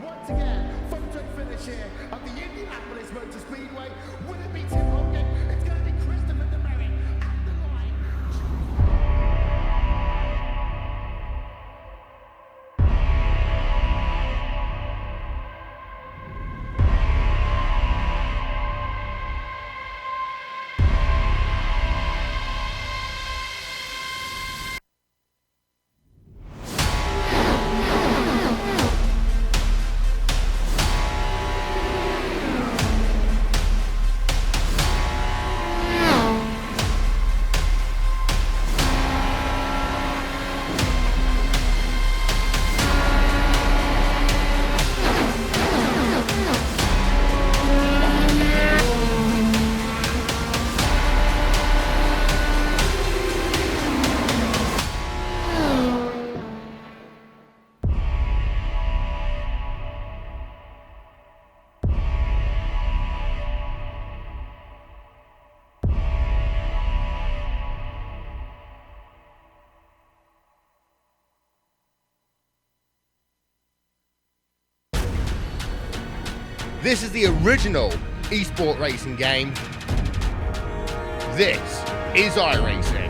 Once again, photo finish here at the Indianapolis Motor Speedway. Will it be Tim Hogan? It's going to be Christopher DeMerit at the line. This is the original esport racing game. This is iRacing.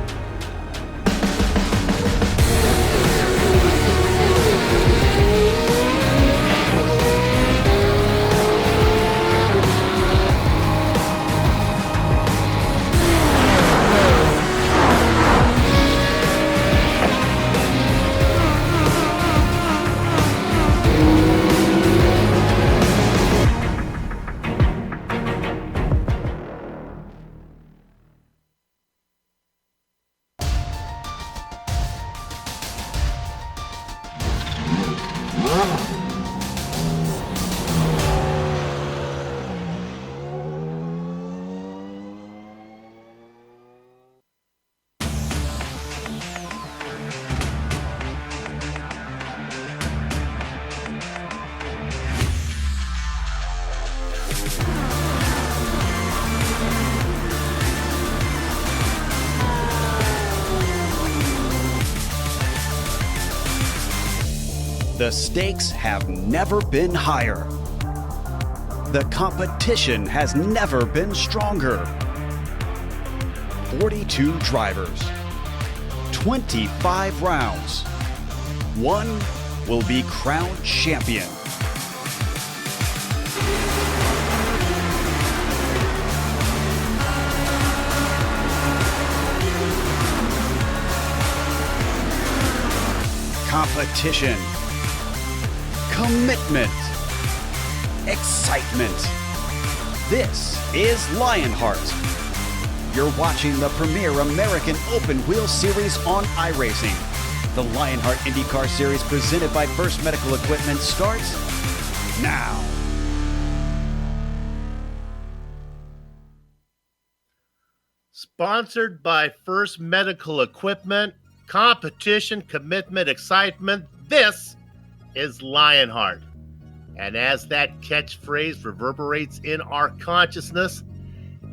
The stakes have never been higher. The competition has never been stronger. 42 drivers, 25 rounds. One will be crowned champion. Competition. Commitment, excitement. This is Lionheart. You're watching the premier American Open Wheel Series on iRacing. The Lionheart IndyCar Series presented by First Medical Equipment starts now. Sponsored by First Medical Equipment, competition, commitment, excitement. This is Lionheart. And as that catchphrase reverberates in our consciousness,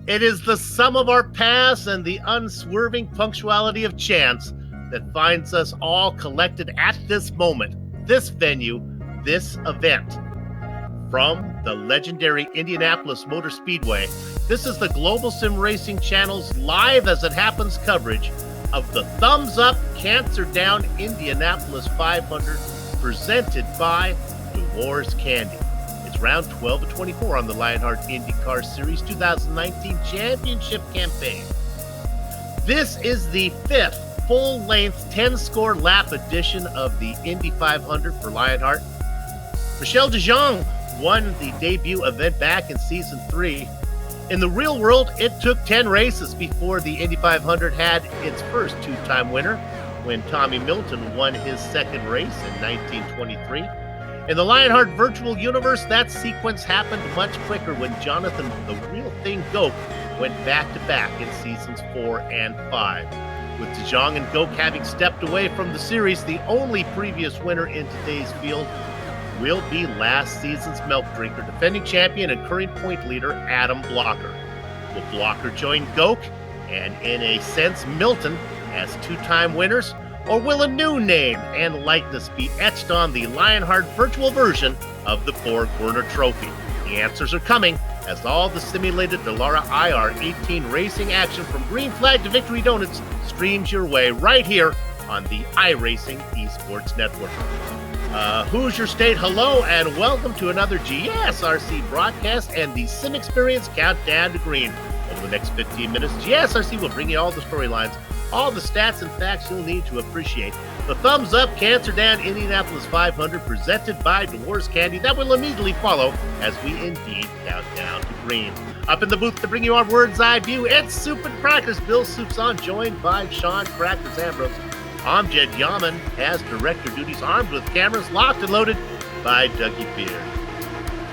it is the sum of our past and the unswerving punctuality of chance that finds us all collected at this moment, this venue, this event. From the legendary Indianapolis Motor Speedway, this is the Global Sim Racing Channel's Live As It Happens coverage of the Thumbs Up Cancer Down Indianapolis 500 presented by Dewar's Candy. It's round 12 of 24 on the Lionheart IndyCar Series 2019 Championship campaign. This is the fifth full-length 10-score lap edition of the Indy 500 for Lionheart. Michel De Jong won the debut event back in Season 3. In the real world, it took 10 races before the Indy 500 had its first two-time winner when Tommy Milton won his second race in 1923. In the Lionheart virtual universe, that sequence happened much quicker when Jonathan the Real Thing Goke went back-to-back in Seasons 4 and 5. With De Jong and Goke having stepped away from the series, the only previous winner in today's field will be last season's milk drinker, defending champion and current point leader, Adam Blocker. Will Blocker join Goke and, in a sense, Milton as two-time winners, or will a new name and likeness be etched on the Lionheart virtual version of the Borg Werner Trophy? The answers are coming as all the simulated Dallara IR18 racing action from green flag to victory donuts streams your way right here on the iRacing Esports Network. Hoosier State, hello and welcome to another GSRC broadcast and the Sim Experience Countdown to Green. Over the next 15 minutes, GSRC will bring you all the storylines, all the stats and facts you'll need to appreciate the Thumbs Up Cancer Down Indianapolis 500 presented by Dewar's Candy that will immediately follow as we indeed count down to green. Up in the booth to bring you our Bird's Eye View, it's Soup and Crackers. Bill Soup's on, joined by Sean Crackers Ambrose. Amjad Yaman has director duties, armed with cameras, locked and loaded by Dougie Beard.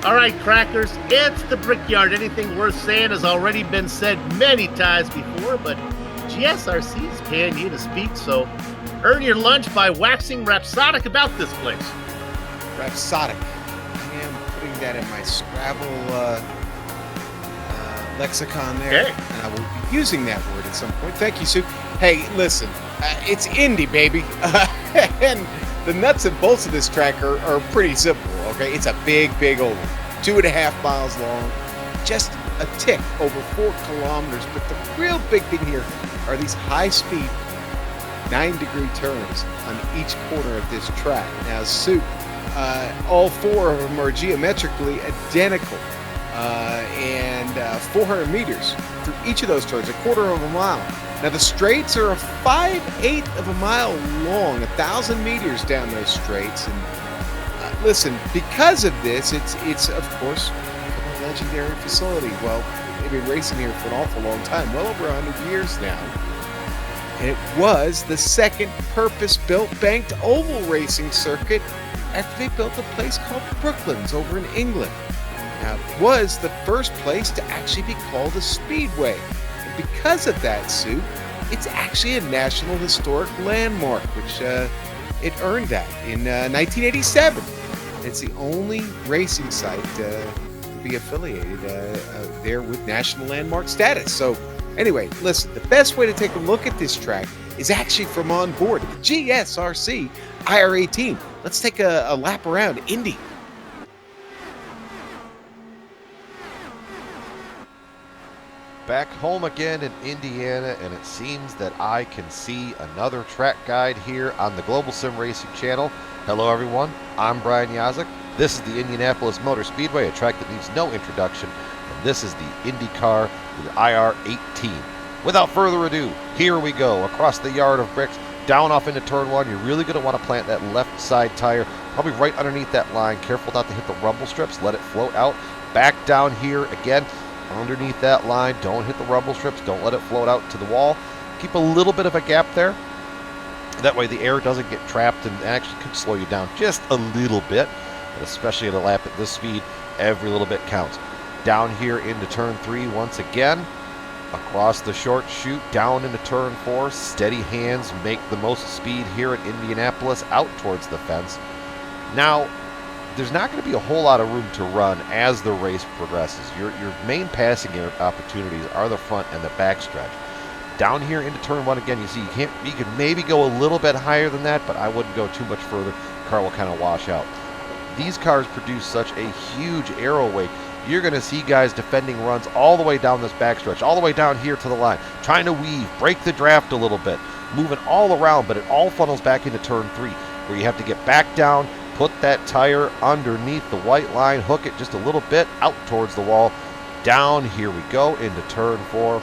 All right, Crackers, it's the Brickyard. Anything worth saying has already been said many times before, but GSRC is paying you to speak, so earn your lunch by waxing rhapsodic about this place. Rhapsodic. I am putting that in my Scrabble lexicon there, Okay. and I will be using that word at some point. Thank you, Sue. Hey, listen, it's Indy, baby, and the nuts and bolts of this track are pretty simple, okay? It's a big oval, 2.5 miles long, just a tick over 4 kilometers, but the real big thing here are these high-speed 9-degree turns on each corner of this track. Now, Sue, all 4 of them are geometrically identical, and 400 meters through each of those turns, 1/4 of a mile. Now, the straights are a 5/8 of a mile long, 1,000 meters down those straights. And listen, because of this, it's of course a legendary facility. Well, they've been racing here for an awful long time, well over 100 years now. And it was the second purpose-built banked oval racing circuit after they built a place called Brooklands over in England. Now, it was the first place to actually be called a speedway. And because of that, Sue, it's actually a National Historic Landmark, which it earned that in 1987. It's the only racing site to be affiliated there with National Landmark status. So anyway, listen, the best way to take a look at this track is actually from on board the GSRC IR18. Let's take a lap around Indy. Back home again in Indiana, and it seems that I can see another track guide here on the Global Sim Racing Channel. Hello everyone, I'm Brian Yazek. This is the Indianapolis Motor Speedway, a track that needs no introduction, and this is the IndyCar, the IR18. Without further ado, here we go, across the yard of bricks, down off into turn 1. You're really going to want to plant that left side tire, probably right underneath that line. Careful not to hit the rumble strips, let it float out. Back down here again, underneath that line, don't hit the rumble strips, don't let it float out to the wall. Keep a little bit of a gap there. That way the air doesn't get trapped and actually could slow you down just a little bit. But especially at a lap at this speed, every little bit counts. Down here into turn 3 once again. Across the short chute, down into turn 4. Steady hands make the most speed here at Indianapolis, out towards the fence. Now, there's not going to be a whole lot of room to run as the race progresses. Your main passing opportunities are the front and the back stretch. Down here into turn 1 again, you see you can maybe go a little bit higher than that, but I wouldn't go too much further. The car will kind of wash out. These cars produce such a huge aero weight. You're going to see guys defending runs all the way down this backstretch, all the way down here to the line, trying to weave, break the draft a little bit, moving all around, but it all funnels back into turn 3, where you have to get back down, put that tire underneath the white line, hook it just a little bit out towards the wall. Down, here we go, into turn 4.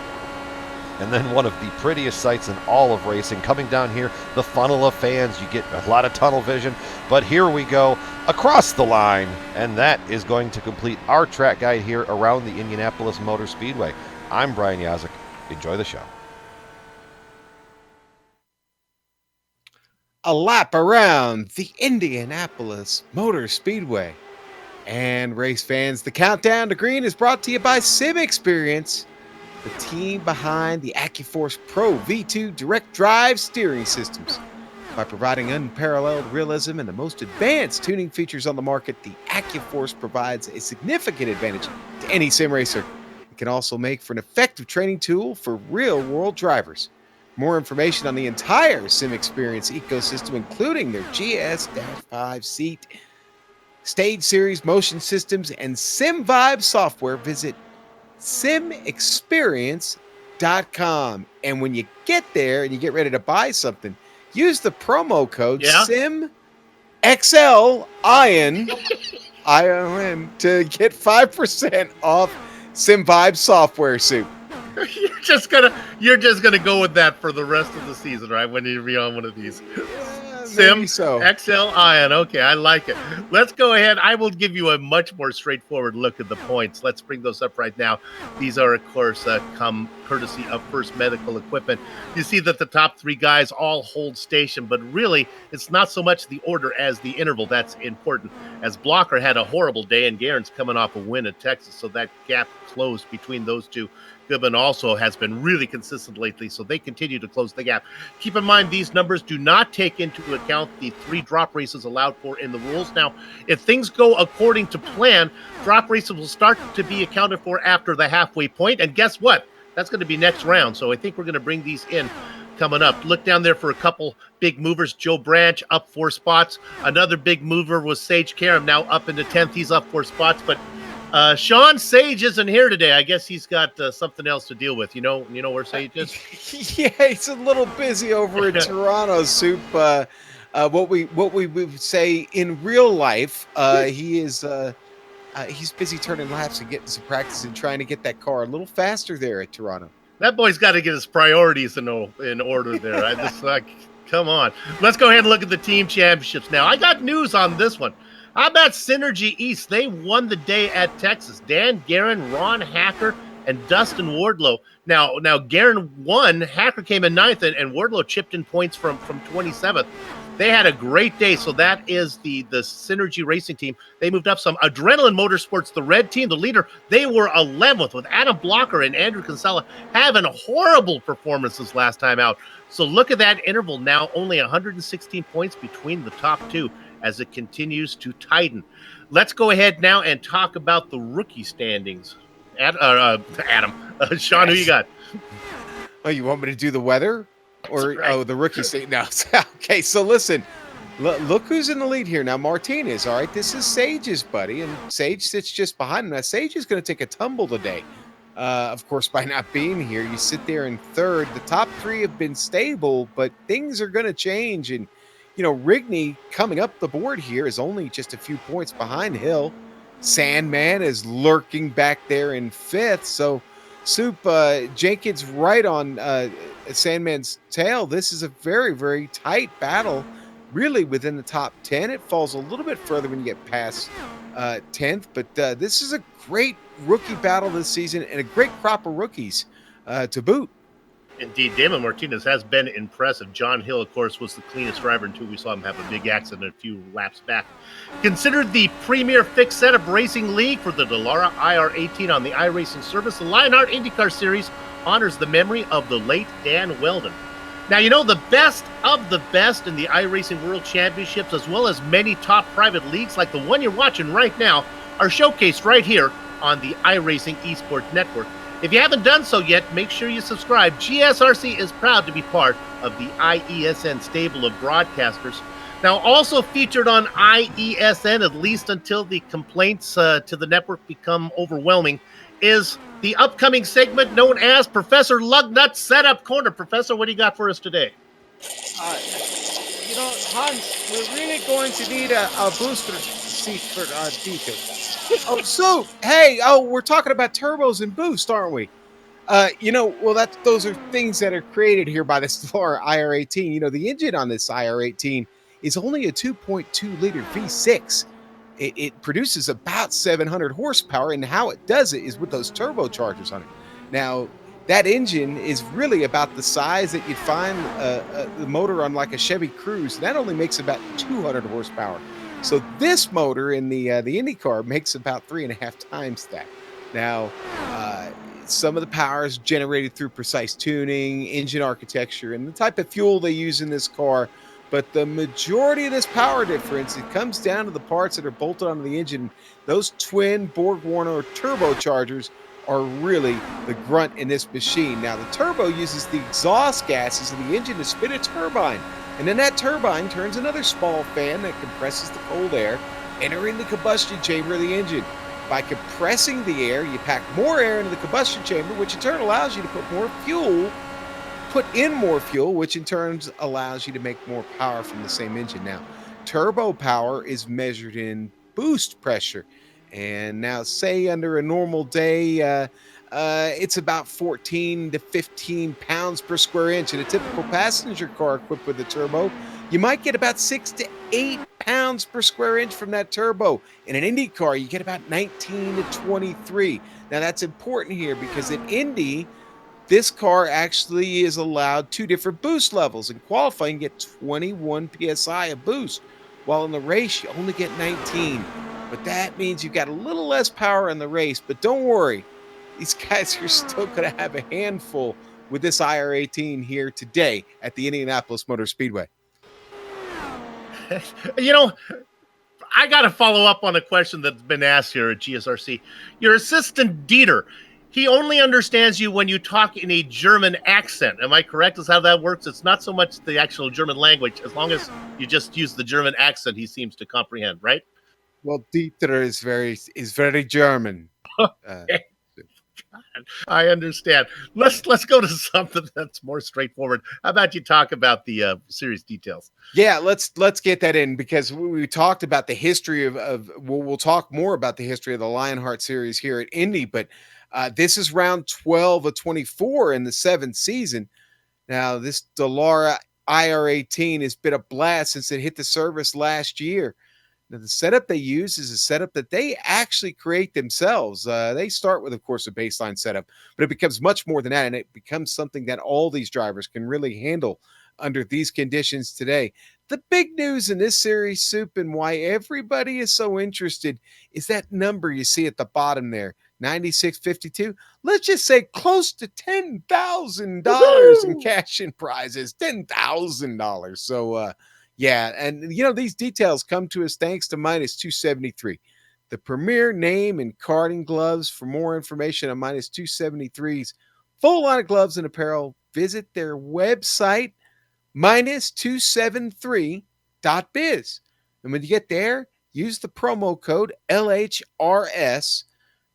And then one of the prettiest sights in all of racing, coming down here, the funnel of fans. You get a lot of tunnel vision, but here we go across the line, and that is going to complete our track guide here around the Indianapolis Motor Speedway. I'm Brian Yazik. Enjoy the show. A lap around the Indianapolis Motor Speedway. And race fans, the countdown to green is brought to you by Sim Experience, the team behind the AccuForce Pro V2 direct drive steering systems. By providing unparalleled realism and the most advanced tuning features on the market, the AccuForce provides a significant advantage to any sim racer. It can also make for an effective training tool for real-world drivers. More information on the entire Sim Experience ecosystem, including their GS-5 seat, Stage Series motion systems, and Sim Vibe software, visit simexperience.com. And when you get there and you get ready to buy something, use the promo code SIMXLION to get 5% off Sim Vibe software soup. You're just gonna go with that for the rest of the season, right? When you be on one of these. Sim XL Ion. Okay, I like it. Let's go ahead. I will give you a much more straightforward look at the points. Let's bring those up right now. These are, of course, come courtesy of First Medical Equipment. You see that the top 3 guys all hold station, but really, it's not so much the order as the interval that's important. As Blocker had a horrible day, and Guerin's coming off a win at Texas, so that gap closed between those two. Goodman also has been really consistent lately, so they continue to close the gap. Keep in mind, these numbers do not take into account the 3 drop races allowed for in the rules. Now, if things go according to plan, drop races will start to be accounted for after the halfway point, and guess what? That's going to be next round, so I think we're going to bring these in coming up. Look down there for a couple big movers. Joe Branch up 4 spots. Another big mover was Sage Karam, now up into 10th. He's up 4 spots, but Sean Sage isn't here today. I guess he's got something else to deal with. You know where Sage is? Yeah, he's a little busy over in Toronto, Soup. What we would say in real life, he's busy turning laps and getting some practice and trying to get that car a little faster there at Toronto. That boy's got to get his priorities in order there. I just come on. Let's go ahead and look at the team championships now. I got news on this one. How about Synergy East? They won the day at Texas. Dan Guerin, Ron Hacker, and Dustin Wardlow. Now Guerin won. Hacker came in 9th, and Wardlow chipped in points from 27th. They had a great day, so that is the Synergy Racing team. They moved up some. Adrenaline Motorsports, the red team, the leader, they were 11th with Adam Blocker and Andrew Kinsella having horrible performances last time out. So look at that interval now, only 116 points between the top 2. As it continues to tighten. Let's go ahead now and talk about the rookie standings. Adam, Sean, who you got? Oh, you want me to do the weather? Or right. The rookie standings? No. Okay, so listen. Look who's in the lead here. Now, Martinez, all right? This is Sage's buddy, and Sage sits just behind him. Now, Sage is going to take a tumble today. Of course, by not being here, you sit there in 3rd. The top 3 have been stable, but things are going to change, and Rigney coming up the board here is only just a few points behind Hill. Sandman is lurking back there in 5th. So, Soup, Jenkins right on Sandman's tail. This is a very, very tight battle, really within the top 10. It falls a little bit further when you get past 10th. But this is a great rookie battle this season and a great crop of rookies to boot. Indeed, Damon Martinez has been impressive. John Hill, of course, was the cleanest driver until we saw him have a big accident a few laps back. Considered the premier fixed setup racing league for the Dallara IR18 on the iRacing service, the Lionheart IndyCar Series honors the memory of the late Dan Weldon. Now, the best of the best in the iRacing World Championships, as well as many top private leagues like the one you're watching right now, are showcased right here on the iRacing Esports Network. If you haven't done so yet, make sure you subscribe. GSRC is proud to be part of the IESN stable of broadcasters. Now, also featured on IESN, at least until the complaints to the network become overwhelming, is the upcoming segment known as Professor Lugnut Setup Corner. Professor, what do you got for us today? Hans, we're really going to need a booster seat for Deacon. So, hey, we're talking about turbos and boost, aren't we? Those are things that are created here by this Stouffer IR18. The engine on this IR18 is only a 2.2 liter V6. It produces about 700 horsepower, and how it does it is with those turbochargers on it. Now, that engine is really about the size that you'd find the motor on like a Chevy Cruze. That only makes about 200 horsepower. So this motor in the IndyCar makes about 3.5 times that. Now, some of the power is generated through precise tuning, engine architecture, and the type of fuel they use in this car. But the majority of this power difference, it comes down to the parts that are bolted onto the engine. Those twin Borg-Warner turbochargers are really the grunt in this machine. Now, the turbo uses the exhaust gases of the engine to spin a turbine. And then that turbine turns another small fan that compresses the cold air, entering the combustion chamber of the engine. By compressing the air, you pack more air into the combustion chamber, which in turn allows you to put in more fuel, which in turn allows you to make more power from the same engine. Now, turbo power is measured in boost pressure. And now, say under a normal day, it's about 14 to 15 pounds per square inch. In a typical passenger car equipped with a turbo, you might get about 6 to 8 pounds per square inch from that turbo. In an Indy car, you get about 19 to 23. Now, that's important here because in Indy, this car actually is allowed 2 different boost levels. In qualifying, you get 21 PSI of boost, while in the race, you only get 19. But that means you've got a little less power in the race. But don't worry, these guys are still going to have a handful with this IR18 here today at the Indianapolis Motor Speedway. I got to follow up on a question that's been asked here at GSRC. Your assistant, Dieter, he only understands you when you talk in a German accent. Am I correct? Is how that works? It's not so much the actual German language. As long as you just use the German accent, he seems to comprehend, right? Well, Dieter is very German. I understand. Let's go to something that's more straightforward. How about you talk about the series details? Yeah, let's get that in because we talked about the history of we'll talk more about the history of the Lionheart series here at Indy, but this is round 12 of 24 in the 7th season. Now, this Dallara IR18 has been a blast since it hit the service last year. Now, the setup they use is a setup that they actually create themselves. They start with, of course, a baseline setup, but it becomes much more than that, and it becomes something that all these drivers can really handle under these conditions today. The big news in this series, Soup, and why everybody is so interested is that number you see at the bottom there, 96.52. Let's just say close to $10,000 in cash and prizes, $10,000. So, yeah, and these details come to us thanks to Minus 273, the premier name in karting gloves. For more information on Minus 273's full line of gloves and apparel, visit their website, minus273.biz. And when you get there, use the promo code LHRS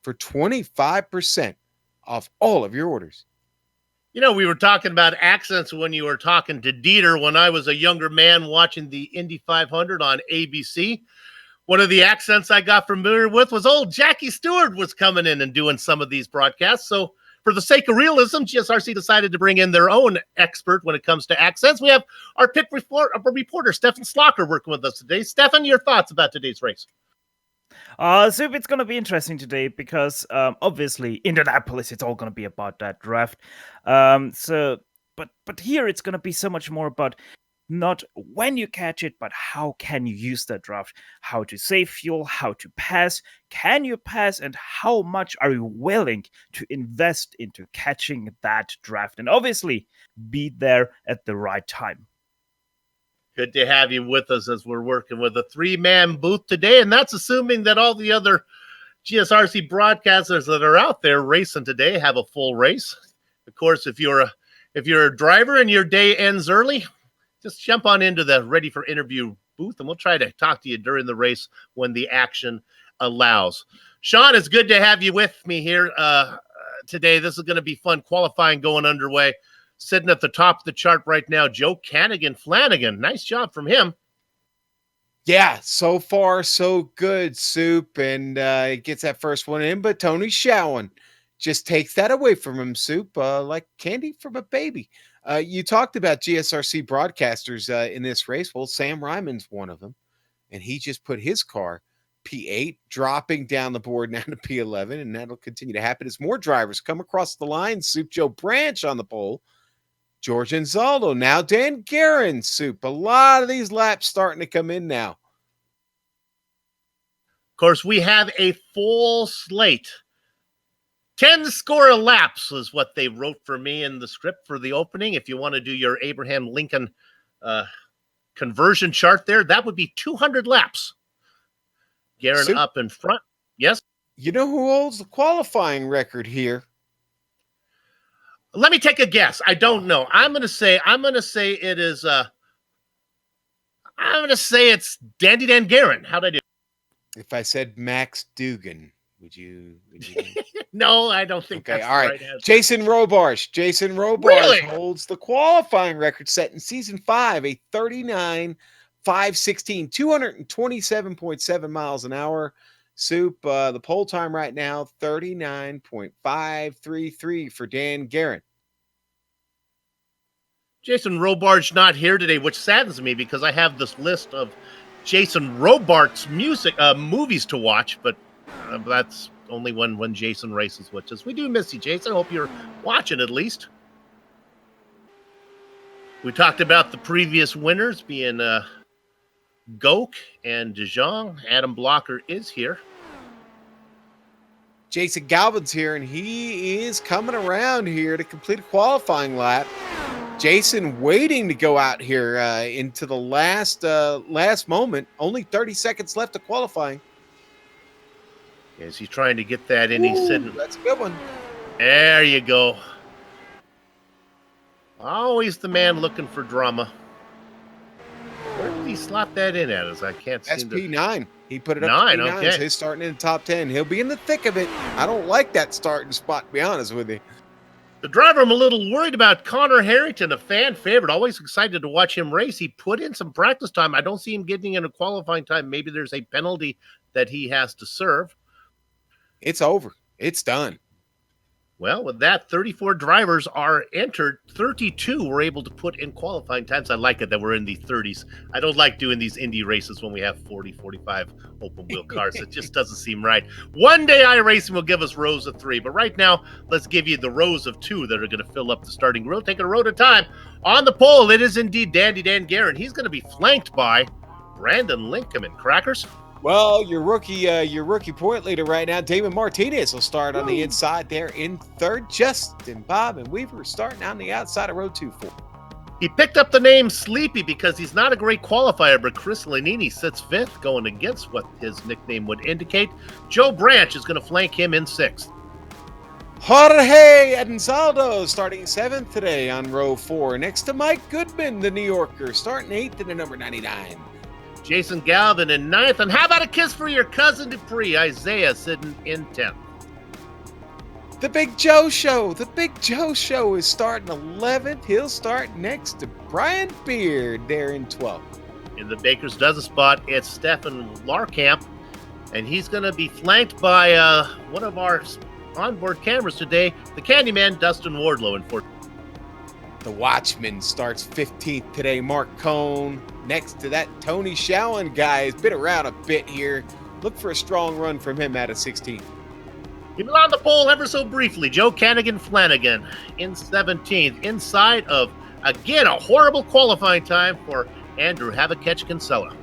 for 25% off all of your orders. We were talking about accents when you were talking to Dieter. When I was a younger man watching the Indy 500 on ABC, one of the accents I got familiar with was old Jackie Stewart was coming in and doing some of these broadcasts. So for the sake of realism, GSRC decided to bring in their own expert when it comes to accents. We have our pit reporter, Stefan Slocker, working with us today. Stefan, your thoughts about today's race? So it's going to be interesting today because obviously Indianapolis, it's all going to be about that draft. But here it's going to be so much more about not when you catch it, but how can you use that draft? How to save fuel, how to pass, can you pass, and how much are you willing to invest into catching that draft? And obviously be there at the right time. Good to have you with us as we're working with a 3-man booth today, and that's assuming that all the other GSRC broadcasters that are out there racing today have a full race. Of course, if you're a driver and your day ends early, just jump on into the ready for interview booth, and we'll try to talk to you during the race when the action allows. Sean, it's good to have you with me here today. This is going to be fun. Qualifying going underway. Sitting at the top of the chart right now, Joe Flanagan. Nice job from him. Yeah, so far so good, Soup, and he gets that first one in, but Tony Schowen just takes that away from him, Soup, like candy from a baby. You talked about GSRC broadcasters in this race. Well, Sam Ryman's one of them, and he just put his car P8, dropping down the board now to P11, and that'll continue to happen as more drivers come across the line. Soup, Joe Branch on the pole. George Anzaldo, now Dan Guerin, Soup. A lot of these laps starting to come in now. Of course, we have a full slate. 10 score laps is what they wrote for me in the script for the opening. If you want to do your Abraham Lincoln conversion chart there, that would be 200 laps. Guerin Soup, up in front. Yes? You know who holds the qualifying record here? Let me take a guess. I don't know. I'm gonna say it is it's Dandy Dan Guerin. How'd I do? If I said Max Dugan, would you? No, I don't think Okay, that's all right. the right answer. Jason Robarch Really? holds the qualifying record set in season 5, a 39.516, 227.7 miles an hour. Soup, the pole time right now, 39.533 for Dan Guerin. Jason Robarch not here today, which saddens me because I have this list of Jason Robarch's movies to watch, but that's only when Jason races, which is we do miss you, Jason. I hope you're watching at least. We talked about the previous winners being Goke and DeJong. Adam Blocker is here. Jason Galvin's here, and he is coming around here to complete a qualifying lap. Jason waiting to go out here into the last moment. Only 30 seconds left of qualifying. Yes, he's trying to get that in. He's sitting. That's a good one. There you go. Always the man looking for drama. Where did he slot that in at? As I can't That's seem to. P9. He put it up 9, to P9. okay. So he's starting in the top 10. He'll be in the thick of it. I don't like that starting spot, to be honest with you. The driver I'm a little worried about, Conor Harrington, a fan favorite. Always excited to watch him race. He put in some practice time. I don't see him getting in a qualifying time. Maybe there's a penalty that he has to serve. It's over. It's done. Well, with that, 34 drivers are entered. 32 were able to put in qualifying times. I like it that we're in the 30s. I don't like doing these Indy races when we have 40, 45 open wheel cars. It just doesn't seem right. One day iRacing will give us rows of 3, but right now, let's give you the rows of 2 that are going to fill up the starting grid. Take it a row at a time. On the pole, it is indeed Dandy Dan Guerin. He's going to be flanked by Brandon Lincoln and Crackers. Well, your rookie point leader right now, Damon Martinez, will start on the inside there in third. Justin, Bob, and Weaver starting on the outside of row 2-4. He picked up the name Sleepy because he's not a great qualifier, but Chris Lanini sits 5th, going against what his nickname would indicate. Joe Branch is going to flank him in 6th. Jorge Anzaldo starting 7th today on row 4, next to Mike Goodman, the New Yorker, starting 8th in the number 99. Jason Galvin in 9th. And how about a kiss for your cousin Dupree? Isaiah sitting in 10th. The Big Joe Show. The Big Joe Show is starting 11th. He'll start next to Brian Beard there in 12th. In the Baker's Dozen spot, it's Stefan Larkamp. And he's going to be flanked by one of our onboard cameras today, the Candyman, Dustin Wardlow in 14th. The Watchman starts 15th today. Mark Cohn. Next to that, Tony Schowen guy has been around a bit here. Look for a strong run from him out of 16th. Even on the pole ever so briefly, Joe Flanagan in 17th. Inside of, again, a horrible qualifying time for Andrew Havakech Kinsella.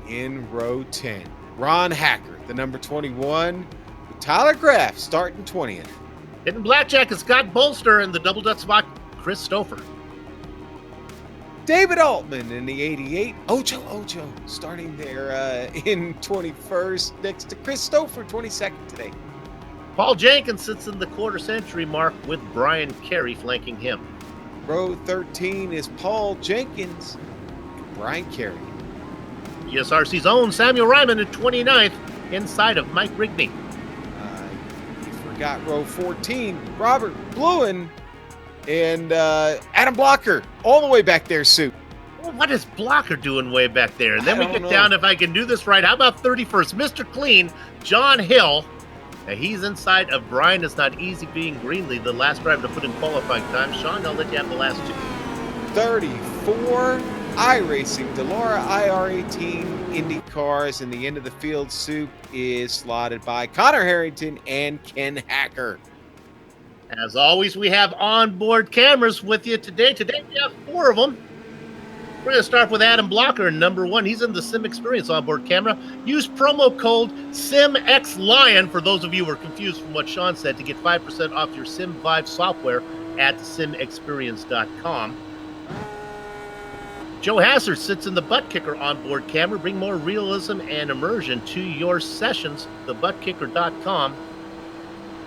In row 10, Ron Hacker, the number 21. Tyler Graff starting 20th. Hitting blackjack is Scott Bolster in the double dutch spot, Chris Stouffer. David Altman in the 88. Ocho starting there in 21st, next to Chris Stouffer, 22nd today. Paul Jenkins sits in the quarter-century mark with Brian Carey flanking him. Row 13 is Paul Jenkins, Brian Carey. GSRC's own Samuel Ryman in 29th, inside of Mike Rigney. You forgot row 14, Robert Bluen and Adam Blocker, all the way back there, Sue. Well, what is Blocker doing way back there? And then I we don't get know. down, if I can do this right, how about 31st, Mr. Clean, John Hill. Now, he's inside of Brian. It's not easy being Greenlee, the last driver to put in qualifying time. Sean, I'll let you have the last two. 34, iRacing, Delora IR18, IndyCars, and the end of the field soup is slotted by Conor Harrington and Ken Hacker. As always, we have onboard cameras with you today. Today we have 4 of them. We're going to start with Adam Blocker, number 1. He's in the Sim Experience onboard camera. Use promo code SIMXLION for those of you who are confused from what Sean said to get 5% off your Sim Vive software at simexperience.com. Joe Hassard sits in the Butt Kicker onboard camera. Bring more realism and immersion to your sessions, thebuttkicker.com.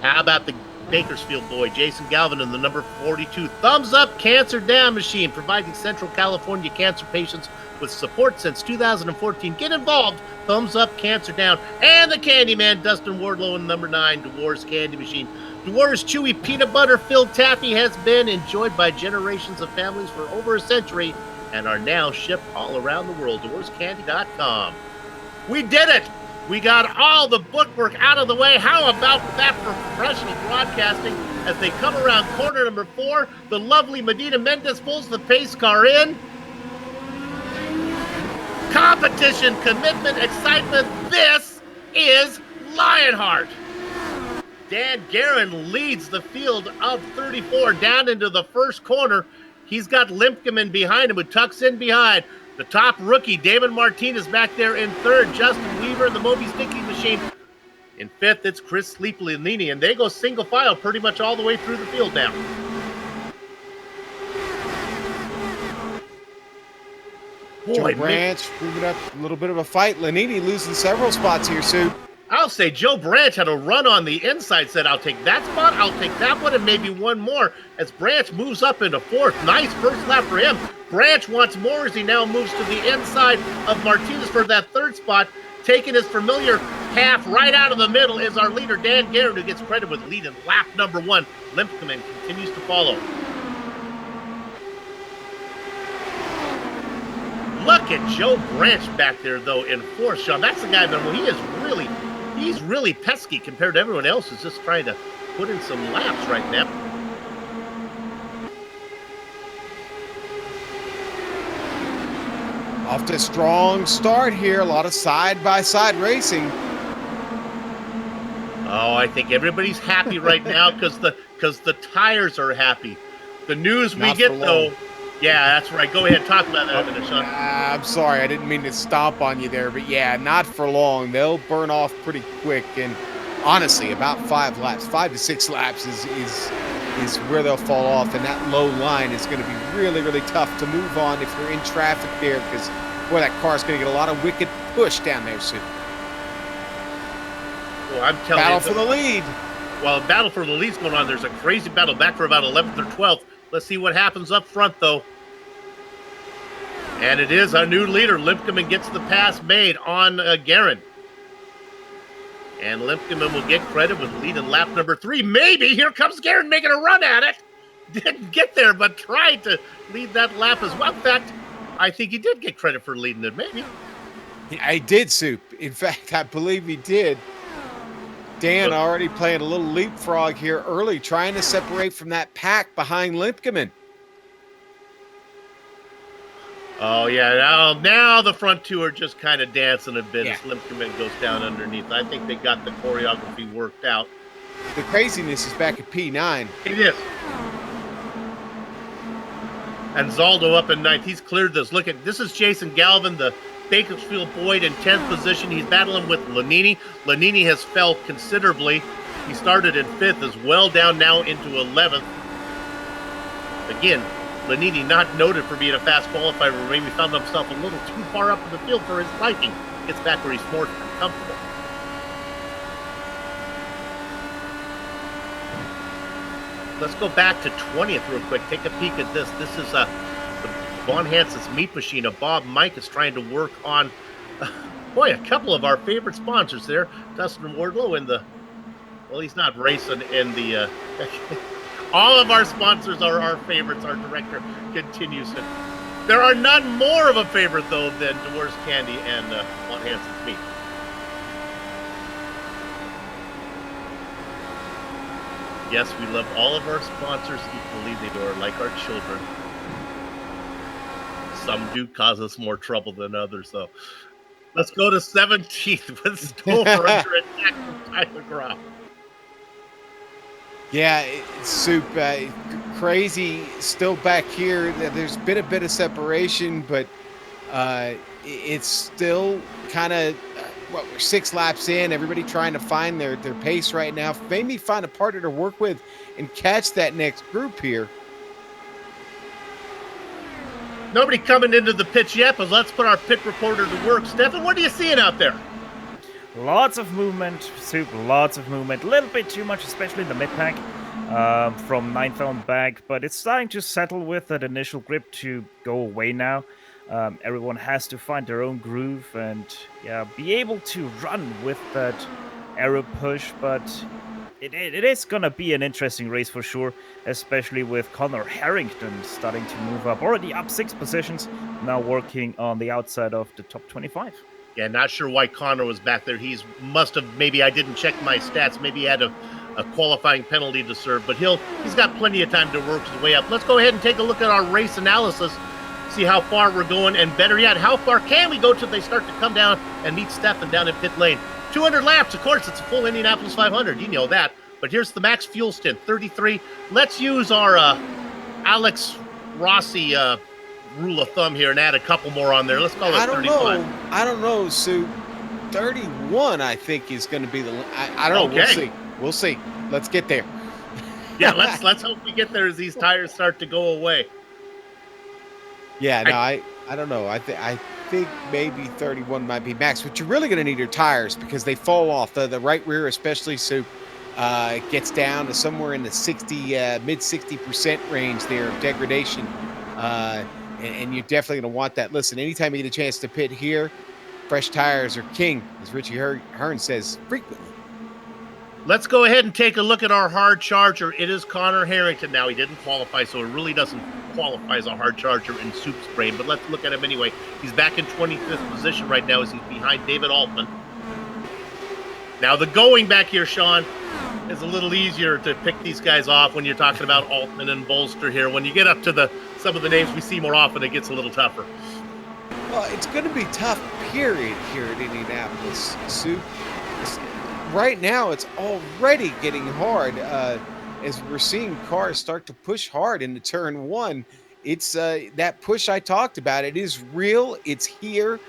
How about the Bakersfield boy, Jason Galvin, in the number 42 Thumbs Up Cancer Down machine, providing Central California cancer patients with support since 2014. Get involved. Thumbs Up Cancer Down. And the Candyman, Dustin Wardlow, in number 9, Dewar's Candy Machine. Dewar's chewy peanut butter filled taffy has been enjoyed by generations of families for over a century and are now shipped all around the world. DeWarsCandy.com. We did it! We got all the bookwork out of the way. How about that for professional broadcasting as they come around corner number 4? The lovely Medina Mendez pulls the pace car in. Competition, commitment, excitement. This is Lionheart. Dan Guerin leads the field of 34 down into the first corner. He's got Limpkeman behind him, who tucks in behind. The top rookie, David Martinez, back there in 3rd. Justin Weaver in the Moby Sticky Machine. In 5th, it's Chris Sleepy-Lanini, and they go single file pretty much all the way through the field now. Joe Branch moving up a little bit of a fight. Lanini losing several spots here, Sue. I'll say Joe Branch had a run on the inside, said, I'll take that spot, I'll take that one, and maybe one more, as Branch moves up into 4th. Nice first lap for him. Branch wants more as he now moves to the inside of Martinez for that 3rd spot. Taking his familiar half right out of the middle is our leader, Dan Garrett, who gets credit with lead in lap number 1. Limpkeman continues to follow. Look at Joe Branch back there, though, in 4th, Sean. That's the guy, man. He's really pesky compared to everyone else who's just trying to put in some laps right now. Off to a strong start here. A lot of side-by-side racing. Oh, I think everybody's happy right now because the tires are happy. The news we get, though... Yeah, that's right. Go ahead. Talk about that a minute, Sean. I'm sorry. I didn't mean to stomp on you there. But, yeah, not for long. They'll burn off pretty quick. And, honestly, about 5 laps, 5 to 6 laps is where they'll fall off. And that low line is going to be really, really tough to move on if you're in traffic there. Because, boy, that car's going to get a lot of wicked push down there soon. Well, I'm telling Battle you. for the lead. While battle for the lead's going on, there's a crazy battle back for about 11th or 12th. Let's see what happens up front, though. And it is our new leader. Limpkeman gets the pass made on Guerin. And Limpkeman will get credit with lead in lap number 3. Maybe. Here comes Guerin making a run at it. Didn't get there, but tried to lead that lap as well. In fact, I think he did get credit for leading it. Maybe. I did, Soup. In fact, I believe he did. Dan already playing a little leapfrog here early, trying to separate from that pack behind Limpkeman. Oh, yeah. Now the front two are just kind of dancing a bit as Limpkeman goes down underneath. I think they got the choreography worked out. The craziness is back at P9. It is. And Zaldo up in 9th. He's cleared this. Look at this is Jason Galvin, the Bakersfield Boyd in 10th position. He's battling with Lanini. Lanini has fell considerably. He started in 5th as well, down now into 11th. Again, Lanini, not noted for being a fast qualifier, maybe found himself a little too far up in the field for his liking. Gets back where he's more comfortable. Let's go back to 20th real quick. Take a peek at this. This is the Von Hansen's meat machine. Bob Mike is trying to work on, boy, a couple of our favorite sponsors there. Dustin Wardlow in the, well, he's not racing in the, all of our sponsors are our favorites. Our director continues to, there are none more of a favorite, though, than Dewar's Candy and Von Hansen's meat. Yes, we love all of our sponsors equally. They are like our children. Some do cause us more trouble than others, though. Let's go to 17th with Stouffer under attack from Tyler Groff. Yeah, Soup, crazy still back here. There's been a bit of separation, but it's still kind of, we're 6 laps in. Everybody trying to find their pace right now. Maybe find a partner to work with and catch that next group here. Nobody coming into the pits yet, but let's put our pit reporter to work. Stefan, what are you seeing out there? Lots of movement, Soup, lots of movement. A little bit too much, especially in the mid-pack from 9th on back, but it's starting to settle with that initial grip to go away now. Everyone has to find their own groove and be able to run with that aero push, but it is going to be an interesting race for sure, especially with Conor Harrington starting to move up, already up 6 positions, now working on the outside of the top 25. Yeah, not sure why Conor was back there. He's must have, maybe I didn't check my stats, maybe he had a qualifying penalty to serve, but he's got plenty of time to work his way up. Let's go ahead and take a look at our race analysis, see how far we're going, and better yet, how far can we go till they start to come down and meet Stefan down in pit lane. 200 laps, of course, it's a full Indianapolis 500, you know that. But here's the max fuel stint, 33. Let's use our Alex Rossi rule of thumb here and add a couple more on there. Let's call it 35. I don't know, Sue. 31, I think, is going to be the. I don't know. Okay. We'll see. Let's get there. Yeah, let's hope we get there as these tires start to go away. Yeah, no, I don't know. I think maybe 31 might be max, but you're really going to need your tires because they fall off. The right rear, especially, Sue, gets down to somewhere in the 60, mid 60% range there of degradation. And you're definitely going to want that. Listen, anytime you get a chance to pit here, fresh tires are king, as Richie Hearn says frequently. Let's go ahead and take a look at our hard charger. It is Conor Harrington now. He didn't qualify, so it really doesn't qualify as a hard charger in Soup's brain, but let's look at him anyway. He's back in 25th position right now as he's behind David Altman. Now, the going back here, Sean, is a little easier to pick these guys off when you're talking about Altman and Bolster here. When you get up to some of the names we see more often, it gets a little tougher. Well, it's going to be tough, period, here at Indianapolis, Sue. Right now, it's already getting hard as we're seeing cars start to push hard into turn 1. It's that push I talked about. It is real. It's here.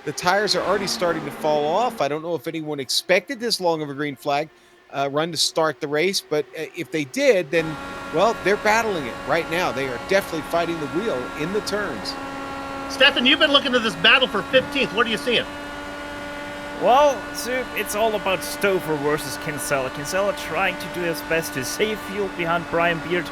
The tires are already starting to fall off. I don't know if anyone expected this long of a green flag run to start the race, but if they did, then, well, they're battling it right now. They are definitely fighting the wheel in the turns. Stefan, you've been looking at this battle for 15th. What are you seeing? Well, Soup, it's all about Stouffer versus Kinsella. Kinsella trying to do his best to save fuel behind Brian Beard,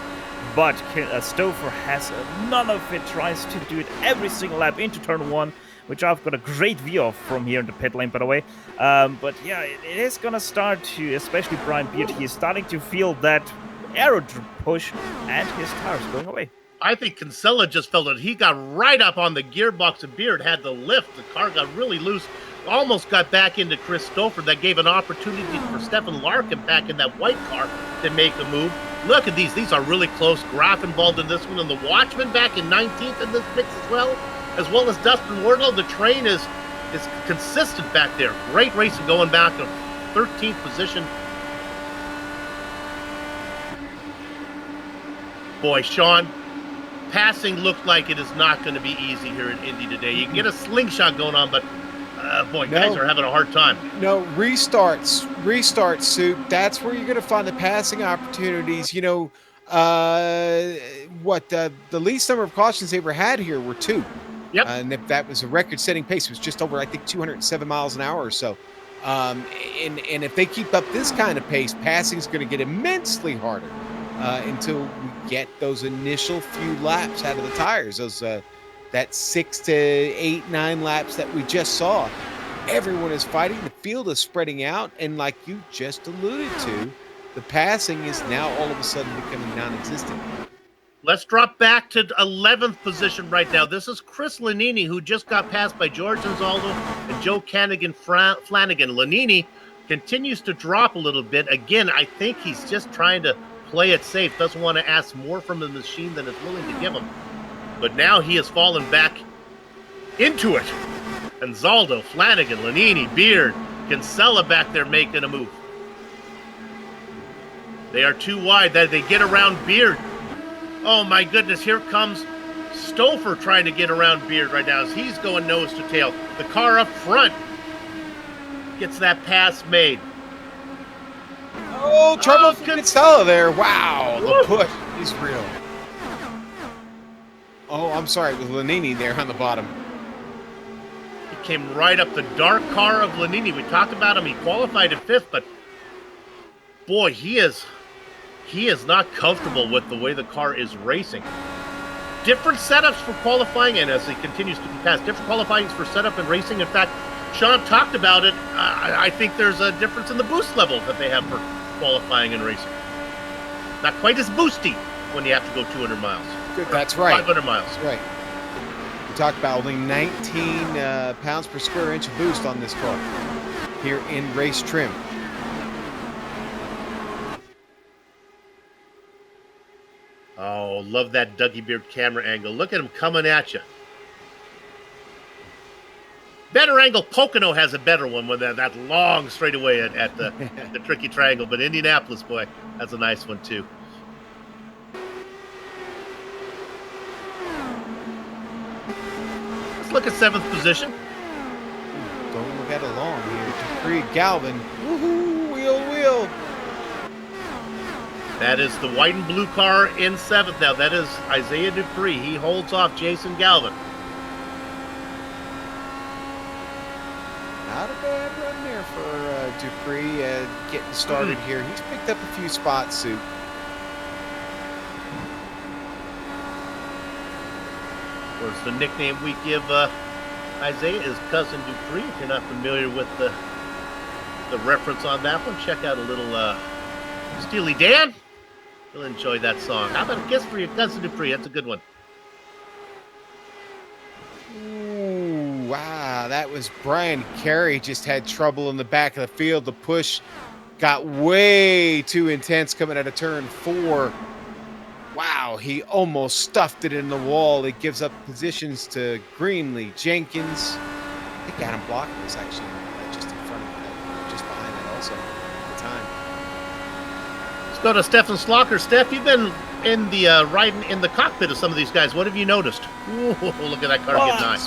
but Stouffer has none of it, tries to do it every single lap into turn 1, which I've got a great view of from here in the pit lane, by the way. But yeah, it is going to start to, especially Brian Beard, he's starting to feel that aero push and his tires going away. I think Kinsella just felt it. He got right up on the gearbox and Beard had to lift. The car got really loose. Almost got back into Chris Stouffer. That gave an opportunity for Stefan Larkin back in that white car to make a move. Look at these. These are really close. Graf involved in this one. And the Watchman back in 19th in this mix as well as Dustin Wardlow. The train is consistent back there. Great racing going back to 13th position. Boy, Sean, passing looked like it is not going to be easy here in Indy today. You can get a slingshot going on, but guys are having a hard time. No, restarts, Soup. That's where you're going to find the passing opportunities. You know, the least number of cautions they ever had here were 2. Yep. And if that was a record-setting pace, it was just over, I think, 207 miles an hour or so. And if they keep up this kind of pace, passing is going to get immensely harder until we get those initial few laps out of the tires. That 6 to 8, 9 laps that we just saw. Everyone is fighting. The field is spreading out, and like you just alluded to, the passing is now all of a sudden becoming non-existent. Let's drop back to 11th position right now. This is Chris Lanini, who just got passed by George Anzaldo and Joe Flanagan. Lanini continues to drop a little bit. Again, I think he's just trying to play it safe. Doesn't want to ask more from the machine than it's willing to give him. But now he has fallen back into it. Anzaldo, Flanagan, Lanini, Beard, Kinsella back there making a move. They are too wide. They get around Beard. Oh my goodness, here comes Stouffer trying to get around Beard right now as he's going nose to tail. The car up front gets that pass made. Oh, trouble for Kinsella there. Wow, the push is real. Oh, I'm sorry, it was Lanini there on the bottom. He came right up the dark car of Lanini. We talked about him. He qualified at 5th, but boy, he is not comfortable with the way the car is racing. Different setups for qualifying, and as he continues to be passed, different qualifying for setup and racing. In fact, Sean talked about it. I think there's a difference in the boost level that they have for qualifying and racing. Not quite as boosty when you have to go 200 miles. Good, that's right. 500 miles. That's right. We talked about only 19 pounds per square inch of boost on this car here in race trim. Oh, love that Dougie Beard camera angle. Look at him coming at you. Better angle. Pocono has a better one with that long straightaway at the tricky triangle. But Indianapolis, boy, that's a nice one too. Let's look at 7th position. Don't look at it long here. Dupree, Galvin. Woohoo! Wheel. That is the white and blue car in 7th now. That is Isaiah Dupree. He holds off Jason Galvin. Not a bad run there for Dupree getting started here. He's picked up a few spots, Sue. Of course, the nickname we give Isaiah is Cousin Dupree. If you're not familiar with the reference on that one, check out a little Steely Dan. You'll enjoy that song. How about a kiss for your Cousin Dupree? That's a good one. Ooh, wow, that was Brian Carey. Just had trouble in the back of the field. The push got way too intense coming out of turn 4. Wow, he almost stuffed it in the wall. It gives up positions to Greenlee, Jenkins. I think Adam Blocker was actually just in front of that, just behind that also at the time. Let's go to Stefan Slocker. Steph, you've been in the riding in the cockpit of some of these guys. What have you noticed? Ooh, look at that car get nice.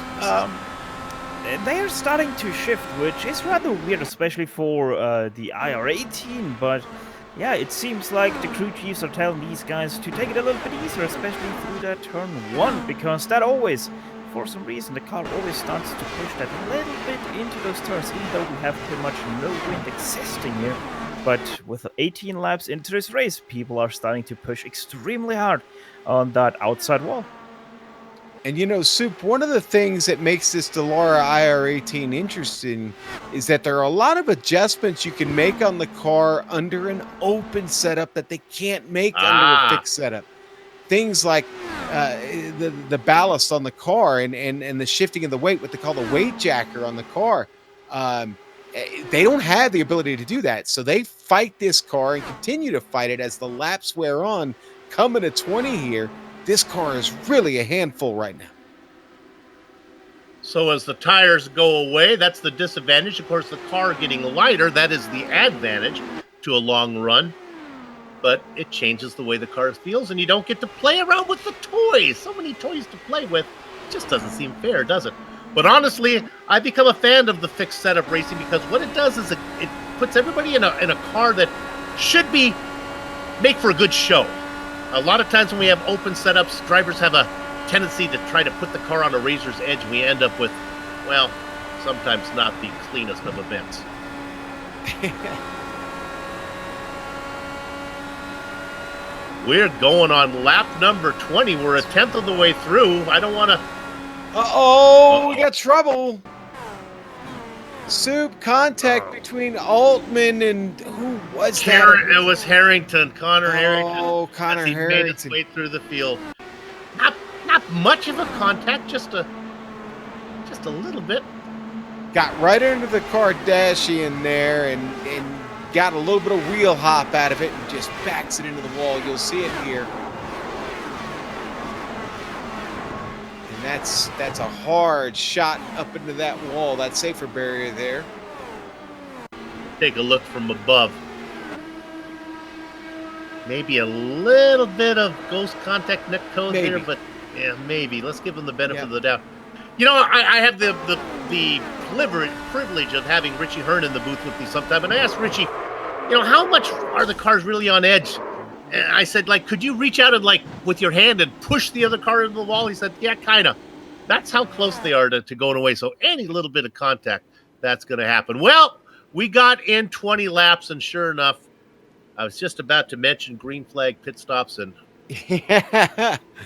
They are starting to shift, which is rather weird, especially for the IR18, but yeah, it seems like the crew chiefs are telling these guys to take it a little bit easier, especially through that turn 1, because that always, for some reason, the car always starts to push that little bit into those turns, even though we have pretty much no wind existing here. But with 18 laps into this race, people are starting to push extremely hard on that outside wall. And you know, Soup, one of the things that makes this Dallara IR18 interesting is that there are a lot of adjustments you can make on the car under an open setup that they can't make under a fixed setup. Things like the ballast on the car and the shifting of the weight, what they call the weight jacker on the car. They don't have the ability to do that. So they fight this car and continue to fight it as the laps wear on. Coming to 20 here, this car is really a handful right now. So as the tires go away, that's the disadvantage. Of course, the car getting lighter, that is the advantage to a long run. But it changes the way the car feels, and you don't get to play around with the toys. So many toys to play with. It just doesn't seem fair, does it? But honestly, I've become a fan of the fixed setup racing because what it does is it puts everybody in a car that should make for a good show. a lot of times when we have open setups, drivers have a tendency to try to put the car on a razor's edge, and we end up with, well, sometimes not the cleanest of events. We're going on lap number 20. We're a tenth of the way through. I don't want to... Uh-oh, we got trouble. Soup, contact between Altman and who was that? It was Harrington, Conor Harrington. Oh, Conor as he Harrington. made his way through the field. Not much of a contact, just a little bit. Got right under the Kardashian there and got a little bit of wheel hop out of it and just backs it into the wall. You'll see it here. And that's a hard shot up into that wall, that safer barrier there. Take a look from above. Maybe a little bit of ghost contact neck toes there, but yeah, maybe. Let's give him the benefit of the doubt. You know, I have the privilege of having Richie Hearn in the booth with me sometime, and I asked Richie, you know, how much are the cars really on edge? And I said, like, could you reach out and, like, with your hand and push the other car into the wall? He said, yeah, kind of. That's how close they are to going away. So any little bit of contact, that's going to happen. Well, we got in 20 laps, and sure enough, I was just about to mention green flag pit stops, and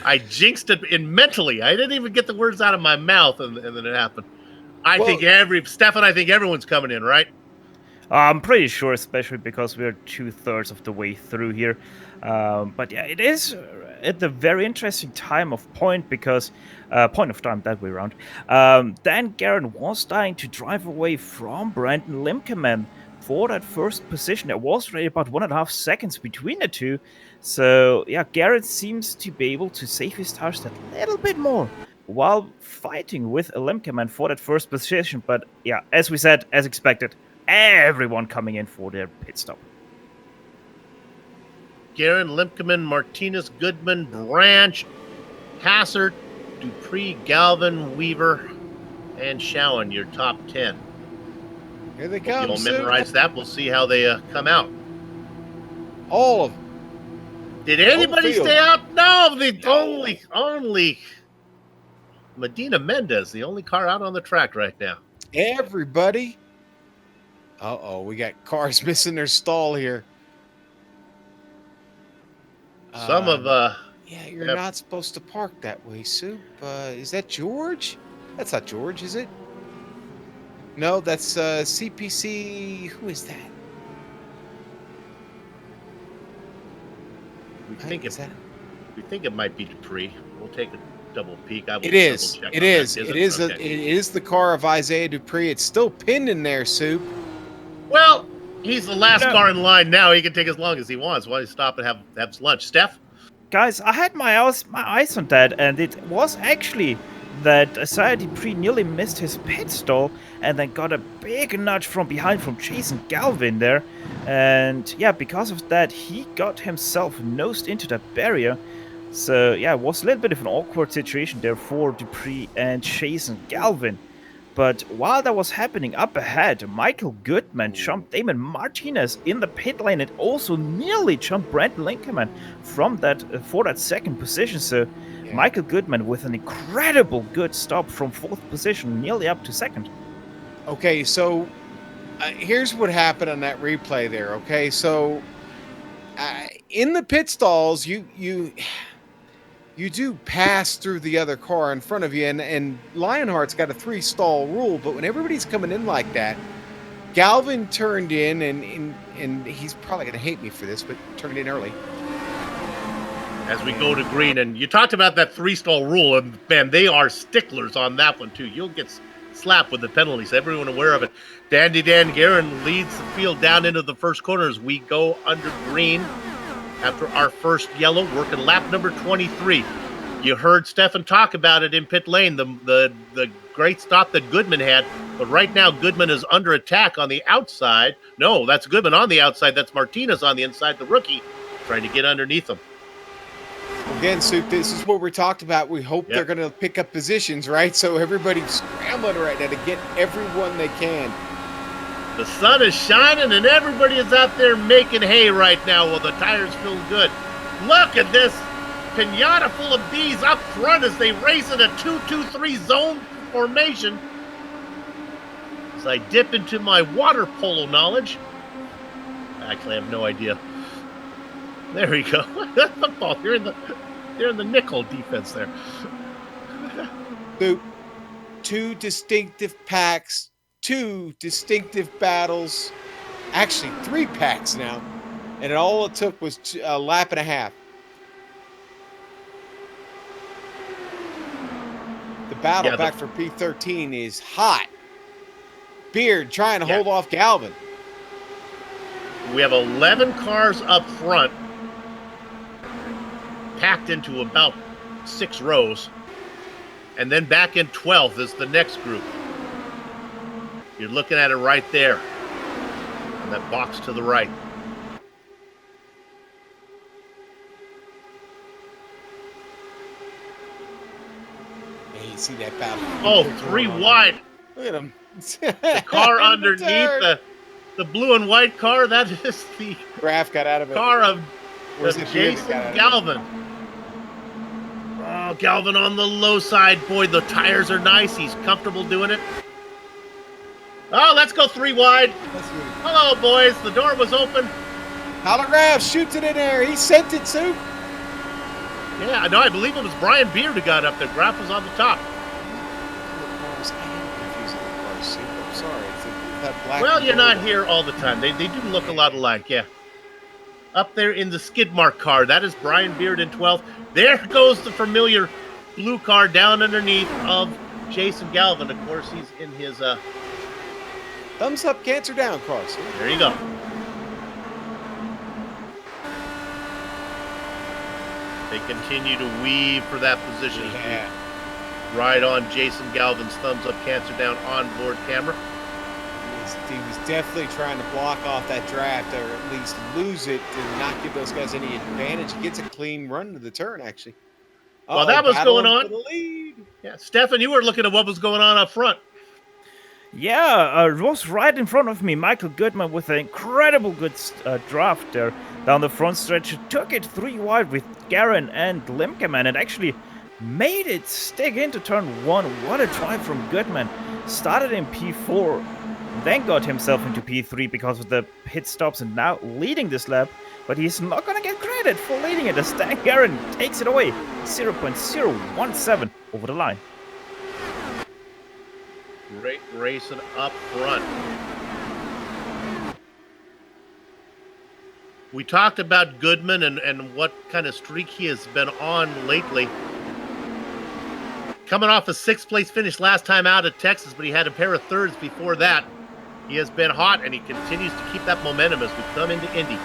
I jinxed it mentally. I didn't even get the words out of my mouth, and then it happened. I think everyone's coming in, right? I'm pretty sure, especially because we're 2/3 of the way through here. But yeah, it is at the very interesting time of point because point of time that way around. Dan Garrett was dying to drive away from Brandon Limkeman for that first position. There was already about 1.5 seconds between the two. So yeah, Garrett seems to be able to save his tires that little bit more while fighting with a Limkeman for that first position. But yeah, as we said, as expected, everyone coming in for their pit stop. Guerin, Limkeman, Martinez, Goodman, Branch, Hassert, Dupree, Galvin, Weaver, and Showen, your top 10. Here they come. If you'll memorize that, we'll see how they come out. All of them. Did anybody stay out? No, only Medina Mendez, the only car out on the track right now. Everybody. Uh-oh, we got cars missing their stall here. Yeah, you're not supposed to park that way, Soup. Is that George? That's not George, is it? No, that's CPC. Who is that? We think it might be Dupree. We'll take a double peek. It is the car of Isaiah Dupree. It's still pinned in there, Soup. Well, he's the last car in line now. He can take as long as he wants. Why don't you stop and have his lunch? Steph? Guys, I had my eyes on that, and it was actually that Isaiah Dupree nearly missed his pit stall and then got a big nudge from behind from Jason Galvin there. And yeah, because of that, he got himself nosed into that barrier. So yeah, it was a little bit of an awkward situation there for Dupree and Jason Galvin. But while that was happening up ahead, Michael Goodman jumped Damon Martinez in the pit lane and also nearly jumped Brandon Linkeman for that second position. So yeah. Michael Goodman with an incredible good stop from fourth position, nearly up to second. Okay, so here's what happened on that replay there. Okay, so in the pit stalls, you do pass through the other car in front of you, and Lionheart's got a 3-stall rule, but when everybody's coming in like that, Galvin turned in, and he's probably going to hate me for this, but turned in early. As we go to green, and you talked about that 3-stall rule, and man, they are sticklers on that one too. You'll get slapped with the penalties, everyone aware of it. Dandy Dan Guerin leads the field down into the first corner as we go under green. After our first yellow, working lap number 23. You heard Stefan talk about it in pit lane, the great stop that Goodman had. But right now, Goodman is under attack on the outside. No, that's Goodman on the outside. That's Martinez on the inside, the rookie, trying to get underneath him. Again, Soup, this is what we talked about. We hope they're going to pick up positions, right? So everybody's scrambling right now to get everyone they can. The sun is shining, and everybody is out there making hay right now while the tires feel good. Look at this pinata full of bees up front as they race in a 2-2-3 zone formation. As I dip into my water polo knowledge. Actually, I have no idea. There we go. Football. You're in the nickel defense there. Boop. Two distinctive packs, two distinctive battles. Actually, 3 packs now. And all it took was a lap and a half. The battle back for P13 is hot. Beard trying to hold off Galvin. We have 11 cars up front, packed into about 6 rows. And then back in 12th is the next group. You're looking at it right there. In that box to the right. Hey, you see that battle? Oh, 3 wide. Look at him. The car underneath the blue and white car, that is the Graf got out of it. car of Where's the Jason Galvin? Galvin. Oh, Galvin on the low side. Boy, the tires are nice. He's comfortable doing it. Oh, let's go 3 wide. Hello, boys. The door was open. Holograph shoots it in there. He sent it, Sue. Yeah, no, I believe it was Brian Beard who got up there. Graf was on the top. I'm sorry. That black Well, you're not here all the time. They do look a lot alike, yeah. Up there in the skid mark car, that is Brian Beard in 12th. There goes the familiar blue car down underneath of Jason Galvin. Of course, he's in his... Thumbs up, cancer down car. Sue. There you go. They continue to weave for that position. Yeah. Right on Jason Galvin's thumbs up, cancer down onboard camera. He was definitely trying to block off that draft, or at least lose it and not give those guys any advantage. He gets a clean run to the turn, actually. Well, that was going on. For the lead. Yeah, Stefan, you were looking at what was going on up front. Yeah, it was right in front of me. Michael Goodman with an incredible good draft there down the front stretch. Took it 3 wide with Garin and Limkeman and actually made it stick into turn 1. What a drive from Goodman. Started in P4, then got himself into P3 because of the pit stops and now leading this lap. But he's not going to get credit for leading it as Stan Garin takes it away. 0.017 over the line. Great racing up front. We talked about Goodman and what kind of streak he has been on lately. Coming off a 6th place finish last time out at Texas, but he had a pair of 3rds before that. He has been hot, and he continues to keep that momentum as we come into Indy.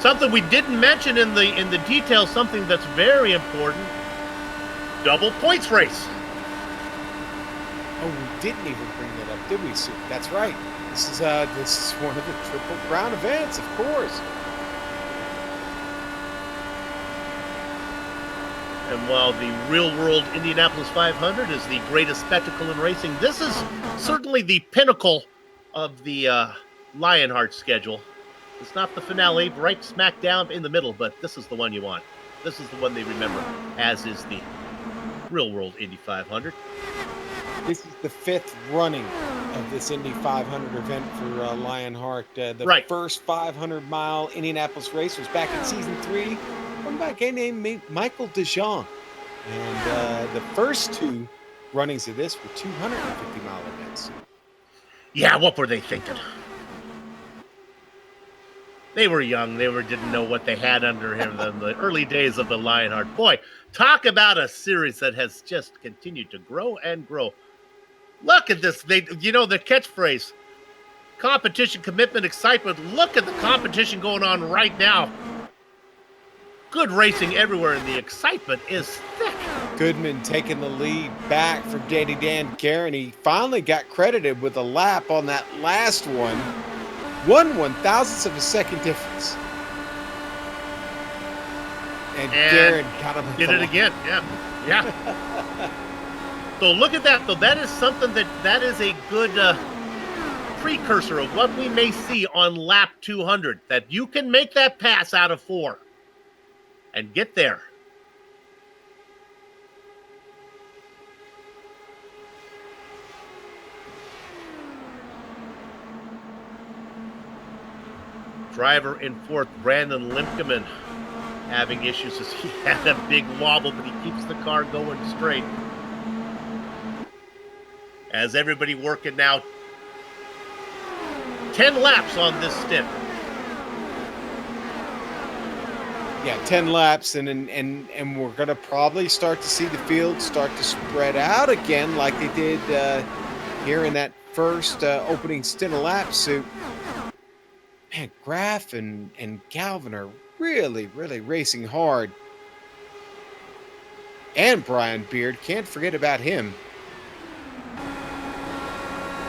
Something we didn't mention in the details, something that's very important. Double points race. Oh, we didn't even bring that up, did we, Sue? That's right. This is one of the Triple Crown events, of course. And while the real-world Indianapolis 500 is the greatest spectacle in racing, this is certainly the pinnacle of the Lionheart schedule. It's not the finale, right smack down in the middle, but this is the one you want. This is the one they remember, as is the real-world Indy 500. This is the 5th running of this Indy 500 event for Lionheart. The first 500-mile Indianapolis race was back in Season 3, run by a guy named Michael DeJong. And the first 2 runnings of this were 250-mile events. Yeah, what were they thinking? They were young. They didn't know what they had under him in the early days of the Lionheart. Boy, talk about a series that has just continued to grow and grow. Look at this. The catchphrase, competition, commitment, excitement. Look at the competition going on right now. Good racing everywhere, and the excitement is thick. Goodman taking the lead back for Danny Dan Garin. He finally got credited with a lap on that last one. 1/1000th of a second difference. And Garin got him. Did it again. Yeah. So look at that, though. That is something that is a good precursor of what we may see on lap 200, that you can make that pass out of 4 and get there. Driver in 4th, Brandon Limkeman, having issues as he had a big wobble, but he keeps the car going straight. As everybody working now 10 laps on this stint. Yeah, 10 laps, and we're going to probably start to see the field start to spread out again like they did here in that first opening stint of laps. So, man, Graf and Galvin are really, really racing hard. And Brian Beard, can't forget about him.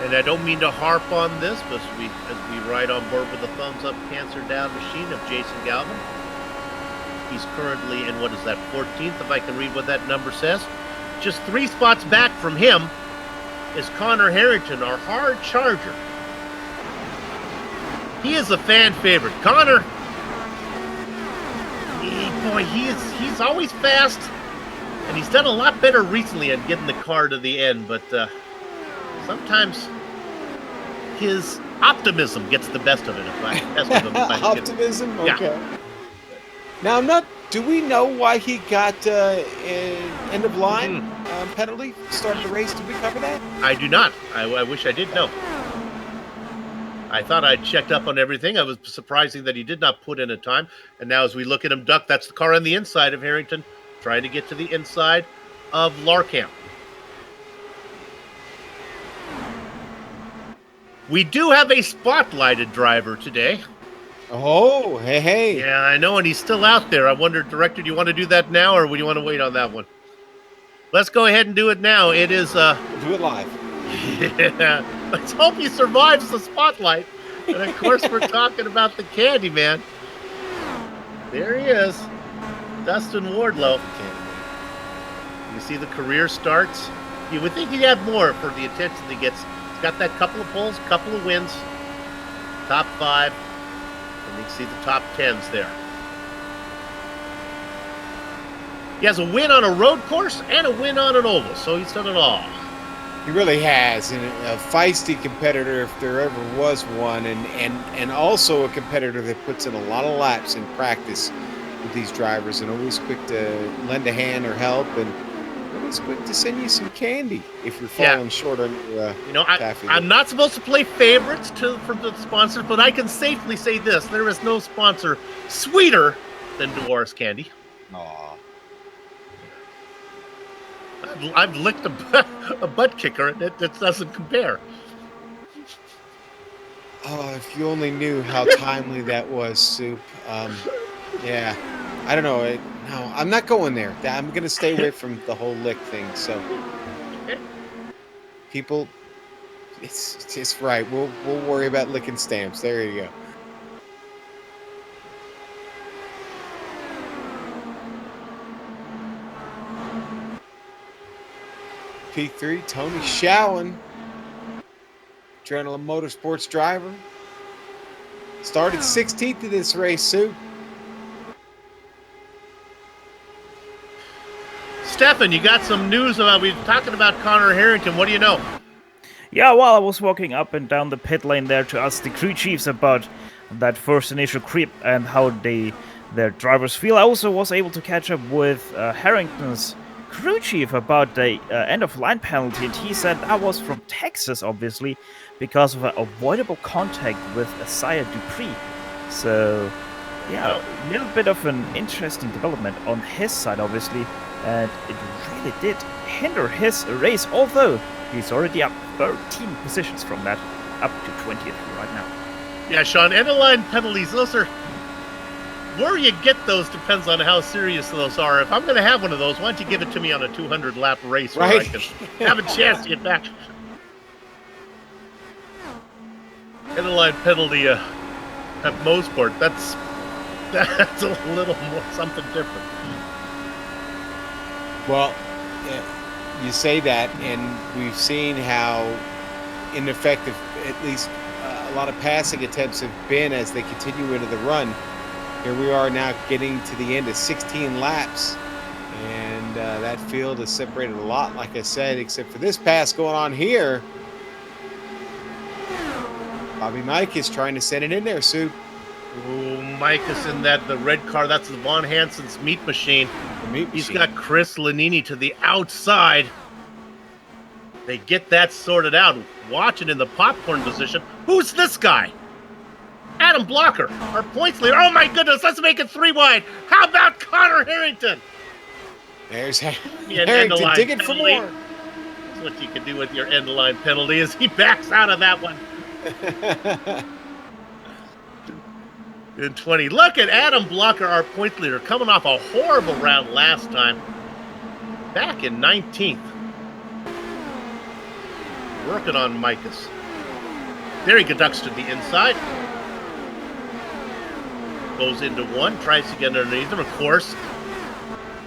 And I don't mean to harp on this, but as we ride on board with the thumbs up, cancer down machine of Jason Galvin. He's currently in, 14th, if I can read what that number says. Just 3 spots back from him is Conor Harrington, our hard charger. He is a fan favorite. Conor, he's always fast, and he's done a lot better recently at getting the car to the end, but sometimes his optimism gets the best of it. Optimism? Okay. Yeah. Now, do we know why he got an end of line penalty starting the race? Did we cover that? I do not. I wish I did know. I thought I'd checked up on everything. I was surprising that he did not put in a time. And now as we look at him duck, that's the car on the inside of Harrington, trying to get to the inside of Larkamp. We do have a spotlighted driver today. Oh, hey. Yeah, I know, and he's still out there. I wonder, Director, do you want to do that now, or would you want to wait on that one? Let's go ahead and do it now. It is... do it live. Yeah. Let's hope he survives the spotlight. And, of course, we're talking about the Candyman. There he is. Dustin Wardlow. You see the career starts. You would think he'd have more for the attention he gets. He's got that couple of poles, couple of wins, top 5, and you can see the top 10s there. He has a win on a road course and a win on an oval, so he's done it all. He really has, and a feisty competitor if there ever was one, and also a competitor that puts in a lot of laps in practice with these drivers, and always quick to lend a hand or help, and always quick to send you some candy if you're falling short on your taffy. I'm not supposed to play favorites for the sponsors, but I can safely say this: there is no sponsor sweeter than Dwarf's Candy. Aw. I've licked a butt kicker, and it doesn't compare. Oh, if you only knew how timely that was, Soup. Yeah, I don't know. No, I'm not going there. I'm going to stay away from the whole lick thing. So, people, it's right. We'll worry about licking stamps. There you go. P3, Tony Showen, Adrenaline Motorsports driver. Started 16th in this race, Sue. Stefan, you got some news about, we were talking about Conor Harrington. What do you know? Yeah, well, I was walking up and down the pit lane there to ask the crew chiefs about that first initial creep and how their drivers feel. I also was able to catch up with Harrington's crew chief about the end of line penalty, and he said that was from Texas, obviously, because of an avoidable contact with Isaiah Dupree. So, yeah, a little bit of an interesting development on his side, obviously, and it really did hinder his race, although he's already up 13 positions from that, up to 20th right now. Yeah, Sean, end of line penalties, those are... Where you get those depends on how serious those are. If I'm going to have one of those, why don't you give it to me on a 200-lap race where I can have a chance to get back? End-of-line penalty at Mosport, that's a little more something different. Well, you say that, and we've seen how ineffective at least lot of passing attempts have been as they continue into the run. Here we are now getting to the end of 16 laps. And that field is separated a lot, like I said, except for this pass going on here. Bobby Mike is trying to send it in there, Sue. Oh, Mike is in the red car. That's the Von Hansen's meat machine. He's got Chris Lanini to the outside. They get that sorted out. Watching in the popcorn position. Who's this guy? Adam Blocker, our points leader. Oh my goodness, let's make it 3 wide. How about Conor Harrington? There's Harrington digging for more. That's what you can do with your end line penalty is he backs out of that one. In 20. Look at Adam Blocker, our point leader, coming off a horrible round last time. Back in 19th. Working on Micus. There he conducts to the inside. Goes into one, tries to get underneath him. Of course,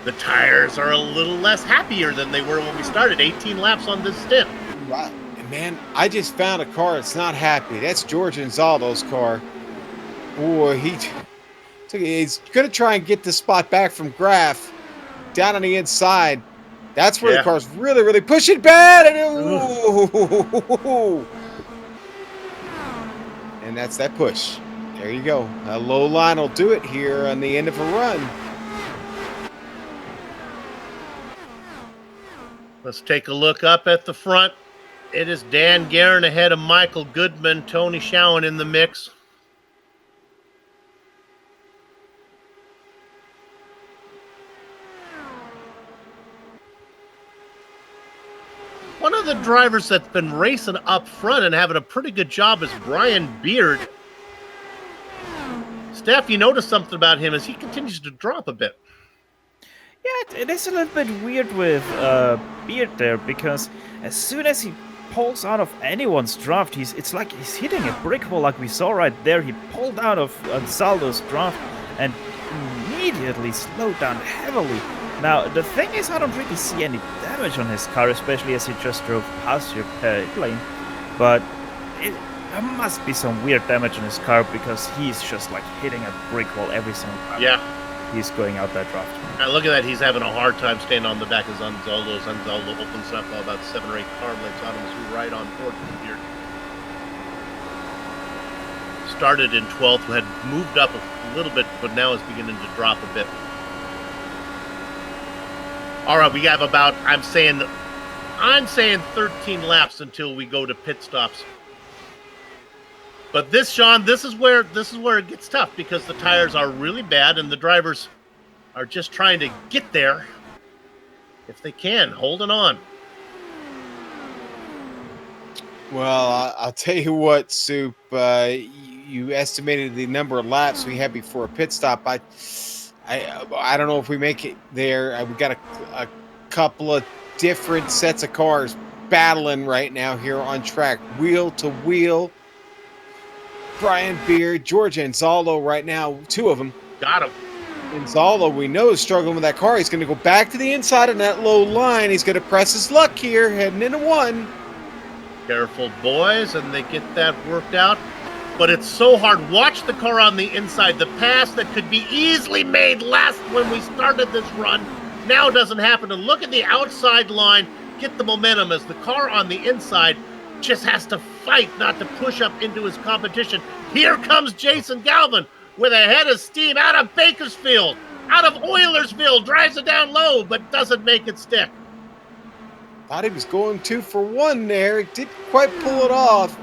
the tires are a little less happier than they were when we started. 18 laps on this stint. Right. And man, I just found a car that's not happy. That's George Anzaldo's car. Boy, he's going to try and get the spot back from Graf down on the inside. That's where the car's really, really pushing bad. And that's that push. There you go. A low line will do it here on the end of a run. Let's take a look up at the front. It is Dan Guerin ahead of Michael Goodman, Tony Schowen in the mix. One of the drivers that's been racing up front and having a pretty good job is Brian Beard. Steph, you notice something about him as he continues to drop a bit. Yeah, it is a little bit weird with Beard there, because as soon as he pulls out of anyone's draft, it's like he's hitting a brick wall like we saw right there. He pulled out of Anzaldo's draft and immediately slowed down heavily. Now, the thing is, I don't really see any damage on his car, especially as he just drove past your lane. But there must be some weird damage on his car, because he's just like hitting a brick wall every single time. Yeah. He's going out that draft. Now look at that. He's having a hard time staying on the back of Anzaldo. Anzaldo opens up about 7 or 8 car lengths on him as we ride on board from here. Started in 12th, had moved up a little bit, but now is beginning to drop a bit. All right, we have about, I'm saying 13 laps until we go to pit stops. But this, Sean, this is where it gets tough, because the tires are really bad and the drivers are just trying to get there if they can, holding on. Well, I'll tell you what, Soup. You estimated the number of laps we had before a pit stop. I don't know if we make it there. We've got a couple of different sets of cars battling right now here on track, wheel to wheel. Brian Beard, George Anzaldo right now, 2 of them. Got him. Anzaldo, we know, is struggling with that car. He's going to go back to the inside on that low line. He's going to press his luck here, heading into 1. Careful, boys, and they get that worked out. But it's so hard. Watch the car on the inside. The pass that could be easily made last when we started this run now doesn't happen. And look at the outside line. Get the momentum as the car on the inside just has to fight not to push up into his competition. Here comes Jason Galvin with a head of steam out of Bakersfield, out of Oilersville, drives it down low, but doesn't make it stick. Thought he was going 2 for 1 there. He didn't quite pull it off.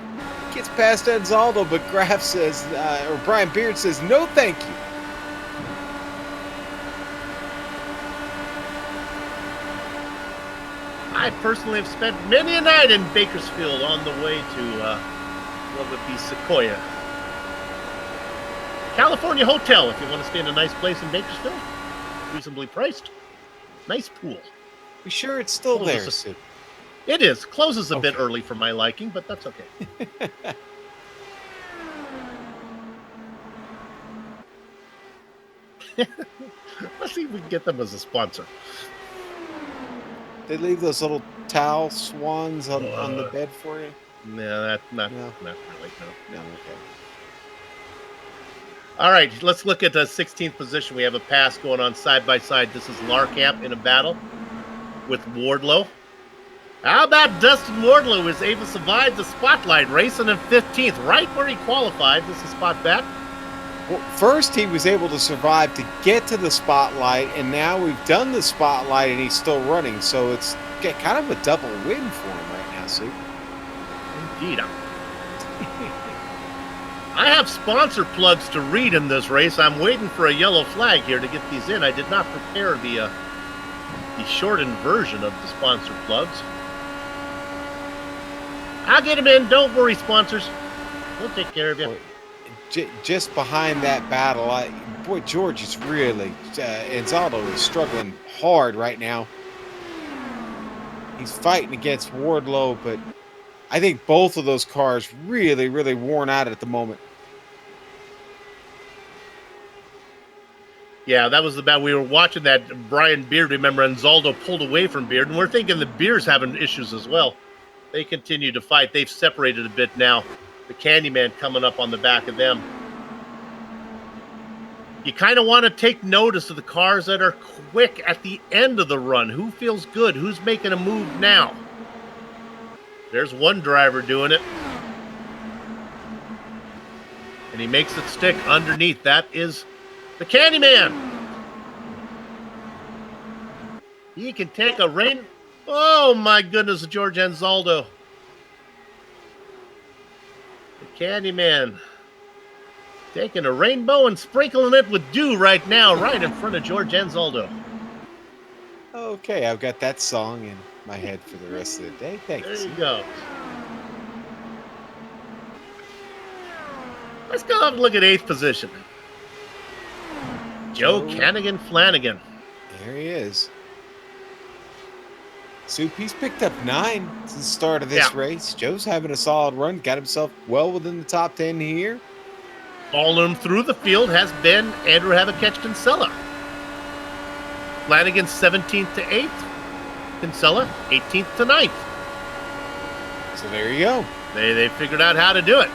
Gets past Anzaldo, but Graf says, or Brian Beard says, no thank you. I personally have spent many a night in Bakersfield on the way to, what would be Sequoia. California Hotel, if you want to stay in a nice place in Bakersfield. Reasonably priced. Nice pool. You sure it's still there, Sid? It is. Closes a bit early for my liking, but that's okay. Let's see if we can get them as a sponsor. They leave those little towel swans on the bed for you. No, that's not No. really. No. No, okay. All right, let's look at the 16th position. We have a pass going on side by side. This is Larkamp in a battle with Wardlow. How about Dustin Wardlow, who is able to survive the spotlight, racing in 15th, right where he qualified. This is spot back. Well, first he was able to survive to get to the spotlight, and now we've done the spotlight and he's still running. So it's kind of a double win for him right now, Sue. Indeed. I have sponsor plugs to read in this race. I'm waiting for a yellow flag here to get these in. I did not prepare the shortened version of the sponsor plugs. I'll get them in. Don't worry, sponsors. We'll take care of you. Boy, just behind that battle, boy, George is really, Ansaldo is struggling hard right now. He's fighting against Wardlow, but I think both of those cars really, really worn out at the moment. Yeah, that was the bad. We were watching that Brian Beard. Remember, Ansaldo pulled away from Beard, and we're thinking the Beard's having issues as well. They continue to fight. They've separated a bit now. The Candyman coming up on the back of them. You kind of want to take notice of the cars that are quick at the end of the run. Who feels good? Who's making a move now? There's one driver doing it. And he makes it stick underneath. That is the Candyman. He can take a rain. Oh, my goodness, George Ansaldo. The Candyman taking a rainbow and sprinkling it with dew right now, right in front of George Ansaldo. Okay, I've got that song in my head for the rest of the day. Thank There you. you go. Let's go up and look at 8th position. Joe Cannigan Flanagan. There he is. Soup, he's picked up 9 since the start of this race. Joe's having a solid run, got himself well within the top 10 here. Following him through the field has been Andrew Havakech-Kinsella. Flanagan 17th to 8th. Kinsella 18th to 9th. So there you go. They figured out how to do it.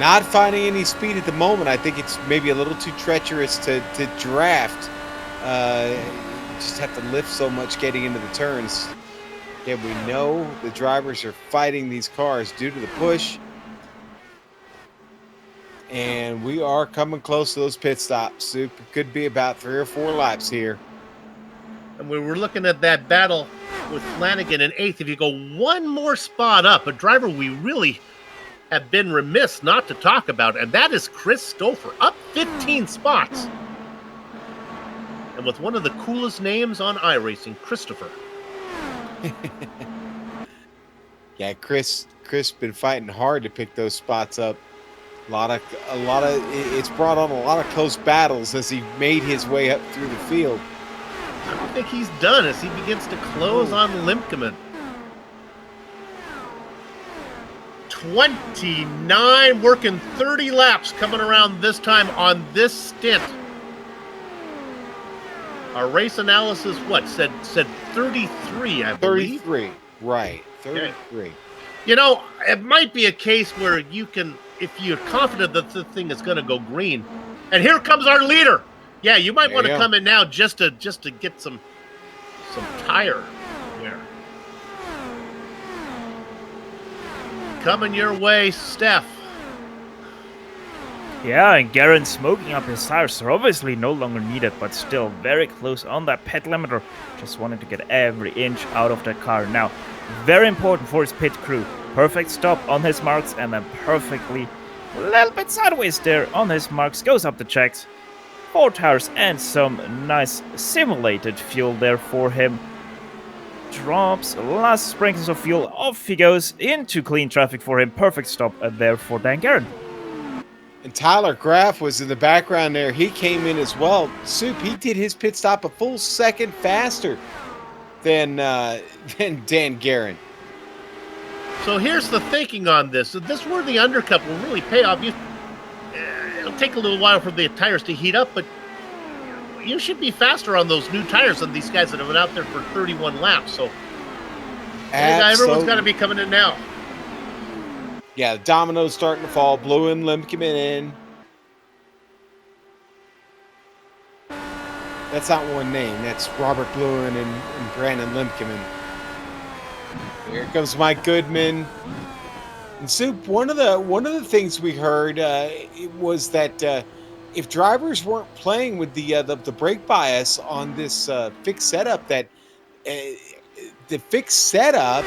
Not finding any speed at the moment. I think it's maybe a little too treacherous to draft. You just have to lift so much getting into the turns. Yeah, we know the drivers are fighting these cars due to the push. And we are coming close to those pit stops. Soup, it could be about 3 or 4 laps here. And we were looking at that battle with Flanagan in 8th. If you go one more spot up, a driver we really have been remiss not to talk about, and that is Chris Stouffer, up 15 spots. And with one of the coolest names on iRacing, Christopher. Yeah, Chris been fighting hard to pick those spots up. A lot of it's brought on a lot of close battles as he made his way up through the field. I don't think he's done as he begins to close on Limkeman. 29, working 30 laps coming around this time on this stint. Our race analysis, said 33, I believe. 33, right, 33. Okay. You know, it might be a case where you can, if you're confident that the thing is going to go green. And here comes our leader. Yeah, you might want to come in now just to get some tire there. Coming your way, Steph. Yeah, and Garen smoking up his tires. They're obviously no longer needed, but still very close on that pit limiter. Just wanted to get every inch out of that car. Now, very important for his pit crew. Perfect stop on his marks, and then perfectly a little bit sideways there on his marks. Goes up the checks. 4 tires and some nice simulated fuel there for him. Drops last sprinkles of fuel. Off he goes into clean traffic for him. Perfect stop there for Dan Garen. And Tyler Graff was in the background there. He came in as well. Soup, he did his pit stop a full second faster than Dan Garen. So here's the thinking on this. This worthy undercut will really pay off. It'll take a little while for the tires to heat up, but you should be faster on those new tires than these guys that have been out there for 31 laps. So Everyone's got to be coming in now. Yeah, the dominoes starting to fall. Blue and Limkeman in. That's not one name. That's Robert Bluen and Brandon Limkeman. Here comes Mike Goodman. And Soup, one of the things we heard was that if drivers weren't playing with the brake bias on this fixed setup, that the fixed setup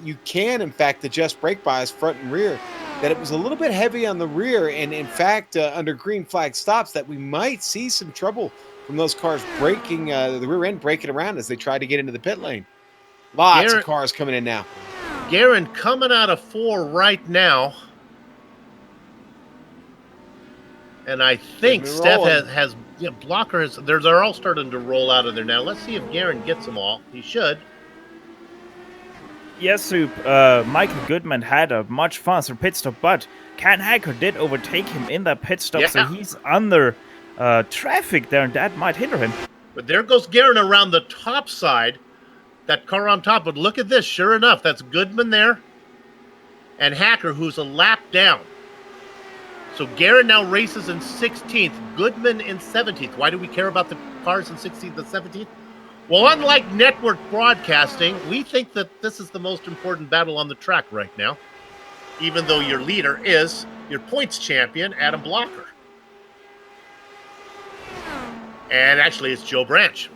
you can in fact adjust brake bias front and rear. That it was a little bit heavy on the rear, and in fact under green flag stops that we might see some trouble from those cars breaking the rear end breaking around as they try to get into the pit lane. Lots of cars coming in now. Garen coming out of 4 right now. And I think Steph has Blocker has, they're all starting to roll out of there now. Let's see if Garen gets them all. He should. Yes, Soup. Michael Goodman had a much faster pit stop, but Ken Hacker did overtake him in that pit stop, so he's under traffic there, and that might hinder him. But there goes Garen around the top side. That car on top, but look at this. Sure enough, that's Goodman there and Hacker, who's a lap down. So Garen now races in 16th, Goodman in 17th. Why do we care about the cars in 16th and 17th? Well, unlike network broadcasting, we think that this is the most important battle on the track right now, even though your leader is your points champion, Adam Blocker. And actually, it's Joe Branch.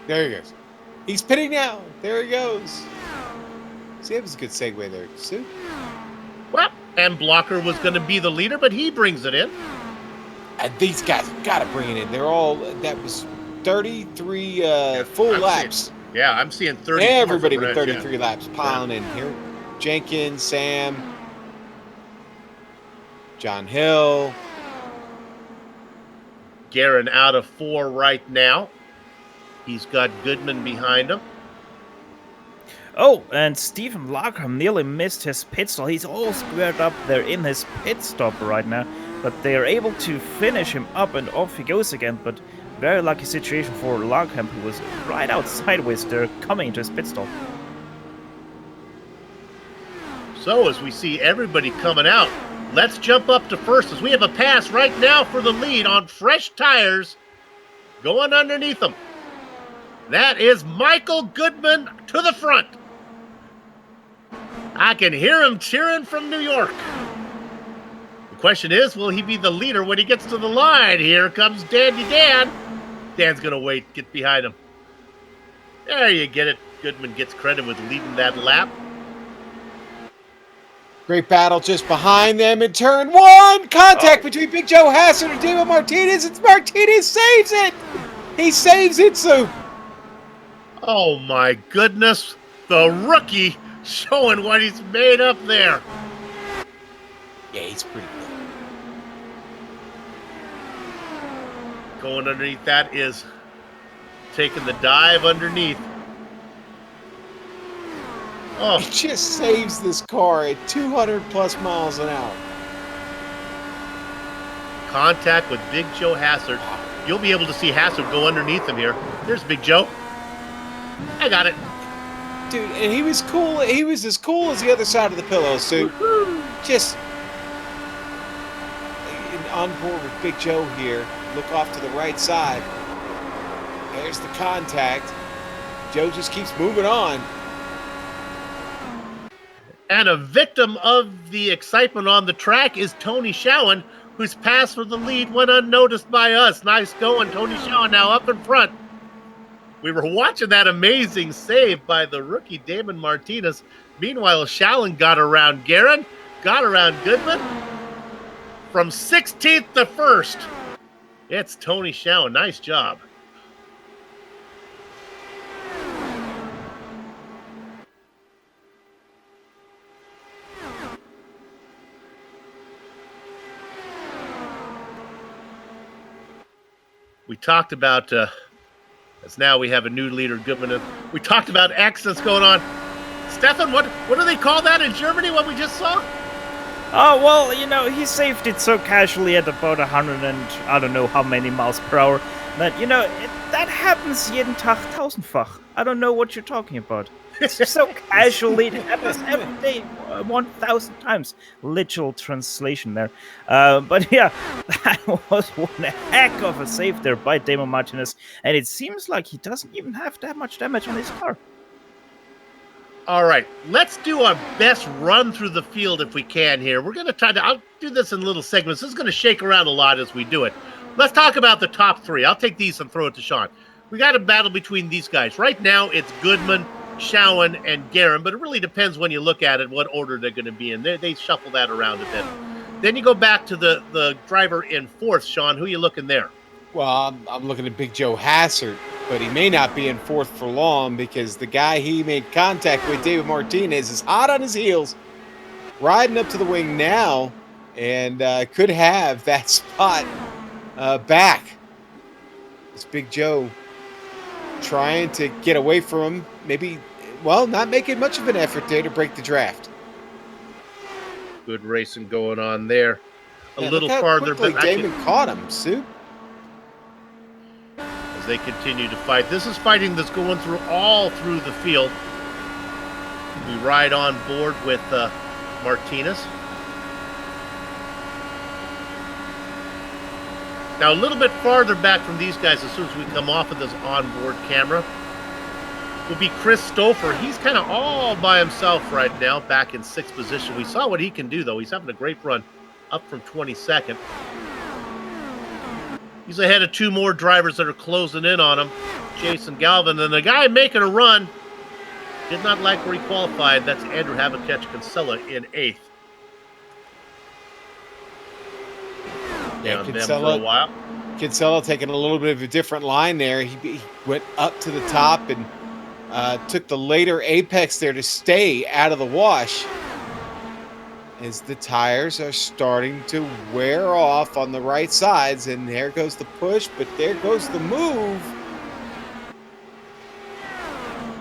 There he goes. He's pitting now. There he goes. See, that was a good segue there, Sue. Well, and Blocker was going to be the leader, but he brings it in. And these guys got to bring it in. They're all, that was 33 full laps. I'm seeing 30. Everybody with 33 laps piling in here. Jenkins, Sam, John Hill. Garen out of 4 right now. He's got Goodman behind him. Oh, and Stephen Larkham nearly missed his pit stop. He's all squared up there in his pit stop right now. But they are able to finish him up, and off he goes again. But very lucky situation for Larkham, who was right out sideways there, coming into his pit stop. So as we see everybody coming out, let's jump up to first as we have a pass right now for the lead on fresh tires going underneath them. That is Michael Goodman to the front. I can hear him cheering from New York. The question is, will he be the leader when he gets to the line? Here comes Dandy Dan. Dan's going to wait, get behind him. There you get it. Goodman gets credit with leading that lap. Great battle just behind them in turn 1. Contact between Big Joe Hassard and David Martinez. It's Martinez saves it. He saves it, Sue. Oh my goodness. The rookie showing what he's made up there. Yeah, he's pretty good. Going underneath that is taking the dive underneath. Oh, He just saves this car at 200 plus miles an hour. contact with Big Joe Hassard. You'll be able to see Hassard go underneath him here. Here's Big Joe. I got it. Dude, and he was cool. He was as cool as the other side of the pillow, so just on board with Big Joe here. Look off to the right side. There's the contact. Joe just keeps moving on. And a victim of the excitement on the track is Tony Schowen, whose pass for the lead went unnoticed by us. Nice going, Tony Schowen now up in front. We were watching that amazing save by the rookie Damon Martinez. Meanwhile, Schowen got around Guerin, got around Goodman. From 16th to 1st, it's Tony Schowen. Nice job. We talked about, as now we have a new leader, Goodman. We talked about accidents going on. Stefan, what do they call that in Germany, what we just saw? Oh, well, you know, he saved it so casually at about 100 and I don't know how many miles per hour. But, that happens jeden Tag tausendfach. I don't know what you're talking about. It's so casually. It happens every day, 1,000 times. Literal translation there. But yeah, that was one heck of a save there by Damon Martinez. And it seems like he doesn't even have that much damage on his car. All right, let's do our best run through the field if we can here. We're going to I'll do this in little segments. This is going to shake around a lot as we do it. Let's talk about the top three. I'll take these and throw it to Sean. We got a battle between these guys. Right now, it's Goodman, Schowen, and Guerin, but it really depends when you look at it, what order they're going to be in. They shuffle that around a bit. Then you go back to the driver in fourth, Sean. Who are you looking there? Well, I'm looking at Big Joe Hassard, but he may not be in fourth for long because the guy he made contact with, David Martinez, is hot on his heels, riding up to the wing now, and could have that spot back. It's Big Joe trying to get away from him, maybe, not making much of an effort there to break the draft. Good racing going on there. A little look how farther, quickly but Damon caught him, Sue. They continue to fight. This is fighting that's going all through the field. We ride on board with Martinez. Now, a little bit farther back from these guys, as soon as we come off of this onboard camera, will be Chris Stouffer. He's kind of all by himself right now, back in sixth position. We saw what he can do, though. He's having a great run, up from 22nd. He's ahead of two more drivers that are closing in on him, Jason Galvin. And the guy making a run did not like where he qualified. That's Andrew Haviketch-Kinsella in eighth. Yeah, Down them for a while. Kinsella taking a little bit of a different line there. He went up to the top and took the later apex there to stay out of the wash, as the tires are starting to wear off on the right sides. And there goes the push, but there goes the move.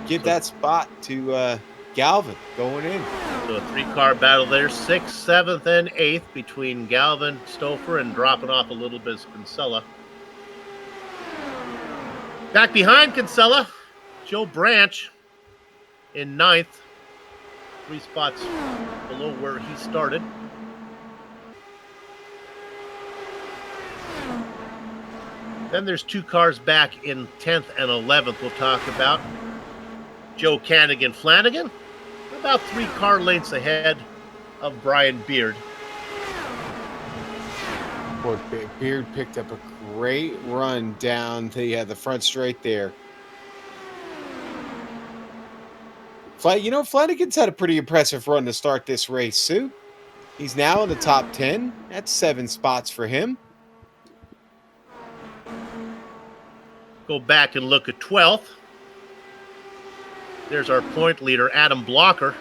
Give that spot to Galvin going in. So a three-car battle there, 6th, 7th, and 8th between Galvin, Stouffer, and dropping off a little bit is Kinsella. Back behind Kinsella, Joe Branch in 9th. 3 spots below where he started. Then there's 2 cars back in 10th and 11th we'll talk about. Joe Flanagan, about 3 car lengths ahead of Brian Beard. Boy, Beard picked up a great run down the front straight there. Flanagan's had a pretty impressive run to start this race, Sue. He's now in the top 10. That's 7 spots for him. Go back and look at 12th. There's our point leader, Adam Blocker.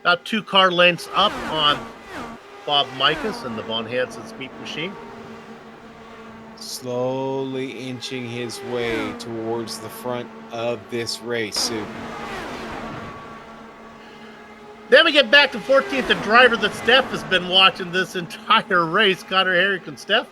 About 2 car lengths up on Bob Mikas and the Von Hansen's Meat Machine. Slowly inching his way towards the front of this race, Sue. Then we get back to 14th, the driver that Steph has been watching this entire race, Conor Harrington. Steph?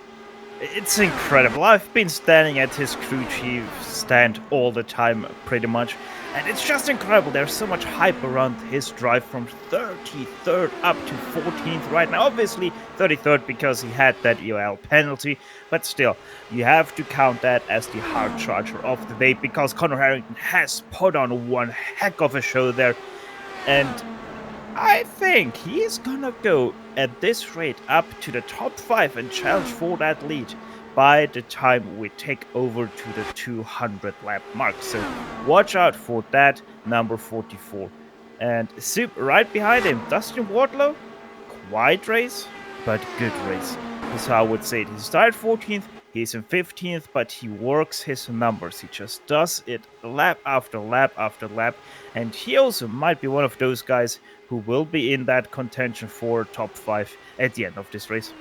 It's incredible. I've been standing at his crew chief stand all the time, pretty much. And it's just incredible. There's so much hype around his drive from 33rd up to 14th right now. Obviously, 33rd because he had that EOL penalty. But still, you have to count that as the hard charger of the day because Conor Harrington has put on one heck of a show there. And I think he's gonna go at this rate up to the top 5 and challenge for that lead by the time we take over to the 200 lap mark. So watch out for that, number 44. And right behind him, Dustin Wardlow. Quiet race, but good race. That's how I would say it. He started 14th, he's in 15th, but he works his numbers. He just does it lap after lap after lap. And he also might be one of those guys who will be in that contention for top 5 at the end of this race.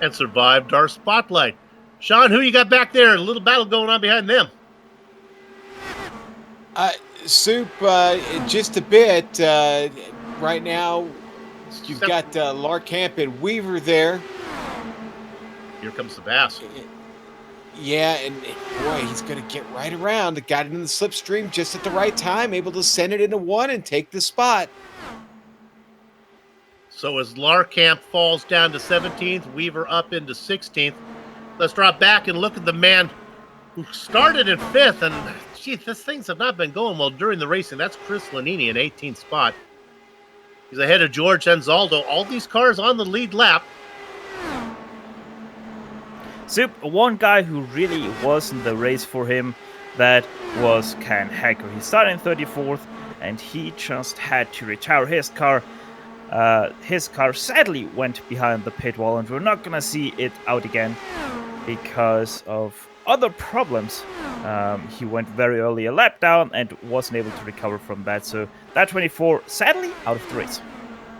And survived our spotlight. Sean, who you got back there? A little battle going on behind them. Soup, just a bit. Right now, you've got Larkamp and Weaver there. Here comes the pass. Yeah, and boy, he's going to get right around. Got it in the slipstream just at the right time, able to send it into one and take the spot. So as Larkamp falls down to 17th, Weaver up into 16th. Let's drop back and look at the man who started in 5th. And, gee, these things have not been going well during the racing. That's Chris Lanini in 18th spot. He's ahead of George Anzaldo. All these cars on the lead lap. Soup, one guy who really wasn't the race for him, that was Ken Hacker. He started in 34th, and he just had to retire his car. His car sadly went behind the pit wall, and we're not going to see it out again because of other problems. He went very early a lap down and wasn't able to recover from that. So that 24, sadly, out of the race.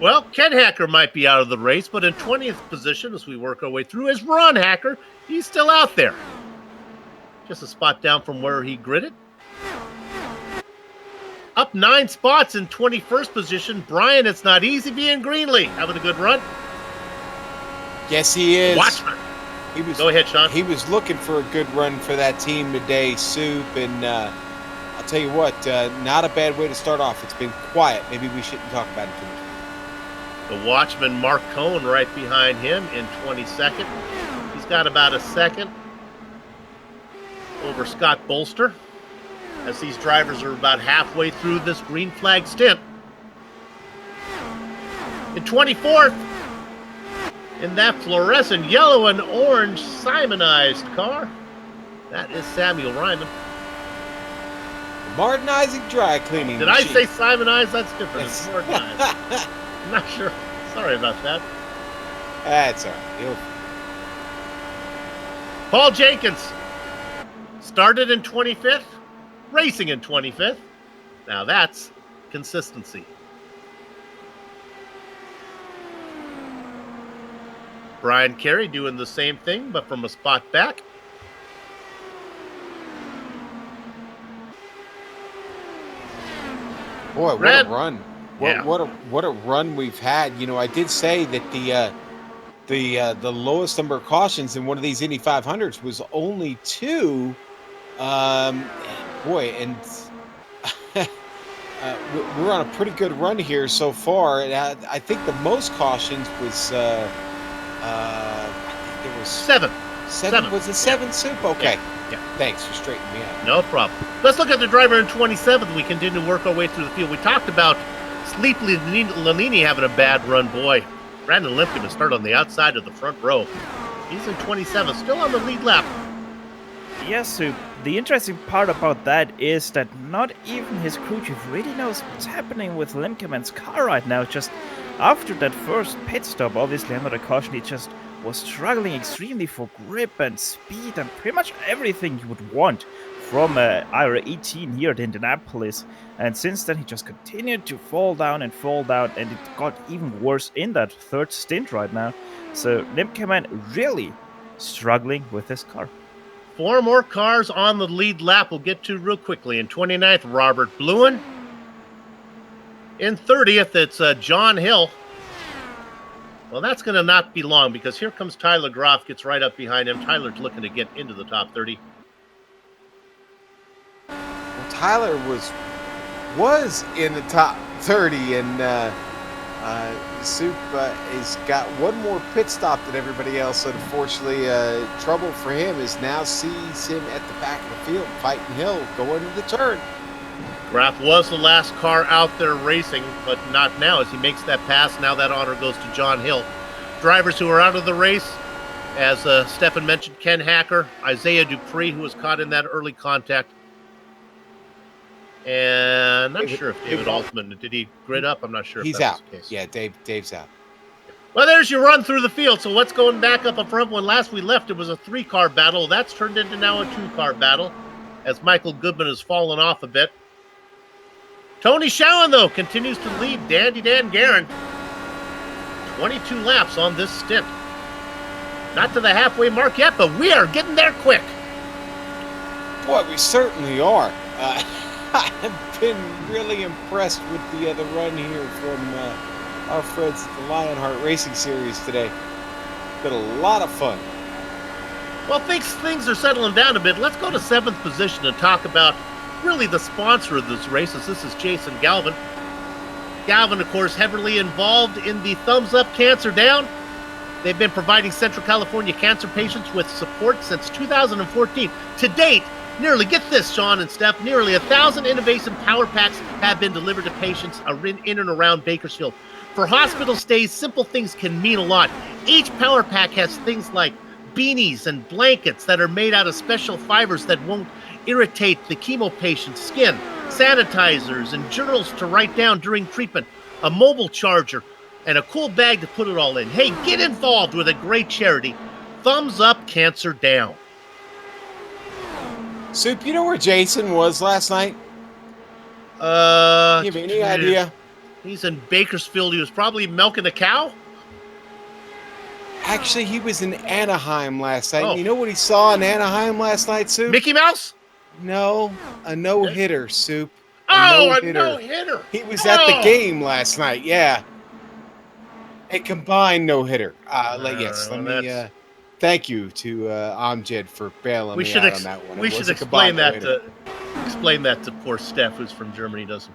Well, Ken Hacker might be out of the race, but in 20th position as we work our way through is Ron Hacker. He's still out there. Just a spot down from where he gridded. Up 9 spots in 21st position. Brian, it's not easy being Greenlee. Having a good run. Yes, he is. Watchman. Go ahead, Sean. He was looking for a good run for that team today, Soup, and I'll tell you what, not a bad way to start off. It's been quiet. Maybe we shouldn't talk about it too much. The Watchman, Mark Cohn, right behind him in 22nd. He's got about a second over Scott Bolster, as these drivers are about halfway through this green flag stint. In 24th, in that fluorescent yellow and orange Simonized car, that is Samuel Ryman. Martinizing dry cleaning Did machine. I say Simonized? That's different. It's Martinized. I'm not sure. Sorry about that. That's all right. Paul Jenkins started in 25th, racing in 25th. Now that's consistency. Brian Carey doing the same thing, but from a spot back. Boy, what a run. Yeah. What a run we've had. You know, I did say that the lowest number of cautions in one of these Indy 500s was only 2. Boy, and we're on a pretty good run here so far. And I think the most cautions was I think there was 7. 7. Was it 7, Soup? Okay. Yeah. Thanks for straightening me out. No problem. Let's look at the driver in 27th. We continue to work our way through the field. We talked about Sleepy Lanini having a bad run. Boy, Brandon Limpkin has started on the outside of the front row. He's in 27th, still on the lead lap. Yes, so the interesting part about that is that not even his crew chief really knows what's happening with Limkeman's car right now. Just after that first pit stop, obviously under the caution, he just was struggling extremely for grip and speed and pretty much everything you would want from IRA 18 here at Indianapolis. And since then, he just continued to fall down, and it got even worse in that third stint right now. So Limkeman really struggling with his car. 4 more cars on the lead lap we'll get to real quickly. In 29th, Robert Bluen. In 30th, it's John Hill. Well, that's going to not be long because here comes Tyler Groff, gets right up behind him. Tyler's looking to get into the top 30. Well, Tyler was in the top 30, and Soup has got one more pit stop than everybody else. Unfortunately, trouble for him is now sees him at the back of the field fighting Hill going to the turn. Graff was the last car out there racing, but not now as he makes that pass. Now that honor goes to John Hill. Drivers who are out of the race, as Stefan mentioned, Ken Hacker, Isaiah Dupree, who was caught in that early contact. And I'm not sure if David Altman, did he grid up? I'm not sure if He's that's out. the case. Yeah, Dave's out. Well, there's your run through the field. So what's going back up front? When last we left, it was a 3-car battle. That's turned into now a 2-car battle as Michael Goodman has fallen off a bit. Tony Schowen, though, continues to lead Dandy Dan Guerin. 22 laps on this stint. Not to the halfway mark yet, but we are getting there quick. Boy, we certainly are. I've been really impressed with the run here from our friends at the Lionheart Racing Series today. Been a lot of fun. Well, things are settling down a bit. Let's go to 7th position and talk about really the sponsor of this race. This is Jason Galvin. Galvin, of course, heavily involved in the Thumbs Up Cancer Down. They've been providing Central California cancer patients with support since 2014. To date, get this, Sean and Steph, nearly 1,000 innovation power packs have been delivered to patients in and around Bakersfield. For hospital stays, simple things can mean a lot. Each power pack has things like beanies and blankets that are made out of special fibers that won't irritate the chemo patient's skin, sanitizers and journals to write down during treatment, a mobile charger, and a cool bag to put it all in. Hey, get involved with a great charity. Thumbs Up Cancer Down. Soup, you know where Jason was last night? You have any idea? He's in Bakersfield. He was probably milking a cow. Actually, he was in Anaheim last night. Oh. You know what he saw in Anaheim last night, Soup? Mickey Mouse? No, a no-hitter, Soup. A no-hitter. He was at the game last night, yeah. A combined no-hitter. Thank you to Amjad for bailing me out on that one. We should explain that to poor Steph, who's from Germany, doesn't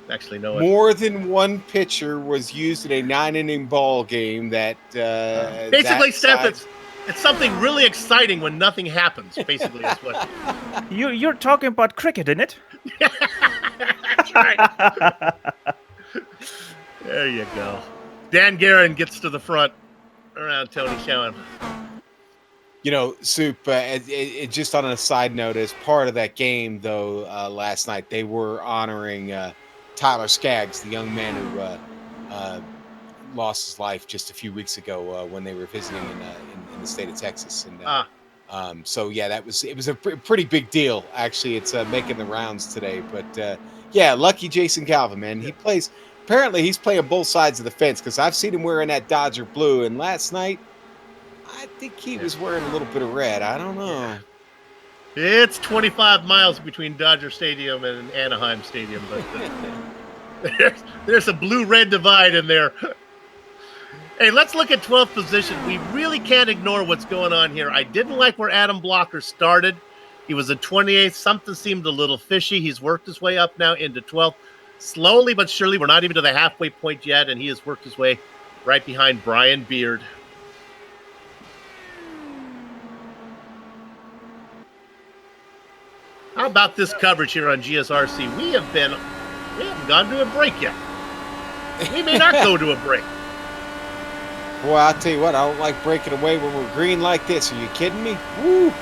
actually know it. More than one pitcher was used in a 9-inning ball game that basically, Steph, it's something really exciting when nothing happens, basically, is what. You're talking about cricket, isn't it? That's right. There you go. Dan Guerin gets to the front around Tony Schoen. You know, Soup, just on a side note, as part of that game, though, last night, they were honoring Tyler Skaggs, the young man who lost his life just a few weeks ago when they were visiting in the state of Texas. And so, yeah, it was a pretty big deal, actually. It's making the rounds today. But, yeah, lucky Jason Galvin, man. He plays... Apparently, he's playing both sides of the fence because I've seen him wearing that Dodger blue, and last night, I think he was wearing a little bit of red. I don't know. It's 25 miles between Dodger Stadium and Anaheim Stadium, but there's a blue-red divide in there. Hey, let's look at 12th position. We really can't ignore what's going on here. I didn't like where Adam Blocker started. He was in 28th. Something seemed a little fishy. He's worked his way up now into 12th. Slowly but surely, we're not even to the halfway point yet, and he has worked his way right behind Brian Beard. How about this coverage here on GSRC? We haven't gone to a break yet. We may not go to a break. Boy, I'll tell you what, I don't like breaking away when we're green like this. Are you kidding me? Woo!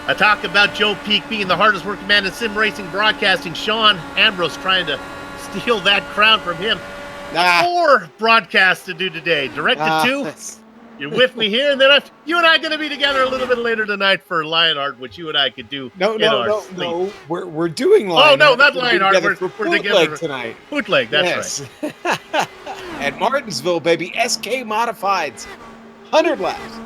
I talk about Joe Peak being the hardest working man in sim racing broadcasting. Sean Ambrose trying to steal that crown from him. 4 broadcasts to do today. Directed 2. You're with me here, and then you and I are going to be together a little bit later tonight for Lionheart, which you and I could do. No. We're doing Lionheart. Oh no, not Lionheart. We're together tonight. Bootleg, that's right. At Martinsville, baby, SK Modifieds, 100 laps.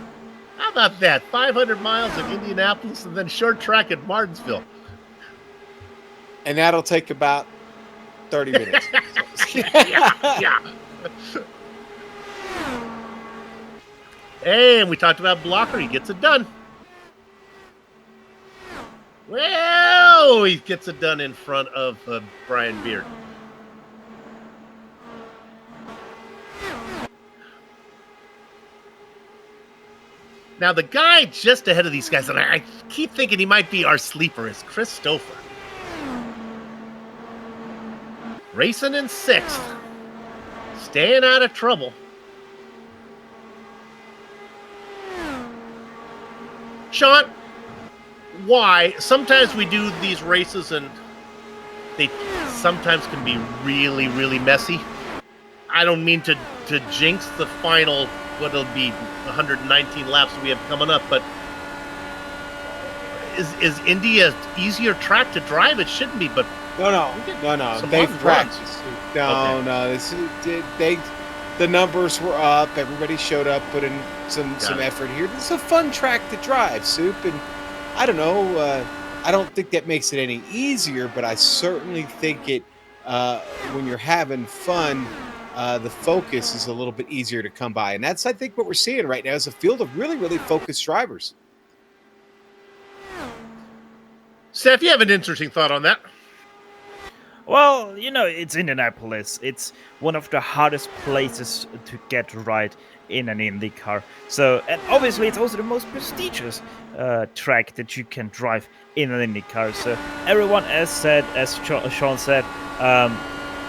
How about that? 500 miles in Indianapolis, and then short track at Martinsville. And that'll take about 30 minutes. yeah. And we talked about Blocker. He gets it done. Well, he gets it done in front of Brian Beard. Now, the guy just ahead of these guys, and I keep thinking he might be our sleeper, is Chris Stouffer. Racing in 6th. Staying out of trouble. Sean, why? Sometimes we do these races and they sometimes can be really, really messy. I don't mean to jinx the final, what'll be 119 laps we have coming up, but is Indy an easier track to drive? It shouldn't be, but no. They've practiced. The numbers were up. Everybody showed up, put in some effort here. This is a fun track to drive, Soup. And I don't know. I don't think that makes it any easier, but I certainly think it. When you're having fun, the focus is a little bit easier to come by. And that's, I think, what we're seeing right now is a field of really, really focused drivers. Steph, you have an interesting thought on that. Well, it's Indianapolis. It's one of the hardest places to get right in an IndyCar. So, and obviously, it's also the most prestigious track that you can drive in an IndyCar. So, everyone, as Sean said,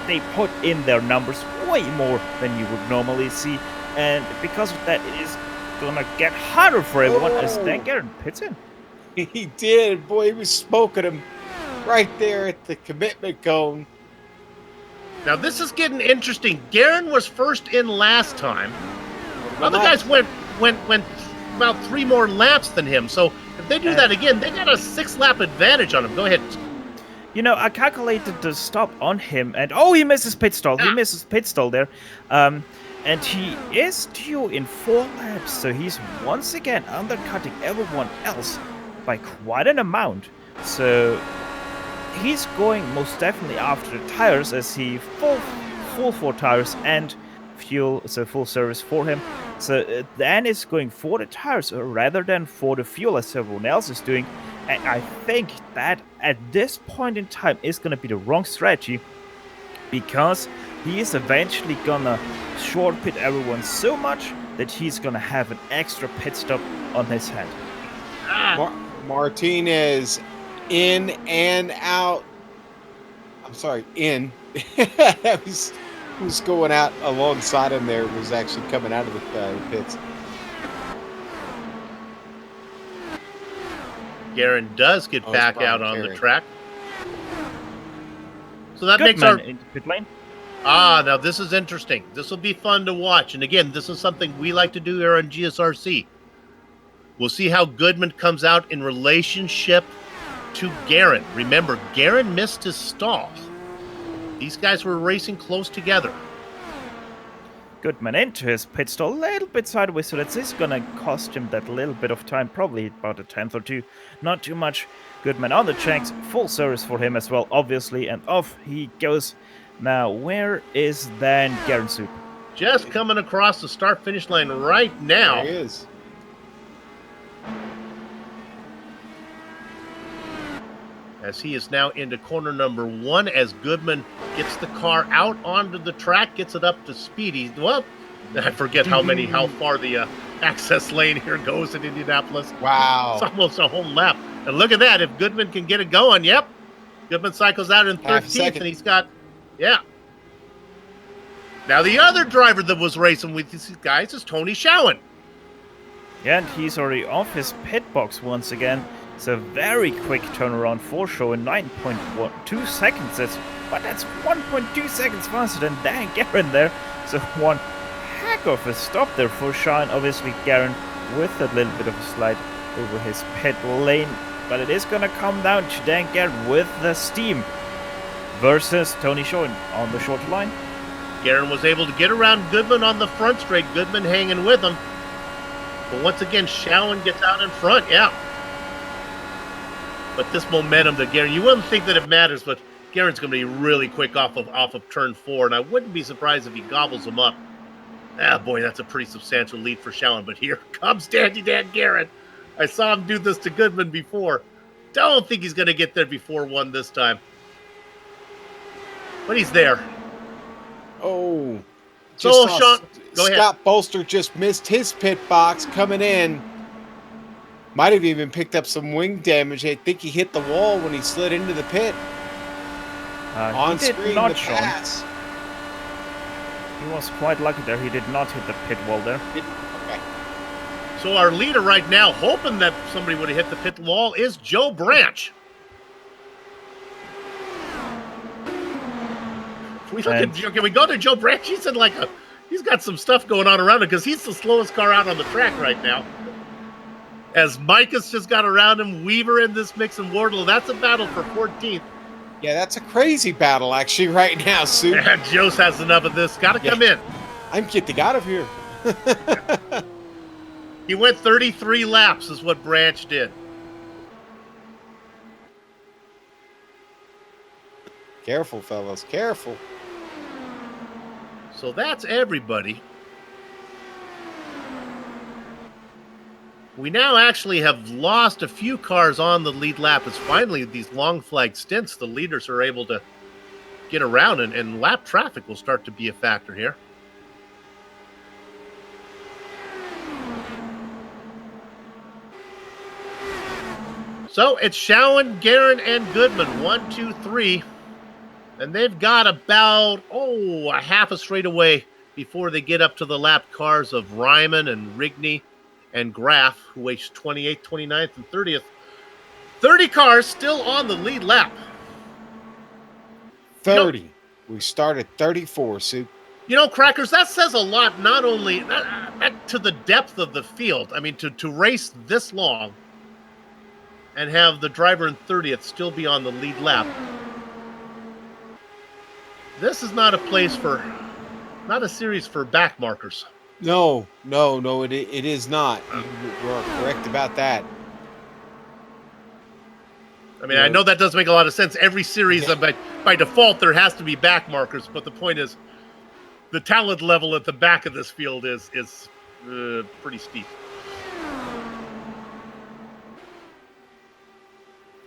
they put in their numbers way more than you would normally see, and because of that, it is gonna get harder for everyone as Dan Garrett pits in. He did. Boy, he was smoking him right there at the commitment cone. Now this is getting interesting. Guerin was first in last time. Other guys went about 3 more laps than him. So if they do that again, they got a 6-lap advantage on him. Go ahead. I calculated the stop on him, and he misses pit stall. He misses pit stall there. And he is due in 4 laps, so he's once again undercutting everyone else by quite an amount. So he's going most definitely after the tires, as he full 4 tires and fuel, so full service for him. So Dan is going for the tires rather than for the fuel, as everyone else is doing. And I think that at this point in time is going to be the wrong strategy, because he is eventually gonna short pit everyone so much that he's gonna have an extra pit stop on his head. Martinez in and out. I'm sorry, in. Who's going out alongside him there was actually coming out of the pits. Guerin does get back out on the track. So that makes our pit lane. Now this is interesting. This will be fun to watch. And again, this is something we like to do here on GSRC. We'll see how Goodman comes out in relationship to Guerin. Remember, Guerin missed his stall. These guys were racing close together. Goodman into his pit stall a little bit sideways, so that's just gonna cost him that little bit of time, probably about a 10th or 2. Not too much. Goodman on the checks, full service for him as well, obviously, and off he goes. Now, where is then Guerin Soup? Just coming across the start-finish line right now. There he is. As he is now into corner number 1, as Goodman gets the car out onto the track, gets it up to speed. Well, I forget how far the access lane here goes in Indianapolis. Wow. It's almost a whole lap. And look at that. If Goodman can get it going, yep. Goodman cycles out in 13th, and he's got, Now, the other driver that was racing with these guys is Tony Schowen. Yeah, and he's already off his pit box once again. It's a very quick turnaround for Schowen, 9.2 seconds. That's 1.2 seconds faster than Dan Guerin there. So one heck of a stop there for Schowen. Obviously, Guerin with a little bit of a slide over his pit lane. But it is going to come down to Dan Guerin with the steam versus Tony Schowen on the short line. Guerin was able to get around Goodman on the front straight. Goodman hanging with him. But once again, Schowen gets out in front, But this momentum that Guerin, you wouldn't think that it matters, but Guerin's going to be really quick off of turn 4, and I wouldn't be surprised if he gobbles him up. Boy, that's a pretty substantial lead for Schowen, but here comes Dandy Dan Guerin. I saw him do this to Goodman before. Don't think he's going to get there before 1 this time. But he's there. Oh. So, Sean, go ahead. Scott Bolster just missed his pit box coming in. Might have even picked up some wing damage. I think he hit the wall when he slid into the pit. On screen, the pass. He was quite lucky there. He did not hit the pit wall there. Okay. So our leader right now, hoping that somebody would have hit the pit wall, is Joe Branch. Can we go to Joe Branch? He's in he's got some stuff going on around him because he's the slowest car out on the track right now. As Micah's just got around him, Weaver in this mix, and Wardlow. That's a battle for 14th. Yeah, that's a crazy battle actually right now, Sue. Yeah, Joe's has enough of this. Got to come in. I'm getting out of here. He went 33 laps is what Branch did. Careful, fellas. Careful. So that's everybody. We now actually have lost a few cars on the lead lap. It's finally these long flag stints. The leaders are able to get around, and lap traffic will start to be a factor here. So it's Schowen, Guerin, and Goodman. 1, 2, 3. And they've got about, a half a straightaway before they get up to the lap cars of Ryman and Rigney and Graf, who weighs 28th, 29th, and 30th. 30 cars still on the lead lap. 30. We started 34, Sue. You know, Crackers, that says a lot, not only to the depth of the field. I mean, to race this long and have the driver in 30th still be on the lead lap. This is not a series for back markers. No, it is not. You are correct about that. I mean, I know that doesn't make a lot of sense. Every series, by default, there has to be back markers, but the point is, the talent level at the back of this field is pretty steep.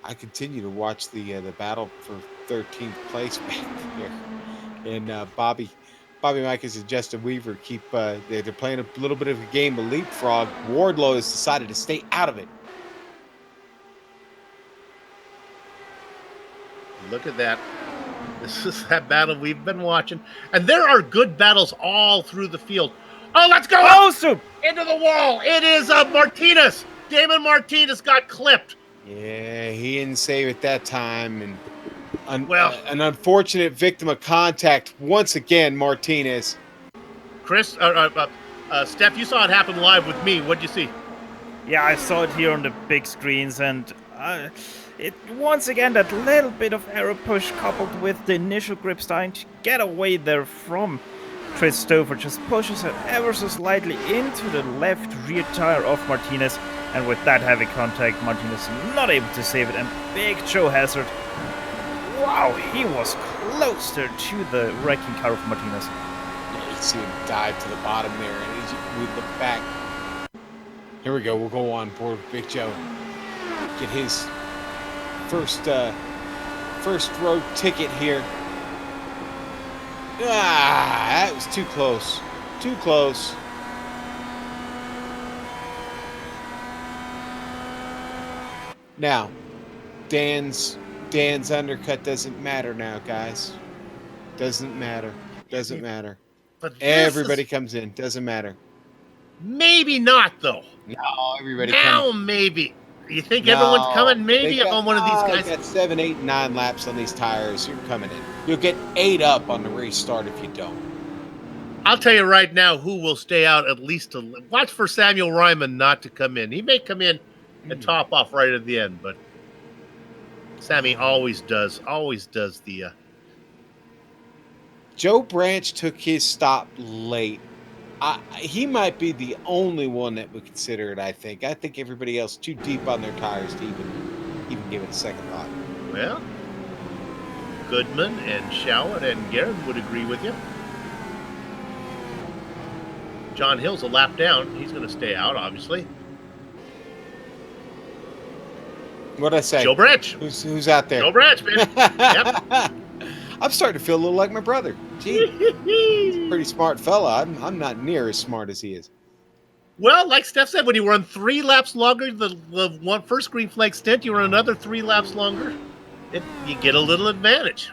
I continue to watch the battle for 13th place back there, and Bobby Mikas and Justin Weaver keep they're playing a little bit of a game of leapfrog. Wardlow has decided to stay out of it. Look at that. This is that battle we've been watching. And there are good battles all through the field. Oh, let's go! Oh, Soup! Into the wall. It is Martinez. Damon Martinez got clipped. Yeah, he didn't save it that time. And an unfortunate victim of contact once again, Martinez. Chris, Steph, you saw it happen live with me. What'd you see? Yeah, I saw it here on the big screens, and it once again, that little bit of error push coupled with the initial grip starting to get away there from Chris Stouffer just pushes it ever so slightly into the left rear tire of Martinez, and with that heavy contact, Martinez not able to save it, and Big Joe Hazard, wow, he was closer to the wrecking car of Martinez. Yeah, you see him dive to the bottom there, and as we look back, here we go, we'll go on board Big Joe, get his first row ticket here. That was too close. Too close. Now, Dan's undercut doesn't matter now, guys. Doesn't matter. Doesn't matter. But everybody comes in. Doesn't matter. Maybe not, though. No, everybody now comes. Maybe. You think everyone's coming? Maybe on one of these guys. Got 7, 8, 9 laps on these tires. You're coming in. You'll get 8 up on the restart if you don't. I'll tell you right now who will stay out at least watch for Samuel Ryman not to come in. He may come in and top off right at the end, but Sammy always does the... Joe Branch took his stop late. He might be the only one that would consider it, I think. I think everybody else too deep on their tires to even give it a second thought. Well, Goodman and Schowen and Guerin would agree with you. John Hill's a lap down. He's going to stay out, obviously. What'd I say? Joe Branch. Who's out there? Joe Branch, man. Yep. I'm starting to feel a little like my brother. Gee, he's a pretty smart fella. I'm not near as smart as he is. Well, like Steph said, when you run 3 laps longer, the first green flag stint, you run another 3 laps longer, you get a little advantage.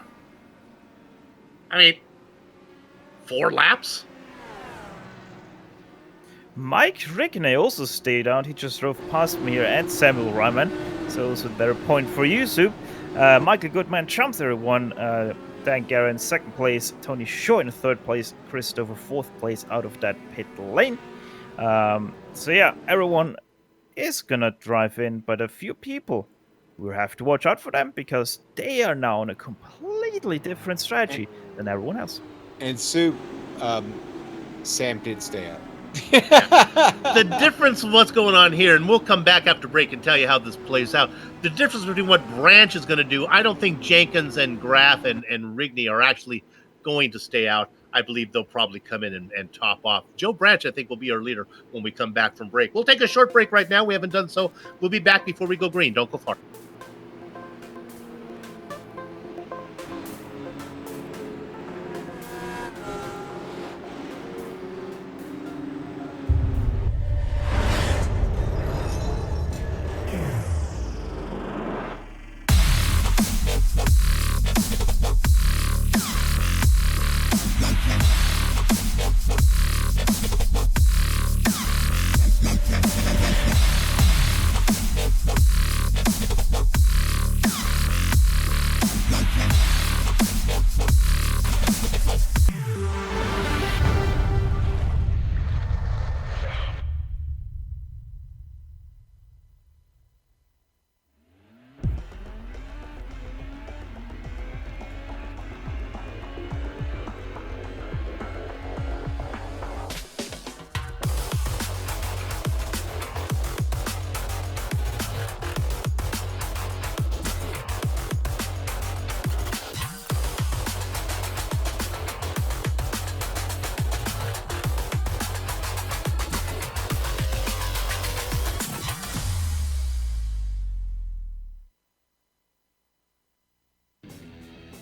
I mean, 4 laps? Mike Rickney also stayed out. He just drove past me here at Samuel Ryman. So also there a point for you, Soup. Michael Goodman jumps there, won. Dan Guerin 2nd place, Tony Shaw in 3rd place, Christopher 4th place out of that pit lane. So yeah, everyone is gonna drive in, but a few people, we have to watch out for them because they are now on a completely different strategy than everyone else. And Sue, Sam did stay out. The difference of what's going on here, and we'll come back after break and tell you how this plays out. The difference between what Branch is going to do, I don't think Jenkins and Graf and Rigney are actually going to stay out. I believe they'll probably come in and top off. Joe Branch, I think, will be our leader when we come back from break. We'll take a short break right now. We haven't done so. We'll be back before we go green. Don't go far.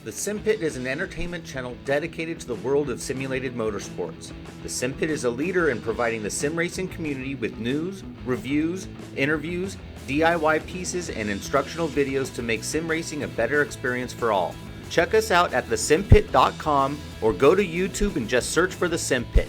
The Sim Pit is an entertainment channel dedicated to the world of simulated motorsports. The Sim Pit is a leader in providing the sim racing community with news, reviews, interviews, DIY pieces, and instructional videos to make sim racing a better experience for all. Check us out at thesimpit.com or go to YouTube and just search for The Sim Pit.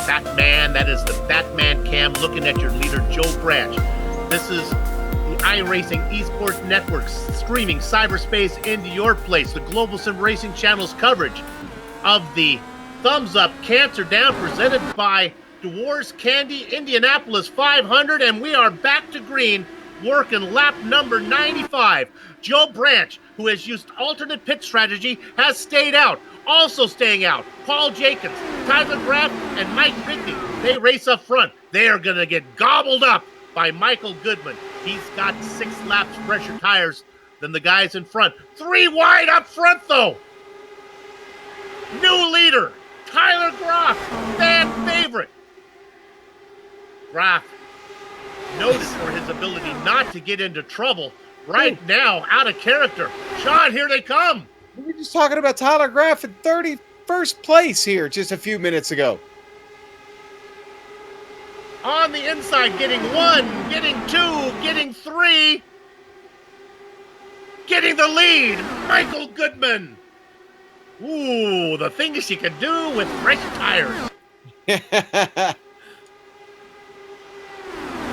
Batman, that is the Batman cam looking at your leader, Joe Branch. This is the iRacing Esports Network streaming cyberspace into your place. The Global Sim Racing Channel's coverage of the Thumbs Up Cancer Down presented by Dwarfs Candy Indianapolis 500, and we are back to green, working lap number 95. Joe Branch, who has used alternate pit strategy, has stayed out. Also staying out, Paul Jenkins, Tyler Graff, and Mike Rigby. They race up front. They are going to get gobbled up by Michael Goodman. He's got 6 laps fresher tires than the guys in front. 3 wide up front, though. New leader, Tyler Graff, fan favorite. Graff, noted for his ability not to get into trouble. Right now, out of character. Sean, here they come. We were just talking about Tyler Graff in 31st place here just a few minutes ago. On the inside, getting 1, getting 2, getting 3. Getting the lead, Michael Goodman. Ooh, the things he can do with fresh tires.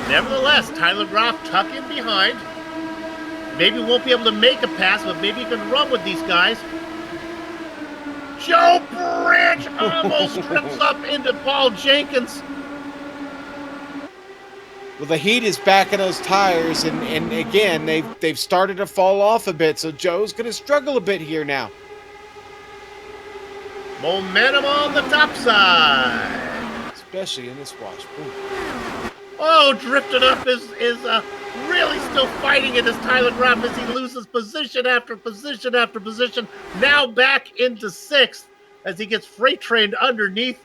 Nevertheless, Tyler Graff tuck in behind. Maybe won't be able to make a pass, but maybe he can run with these guys. Joe Branch almost trips up into Paul Jenkins. Well, the heat is back in those tires, and again, they've started to fall off a bit, so Joe's going to struggle a bit here now. Momentum on the top side. Especially in this wash. Ooh. Oh, drifted up is really still fighting it as Tyler Graff as he loses position after position after position. Now back into 6th as he gets freight trained underneath.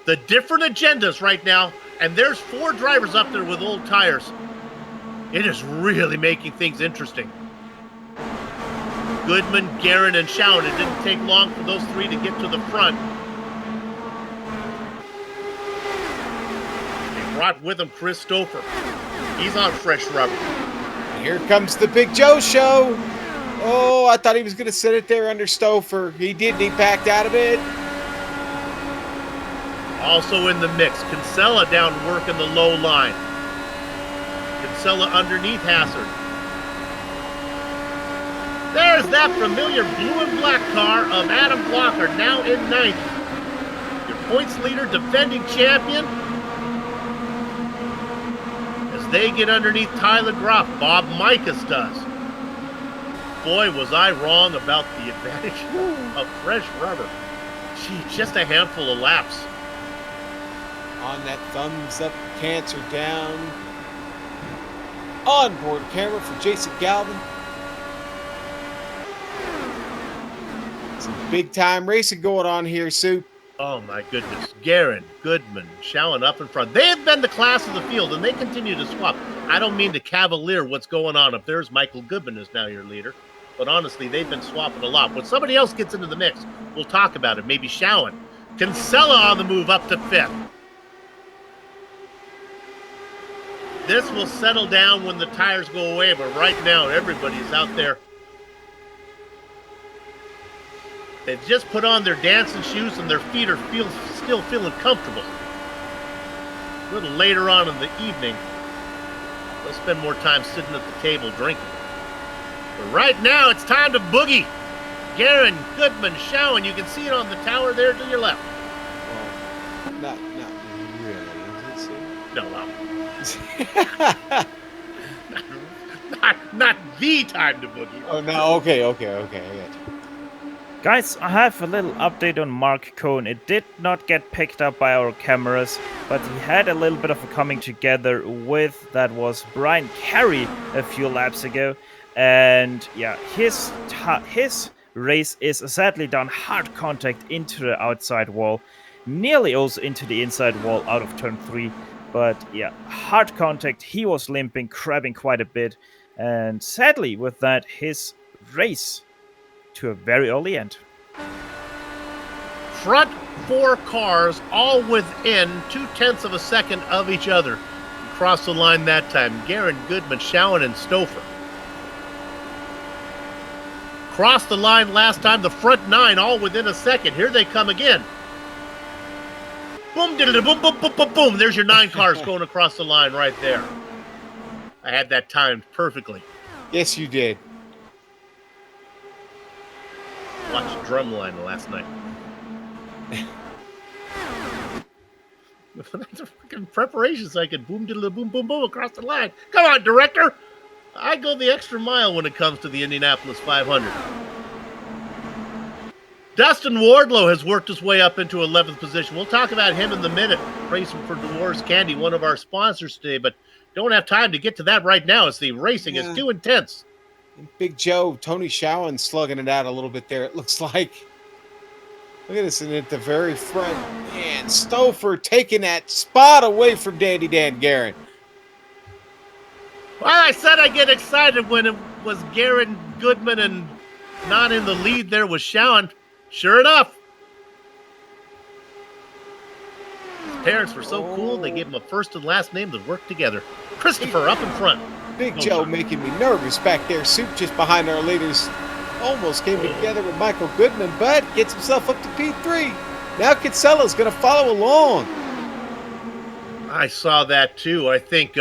The different agendas right now, and there's 4 drivers up there with old tires. It is really making things interesting. Goodman, Guerin, and Shout. It didn't take long for those 3 to get to the front. Brought with him Chris Stouffer. He's on fresh rubber. Here comes the Big Joe show. Oh, I thought he was going to sit it there under Stouffer. He didn't. He backed out of it. Also in the mix, Kinsella down working the low line. Kinsella underneath Hazard. There's that familiar blue and black car of Adam Blocker, now in 9th. Your points leader, defending champion. As they get underneath Tyler Groff, Bob Mikas does. Boy, was I wrong about the advantage of fresh rubber. Gee, just a handful of laps. On that thumbs up, cancer down. Onboard camera for Jason Galvin. Some big time racing going on here, Sue. Oh my goodness. Guerin, Goodman, Schauen up in front. They have been the class of the field, and they continue to swap. I don't mean to cavalier what's going on up there, as Michael Goodman is now your leader. But honestly, they've been swapping a lot. When somebody else gets into the mix, we'll talk about it. Maybe Schauen. Kinsella on the move up to 5th. This will settle down when the tires go away, but right now everybody's out there. They've just put on their dancing shoes and their feet are still feeling comfortable. A little later on in the evening, they'll spend more time sitting at the table drinking. But right now, it's time to boogie. Guerin, Goodman, Schauen, you can see it on the tower there to your left. Well, not really, is it, Sue? No, not the time to boogie. Oh, no, okay, I got you. Guys, I have a little update on Mark Cohn. It did not get picked up by our cameras, but he had a little bit of a coming together with, that was Brian Carey a few laps ago. And yeah, his race is sadly done hard contact into the outside wall, nearly also into the inside wall out of turn 3. But yeah, hard contact, he was limping, crabbing quite a bit. And sadly with that, his race to a very early end. Front 4 cars all within 0.2 of a second of each other. Across the line that time. Guerin, Goodman, Schauen, and Stouffer. Crossed the line last time, the front 9 all within a second. Here they come again. Boom, diddle, boom, boom, boom, boom, boom. There's your 9 cars going across the line right there. I had that timed perfectly. Yes, you did. Watched Drumline last night. That's a fucking preparation so I could boom, diddle, boom, boom, boom across the line. Come on, director. I go the extra mile when it comes to the Indianapolis 500. Dustin Wardlow has worked his way up into 11th position. We'll talk about him in a minute, racing for Dolores Candy, one of our sponsors today, but don't have time to get to that right now as the racing is too intense. Big Joe, Tony Schauen slugging it out a little bit there, it looks like. Look at this, and at the very front, man, Stouffer taking that spot away from Dandy Dan Guerin. Well, I said I get excited when it was Guerin, Goodman, and not in the lead there was Schauen. Sure enough. His parents were so cool, they gave him a first and last name that worked together. Christopher up in front. Big Joe making me nervous back there. Soup just behind our leaders. Almost came together with Michael Goodman, but gets himself up to P3. Now Kinsella's going to follow along. I saw that too. I think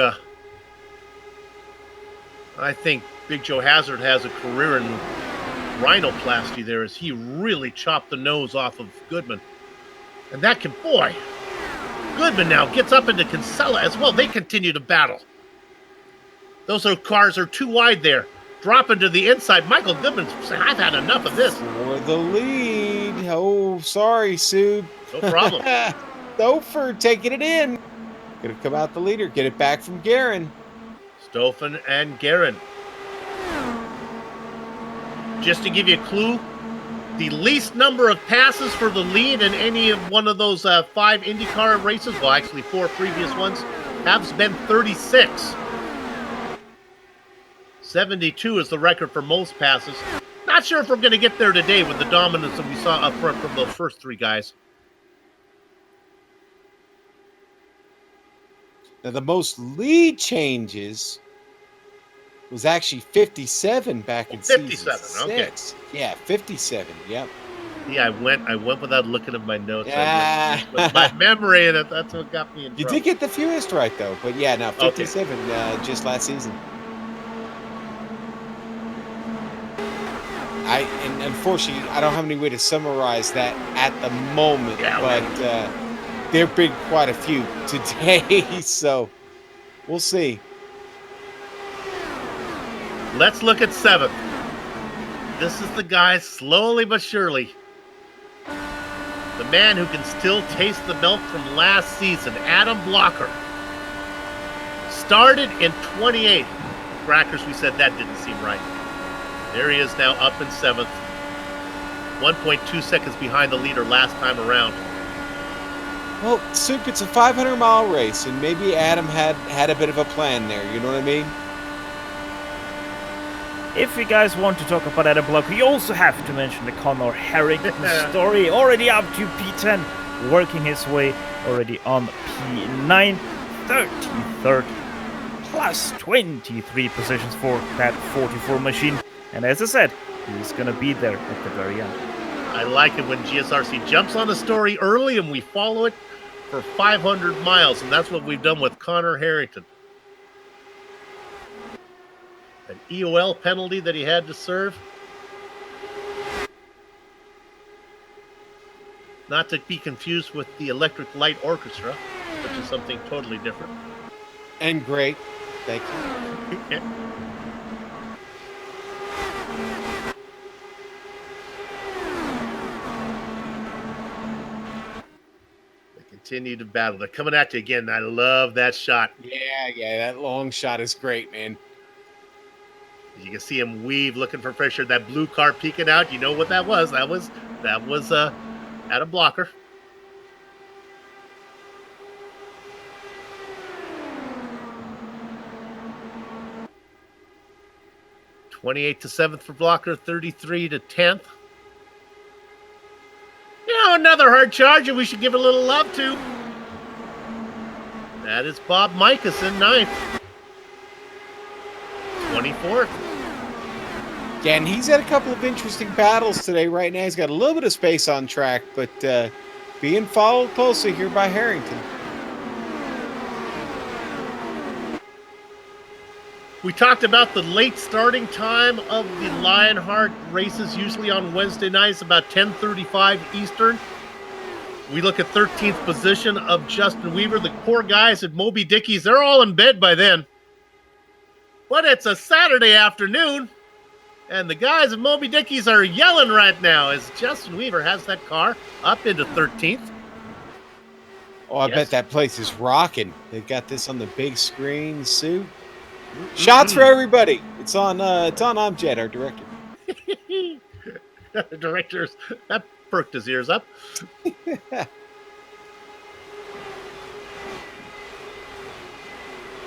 Big Joe Hazard has a career in rhinoplasty there as he really chopped the nose off of Goodman. And that can, boy, Goodman now gets up into Kinsella as well. They continue to battle. Those cars are too wide there. Dropping to the inside. Michael Goodman saying, I've had enough of this. For the lead. Oh, sorry, Sue. No problem. Stouffer taking it in. Gonna come out the leader. Get it back from Guerin. Stouffer and Guerin. Just to give you a clue, the least number of passes for the lead in any of one of those 5 IndyCar races, well, actually 4 previous ones, have been 36. 72 is the record for most passes. Not sure if we're going to get there today with the dominance that we saw up front from those first 3 guys. Now, the most lead changes was actually 57 back in 57, season okay. 6. Yeah, 57. Yep. Yeah, I went without looking at my notes. Yeah. But my memory, and that's what got me in You trouble. did get the fewest right, though. But yeah, now 57 just last season. And unfortunately, I don't have any way to summarize that at the moment. Yeah, but there have been quite a few today, so we'll see. Let's look at 7th. This is the guy, slowly but surely. The man who can still taste the milk from last season, Adam Blocker. Started in 28th. Crackers, we said that didn't seem right. There he is now up in 7th. 1.2 seconds behind the leader last time around. Well, Soup, it's a 500-mile race, and maybe Adam had a bit of a plan there. You know what I mean? If you guys want to talk about Adam Blocker, you also have to mention the Conor Harrington story. Already up to P10, working his way already on P9, 33rd, plus 23 positions for that 44 machine. And as I said, he's going to be there at the very end. I like it when GSRC jumps on a story early and we follow it for 500 miles, and that's what we've done with Conor Harrington. An EOL penalty that he had to serve. Not to be confused with the Electric Light Orchestra, which is something totally different. And great. Thank you. They continue to battle. They're coming at you again. I love that shot. Yeah, that long shot is great, man. You can see him weave, looking for pressure. That blue car peeking out. You know what that was? That was Adam Blocker. (28 to 7th for Blocker, 33 to 10th. Another hard charge, and we should give a little love to. That is Bob Micus in 9th. 24th. Yeah, and he's had a couple of interesting battles today. Right now, he's got a little bit of space on track, but being followed closely here by Harrington. We talked about the late starting time of the Lionheart races, usually on Wednesday nights, about 10:35 Eastern. We look at 13th position of Justin Weaver. The poor guys at Moby Dickie's, they're all in bed by then. But it's a Saturday afternoon, and the guys at Moby Dickie's are yelling right now as Justin Weaver has that car up into 13th. Oh, I bet that place is rocking. They've got this on the big screen, Sue. Shots for everybody. It's on Amjad, our director. The director's that perked his ears up.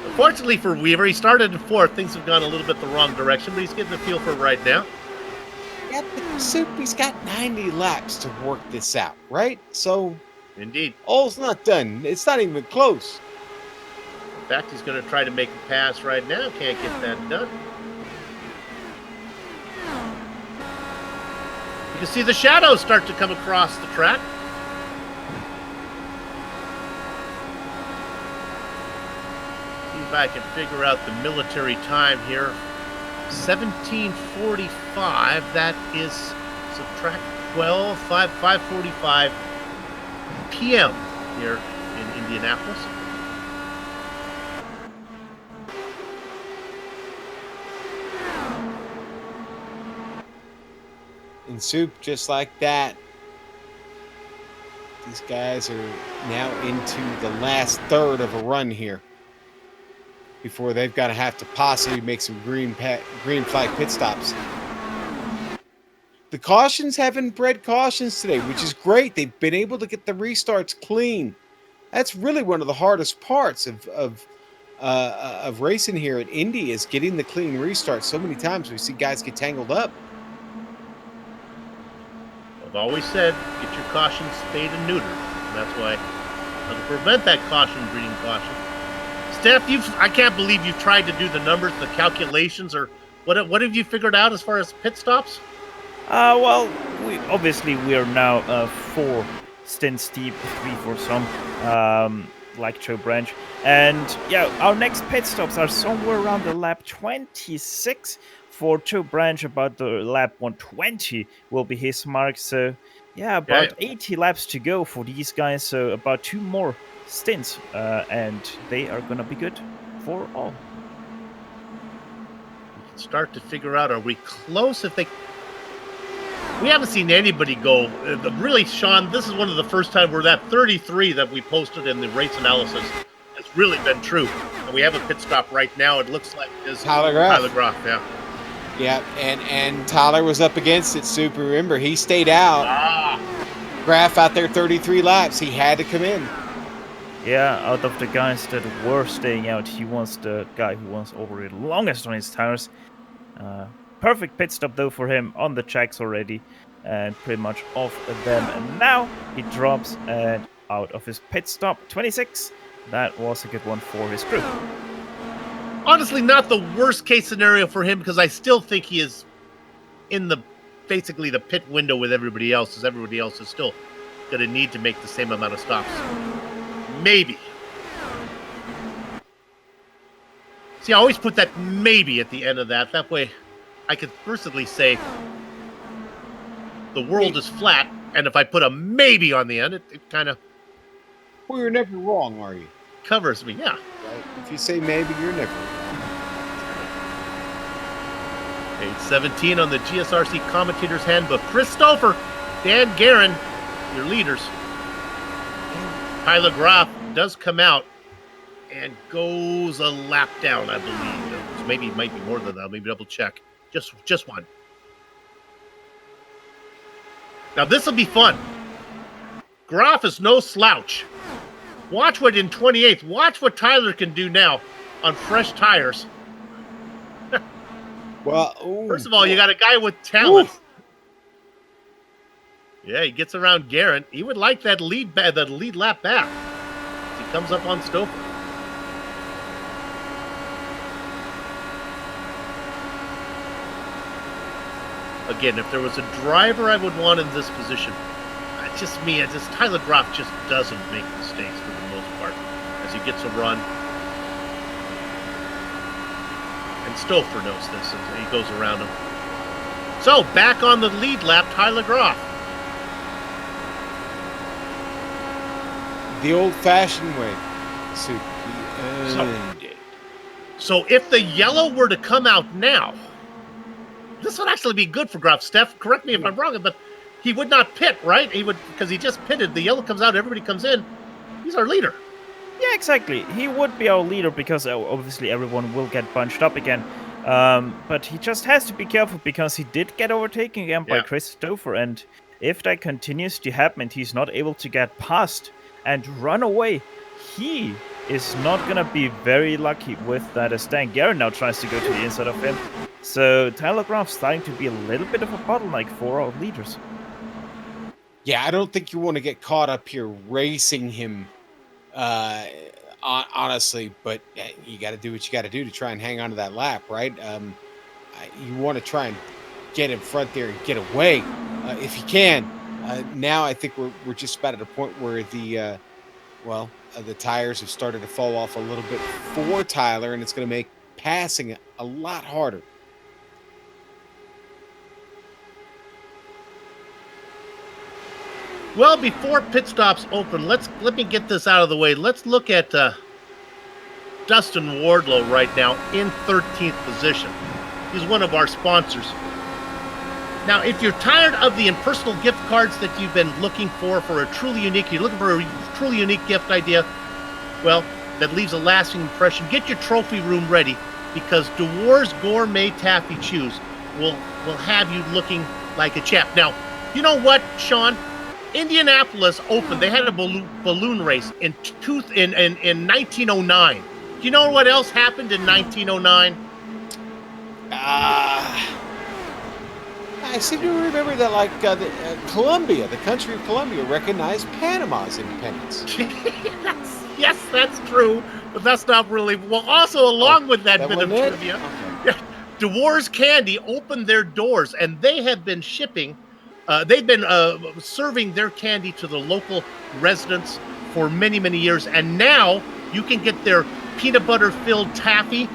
Unfortunately for Weaver, he started in 4th. Things have gone a little bit the wrong direction, but he's getting a feel for it right now. Yeah, but Soup, he's got 90 laps to work this out, right? So, indeed. All's not done. It's not even close. In fact, he's going to try to make a pass right now. Can't get that done. You can see the shadows start to come across the track. See if I can figure out the military time here. 17:45. That is subtract 12, 5:45 p.m. here in Indianapolis. And Soup, just like that, these guys are now into the last third of a run here before they've got to have to possibly make some green flag pit stops. The cautions haven't bred cautions today, which is great. They've been able to get the restarts clean. That's really one of the hardest parts of racing here at Indy is getting the clean restarts. So many times we see guys get tangled up. I've always said, get your caution spayed and neutered. And that's why, to prevent that caution breeding caution, Steph, I can't believe you've tried to do the numbers, the calculations, or what have you figured out as far as pit stops? Well, we are now 4 stints deep, 3 for some, like Joe Branch. And yeah, our next pit stops are somewhere around the lap 26 for Joe Branch. About the lap 120 will be his mark. So yeah, about 80 laps to go for these guys. So about 2 more stints, and they are gonna be good for all. We can start to figure out, are we close? We haven't seen anybody go. Really, Sean, this is one of the first times where that 33 that we posted in the race analysis has really been true. And we have a pit stop right now. It looks like it's Tyler Graf. Tyler Graf, yeah. Yeah, and Tyler was up against it, Super. Remember, he stayed out. Graf out there 33 laps. He had to come in. Yeah, out of the guys that were staying out, he was the guy who was already the longest on his tires. Perfect pit stop, though, for him on the tracks already, and pretty much off them. And now he drops and out of his pit stop. 26. That was a good one for his crew. Honestly, not the worst case scenario for him, because I still think he is in basically the pit window with everybody else, as everybody else is still going to need to make the same amount of stops. Maybe. See, I always put that maybe at the end of that. That way I could personally say the world is flat, and if I put a maybe on the end, it kind of... Well, you're never wrong, are you? Covers me, yeah. Right? If you say maybe, you're never wrong. Page 17 on the GSRC Commentator's Handbook. Chris Stouffer, Dan Guerin, your leaders. Tyler Graf does come out and goes a lap down, I believe. So maybe it might be more than that. Maybe double check. Just one. Now this will be fun. Graf is no slouch. Watch what in 28th. Watch what Tyler can do now on fresh tires. Well, first of all, you got a guy with talent. Yeah, he gets around Guerin. He would like that lead lap back. He comes up on Stouffer. Again, if there was a driver I would want in this position, just me. Tyler Graf just doesn't make mistakes for the most part as he gets a run. And Stouffer knows this as he goes around him. So, back on the lead lap, Tyler Graf. The old-fashioned way. So if the yellow were to come out now, this would actually be good for Graf. Steph, correct me if I'm wrong, but he would not pit, right? He would, because he just pitted. The yellow comes out, everybody comes in. He's our leader. Yeah, exactly. He would be our leader because obviously everyone will get bunched up again. But he just has to be careful because he did get overtaken again by Chris Stouffer. And if that continues to happen and he's not able to get past and run away, he is not going to be very lucky with that, as Dan Guerin now tries to go to the inside of him. So Tyler Graf's starting to be a little bit of a bottleneck for our leaders. Yeah, I don't think you want to get caught up here racing him, honestly, but you got to do what you got to do to try and hang on to that lap, right? You want to try and get in front there and get away if you can. Now I think we're just about at a point where the tires have started to fall off a little bit for Tyler, and it's going to make passing a lot harder. Well, before pit stops open, let me get this out of the way. Let's look at Dustin Wardlow right now in 13th position. He's one of our sponsors. Now, if you're tired of the impersonal gift cards that you've been looking for a truly unique, you're looking for a truly unique gift idea, well, that leaves a lasting impression, get your trophy room ready, because DeWar's Gourmet Taffy Chews will have you looking like a champ. Now, you know what, Sean? Indianapolis opened. They had a balloon race in 1909. Do you know what else happened in 1909? I seem to remember that, Colombia, the country of Colombia, recognized Panama's independence. Yes, that's true. But that's not really well. Also, along with that bit of wasn't it? trivia, DeWars Candy opened their doors, and they have been shipping. They've been serving their candy to the local residents for many, many years, and now you can get their peanut butter filled taffy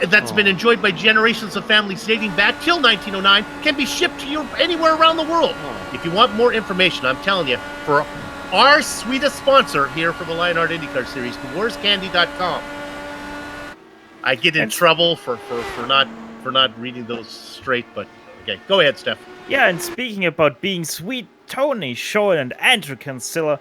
that's been enjoyed by generations of families dating back till 1909 can be shipped to you anywhere around the world. If you want more information, I'm telling you, for our sweetest sponsor here for the Lionheart IndyCar Series, DeWarsCandy.com. I get in trouble for not reading those straight, but okay, go ahead, Steph. Yeah, and speaking about being sweet, Tony, Sean, and Andrew Kinsella,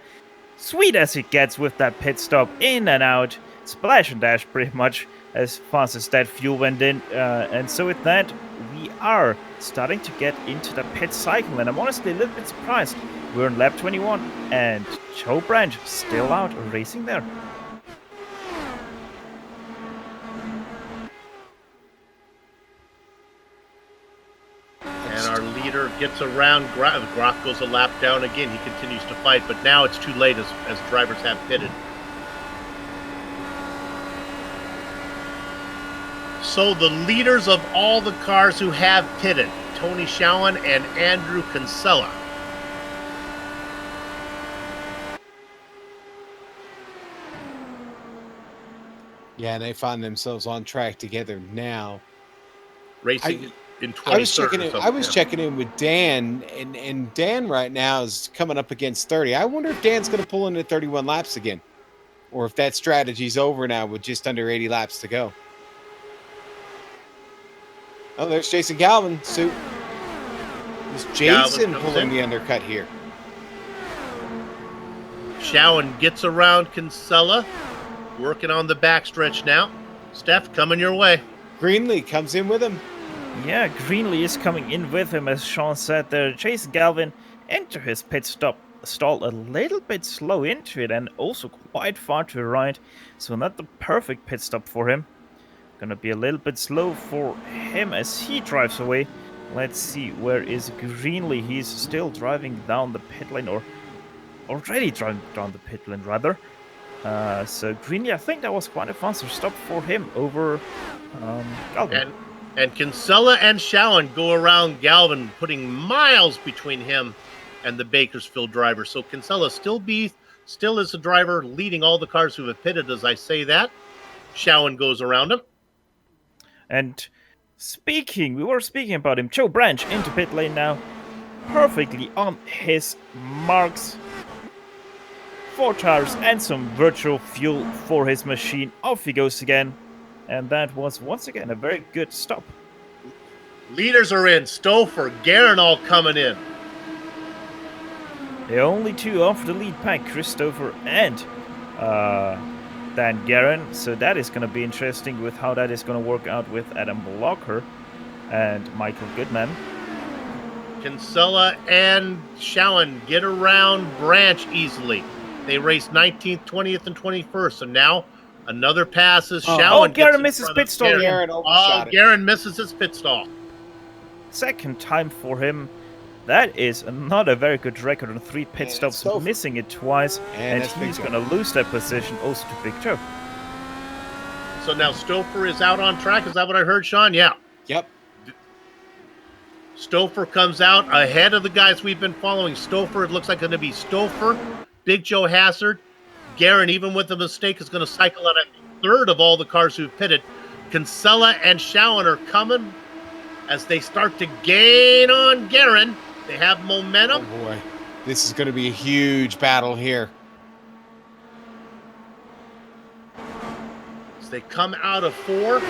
sweet as it gets with that pit stop, in and out, splash and dash pretty much as fast as that fuel went in. And so with that, we are starting to get into the pit cycle, and I'm honestly a little bit surprised. We're in lap 21, and Joe Branch still out racing there. And our leader gets around. Groff goes a lap down again. He continues to fight, but now it's too late as drivers have pitted. So the leaders of all the cars who have pitted, Tony Schowen and Andrew Kinsella. Yeah, and they find themselves on track together now. Racing in 20. I was checking in with Dan, and Dan right now is coming up against 30. I wonder if Dan's going to pull into 31 laps again, or if that strategy's over now with just under 80 laps to go. Oh, there's Jason Galvin. So is Jason pulling the undercut here? Schowen gets around Kinsella, working on the backstretch now. Steph, coming your way. Greenlee comes in with him. Yeah, Greenlee is coming in with him, as Sean said there. Jason Galvin into his pit stall a little bit slow into it, and also quite far to the right. So not the perfect pit stop for him. Gonna be a little bit slow for him as he drives away. Let's see, where is Greenlee? He's still driving down the pit lane, or already driving down the pit lane, rather. So Greenlee, I think that was quite a faster stop for him over Galvin. And Kinsella and Schowen go around Galvin, putting miles between him and the Bakersfield driver. So Kinsella still is the driver leading all the cars who have pitted as I say that. Schowen goes around him. And we were speaking about him. Joe Branch into pit lane now. Perfectly on his marks. 4 tires and some virtual fuel for his machine. Off he goes again. And that was once again a very good stop. Leaders are in. Stouffer, Guerin all coming in. The only 2 off the lead pack, Stouffer and Dan Guerin. So that is going to be interesting with how that is going to work out with Adam Blocker and Michael Goodman. Kinsella and Schowen get around Branch easily. They raced 19th, 20th, and 21st. So now another pass is Schowen. Guerin misses pit stall. Guerin misses his pit stall. Second time for him. That is not a very good record on 3 pit stops, missing it twice, and he's going to lose that position also to Big Joe. So now Stouffer is out on track. Is that what I heard, Sean? Yeah. Yep. Stouffer comes out ahead of the guys we've been following. Stouffer, it looks like going to be Stouffer, Big Joe Hassard. Guerin, even with the mistake, is going to cycle out a third of all the cars who've pitted. Kinsella and Schowen are coming as they start to gain on Guerin. They have momentum. Oh boy, this is going to be a huge battle here. As they come out of 4,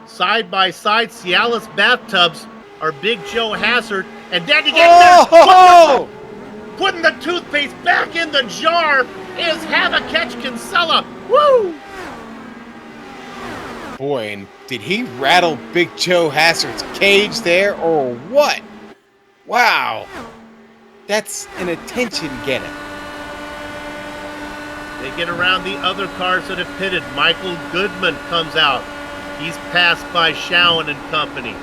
side by side, Cialis bathtubs are Big Joe Hassard and Daddy putting the toothpaste back in the jar is Have a Catch Kinsella. Woo! Boy, and did he rattle Big Joe Hassard's cage there or what? Wow. That's an attention getter. They get around the other cars that have pitted. Michael Goodman comes out. He's passed by Schowen and company.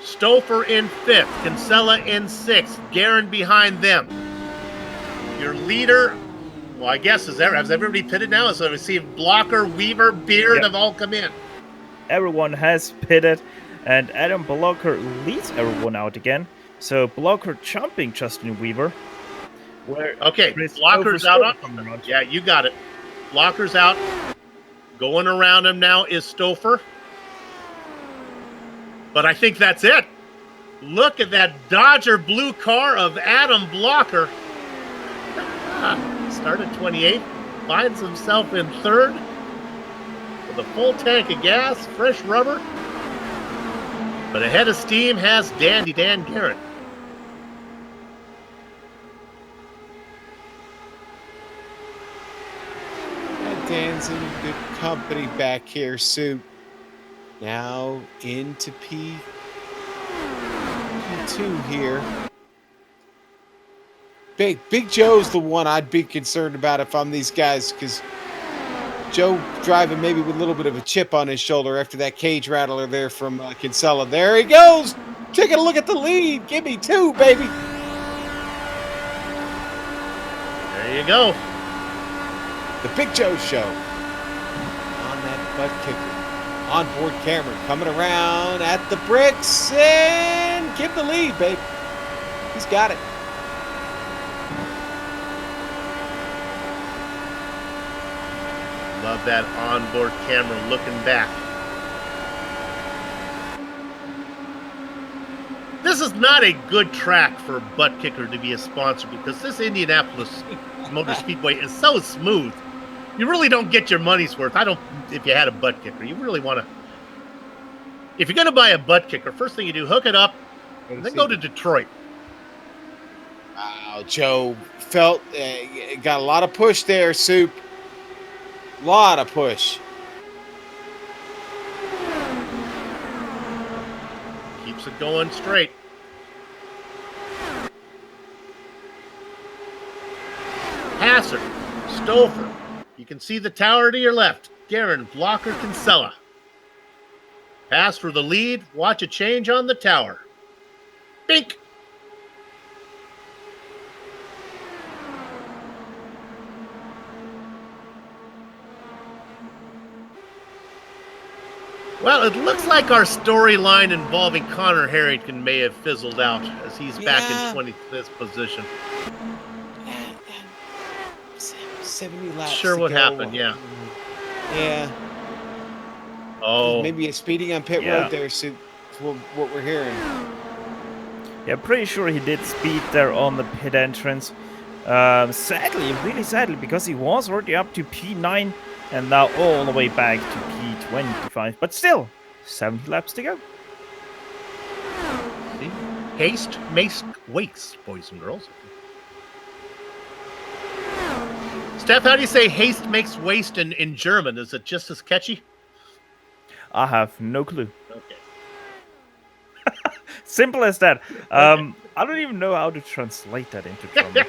Stouffer in 5th. Kinsella in 6th. Guerin behind them. Your leader, well, I guess, has everybody pitted now? So we see Blocker, Weaver, Beard have all come in. Everyone has pitted, and Adam Blocker leads everyone out again. So Blocker jumping Justin Weaver. Blocker's out. Yeah, you got it. Blocker's out. Going around him now is Stouffer. But I think that's it. Look at that Dodger blue car of Adam Blocker. Started 28th, finds himself in 3rd with a full tank of gas, fresh rubber. But ahead of steam has Dandy Dan Garrett. Dan's in good company back here, Sue. Now into P2 here. Big Joe's the one I'd be concerned about if I'm these guys, because Joe driving maybe with a little bit of a chip on his shoulder after that cage rattler there from Kinsella. There he goes, taking a look at the lead. Give me 2, baby. There you go. The Big Joe Show. On that butt kicker. Onboard camera coming around at the bricks and give the lead, babe. He's got it. Love that onboard camera looking back. This is not a good track for a butt kicker to be a sponsor, because this Indianapolis Motor Speedway is so smooth. You really don't get your money's worth. If you had a butt kicker, you really want to. If you're going to buy a butt kicker, first thing you do, hook it up, and then go to Detroit. Wow, Joe felt, got a lot of push there, Soup. Lot of push. Keeps it going straight. Passer, Stouffer. You can see the tower to your left. Guerin, Blocker, Kinsella. Pass for the lead. Watch a change on the tower. Bink. Well, it looks like our storyline involving Conor Harrington may have fizzled out, as he's back in 25th position. 70 laps. Sure, what happened? Yeah. Yeah. Oh. Maybe a speeding on pit road there, so what we're hearing. Yeah, pretty sure he did speed there on the pit entrance. Sadly, really sadly, because he was already up to P9 and now all the way back to P25. But still, 70 laps to go. See? Haste makes waste, boys and girls. Steph, how do you say haste makes waste in German? Is it just as catchy? I have no clue. Okay. Simple as that. I don't even know how to translate that into German.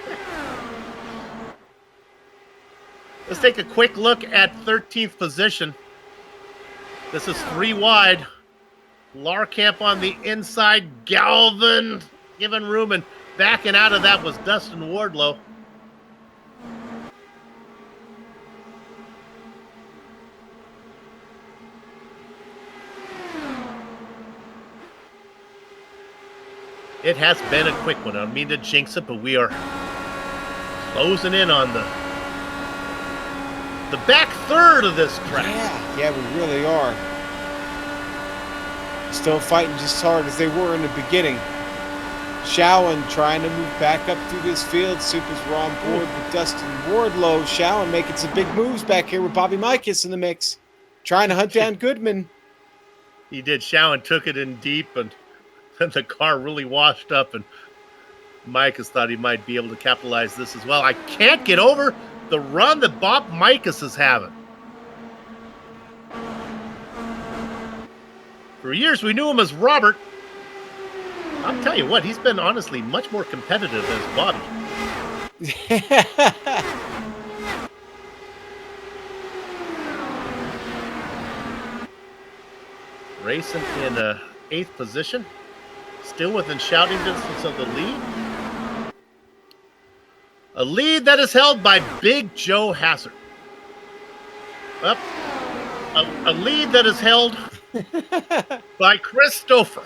Let's take a quick look at 13th position. This is 3 wide. Larkamp on the inside. Galvin giving room, and backing out of that was Dustin Wardlow. It has been a quick one. I don't mean to jinx it, but we are closing in on the back third of this track. Yeah, we really are. Still fighting just as hard as they were in the beginning. Showen trying to move back up through this field. Supers were on board with Dustin Wardlow. Showen making some big moves back here with Bobby Mikas in the mix. Trying to hunt down Goodman. He did. Showen took it in deep, and then the car really washed up, and Mikas thought he might be able to capitalize this as well. I can't get over the run that Bob Mikas is having. For years, we knew him as Robert. I'll tell you what, he's been honestly much more competitive as Bobby. Racing in 8th position. Still within shouting distance of the lead. A lead that is held by Big Joe Hassard. Up. A lead that is held by Chris Stouffer.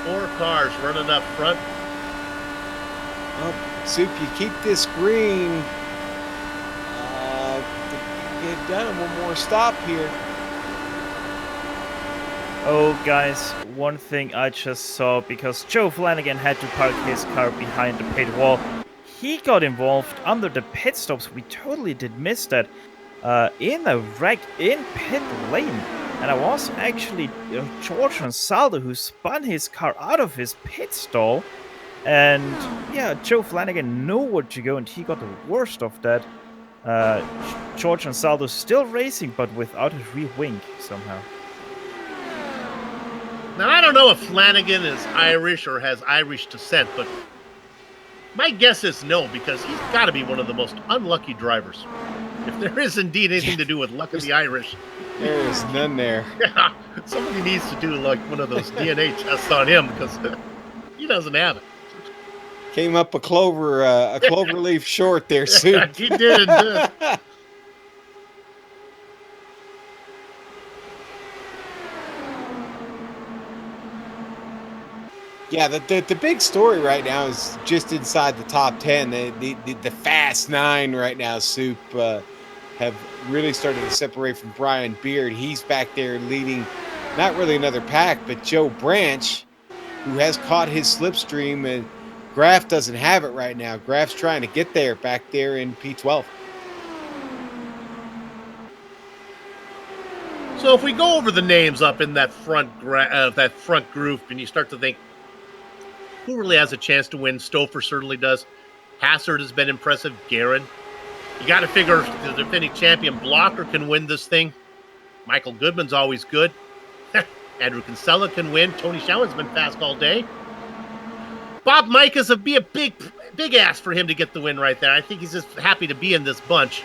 Four cars running up front. Well, Soup, you keep this green. Get done. One more stop here. Oh, guys, one thing I just saw, because Joe Flanagan had to park his car behind the pit wall. He got involved under the pit stops. We totally did miss that. In a wreck in pit lane. And I was actually George Ansaldo who spun his car out of his pit stall. And yeah, Joe Flanagan knew where to go, and he got the worst of that. George Ansaldo still racing, but without his rear wing somehow. Now, I don't know if Flanagan is Irish or has Irish descent, but my guess is no, because he's got to be one of the most unlucky drivers. If there is indeed anything to do with luck of the Irish, there is none there. Yeah, somebody needs to do like one of those DNA tests on him, because he doesn't have it. Came up a clover leaf short there, Soup. He did. Yeah, the big story right now is just inside the top 10. The Fast 9 right now, Soup, have really started to separate from Brian Beard. He's back there leading, not really another pack, but Joe Branch, who has caught his slipstream, and Graf doesn't have it right now. Graf's trying to get there, back there in P12. So if we go over the names up in that front group, and you start to think, who really has a chance to win? Stouffer certainly does. Hassard has been impressive. Guerin. You got to figure the defending champion Blocker can win this thing. Michael Goodman's always good. Andrew Kinsella can win. Tony Shallen's been fast all day. Bob Micah's be a big ass for him to get the win right there. I think he's just happy to be in this bunch.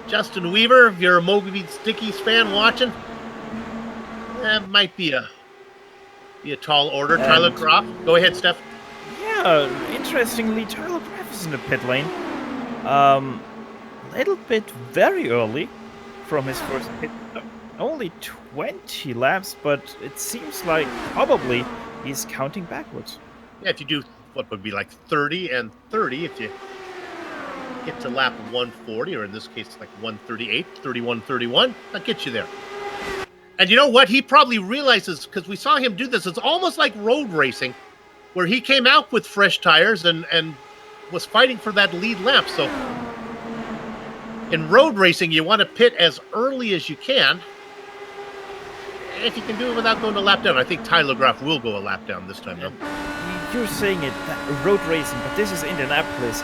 Justin Weaver, if you're a Moby Stickies fan watching, that might be a tall order. And Tyler Groff. Go ahead, Steph. Yeah, interestingly, Tyler Groff is in the pit lane. Little bit very early from his first pit. Only 20 laps, but it seems like probably he's counting backwards. Yeah, if you do what would be like 30 and 30, if you get to lap 140, or in this case, like 138, 31, 31, that gets you there. And you know what? He probably realizes, because we saw him do this, it's almost like road racing, where he came out with fresh tires and was fighting for that lead lap. So in road racing, you want to pit as early as you can. If you can do it without going a lap down. I think Tyler Groff will go a lap down this time, though. You're saying it, road racing, but this is Indianapolis.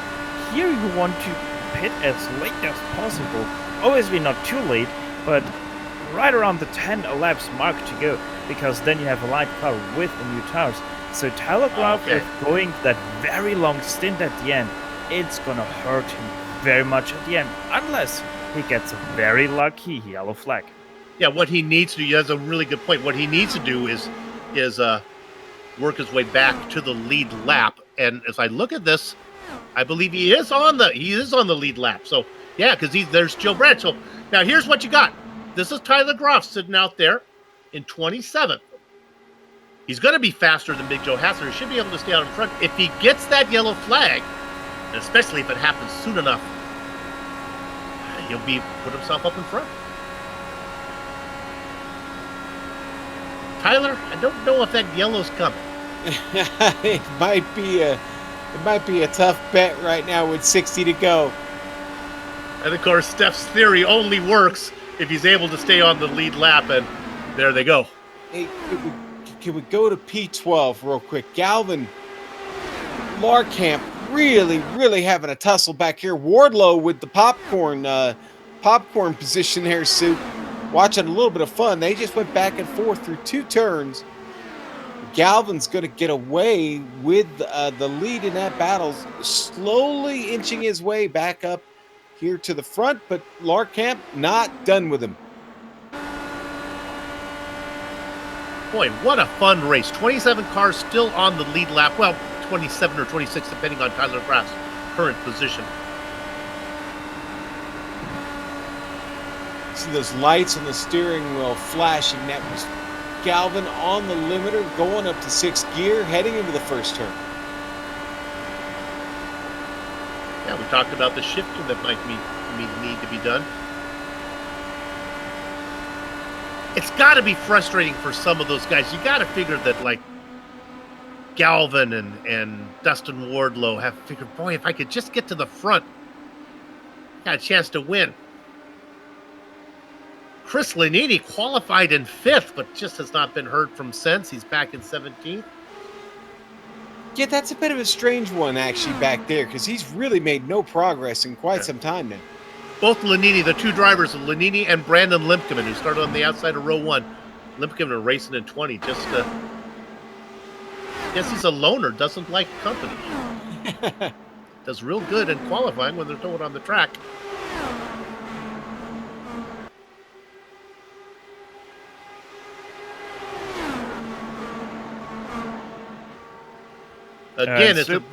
Here you want to pit as late as possible. Obviously not too late, but right around the 10 laps mark to go, because then you have a light car with the new tires. So Tyler Groff, with going that very long stint at the end, it's going to hurt him very much at the end, unless he gets a very lucky yellow flag. Yeah, what he needs to do, that's a really good point. What he needs to do is work his way back to the lead lap. And as I look at this, I believe he is on the lead lap. So yeah, because there's Joe Branch. So now here's what you got. This is Tyler Groff sitting out there in 27th. He's going to be faster than Big Joe Hassler. He should be able to stay out in front. If he gets that yellow flag, and especially if it happens soon enough, he'll put himself up in front. Tyler, I don't know if that yellow's coming. It might be a tough bet right now with 60 to go. And of course, Steph's theory only works if he's able to stay on the lead lap, and there they go. Hey, can we go to P12 real quick? Galvin Larkamp really having a tussle back here. Wardlow with the popcorn position there, Soup. Watching a little bit of fun. They just went back and forth through two turns. Galvin's going to get away with the lead in that battle, slowly inching his way back up here to the front, but Larkamp not done with him. Boy, what a fun race. 27 cars still on the lead lap. Well, 27 or 26, depending on Tyler Graff's current position. See those lights on the steering wheel flashing. That was Galvin on the limiter, going up to 6th gear, heading into the first turn. Yeah, we talked about the shifting that might need to be done. It's got to be frustrating for some of those guys. You got to figure that, like, Galvin and Dustin Wardlow have figured, boy, if I could just get to the front, got a chance to win. Chris Lanini qualified in 5th, but just has not been heard from since. He's back in 17th. Yeah, that's a bit of a strange one, actually, back there, because he's really made no progress in quite some time now. Both Lanini, the two drivers, Lanini and Brandon Limpkeman, who started on the outside of row 1. Limpkeman racing in 20, just guess he's a loner, doesn't like company. Does real good in qualifying when there's no one on the track. Again,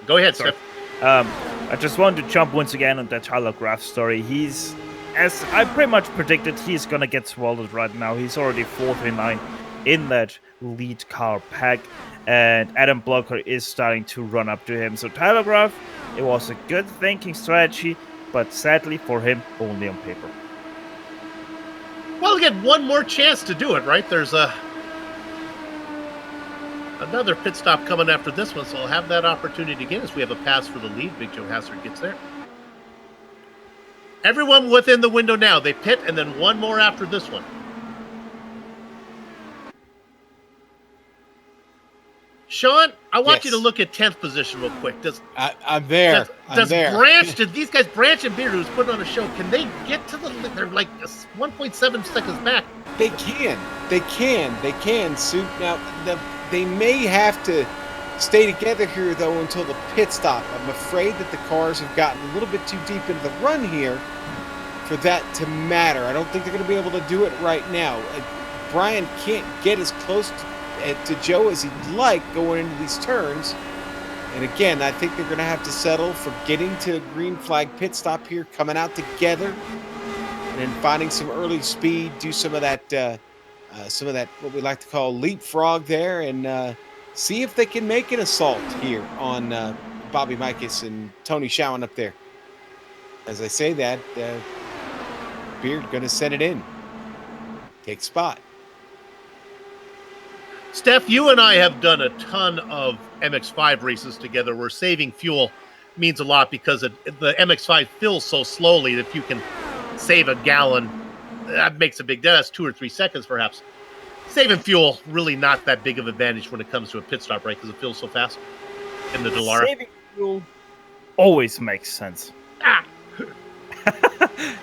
go ahead, Steph. I just wanted to jump once again on that Tyler Graff story. He's, as I pretty much predicted, he's going to get swallowed right now. He's already 4th in line in that lead car pack, and Adam Blocker is starting to run up to him. So Tyler Graff, it was a good thinking strategy, but sadly for him, only on paper. Well, we'll get one more chance to do it, right? There's another pit stop coming after this one, so I'll have that opportunity again as we have a pass for the lead. Big Joe Hassard gets there. Everyone within the window now. They pit, and then one more after this one. Sean, I want you to look at 10th position real quick. I'm there. Does Branch, did these guys, Branch and Beard, who's putting on a show, can they get to they're like 1.7 seconds back? They can, Sue. Now, they may have to stay together here, though, until the pit stop. I'm afraid that the cars have gotten a little bit too deep into the run here for that to matter. I don't think they're going to be able to do it right now. Brian can't get as close to Joe as he'd like going into these turns. And again, I think they're going to have to settle for getting to a green flag pit stop here, coming out together, and then finding some early speed, do some of that what we like to call leapfrog there, and see if they can make an assault here on Bobby Mikus and Tony Schowen up there. As I say that, Beard going to send it in. Take spot. Steph, you and I have done a ton of MX-5 races together where saving fuel means a lot because the MX-5 fills so slowly that if you can save a gallon, that makes a big difference. That's 2 or 3 seconds perhaps. Saving fuel, really not that big of an advantage when it comes to a pit stop, right? Because it fills so fast in the Dallara. Saving fuel always makes sense.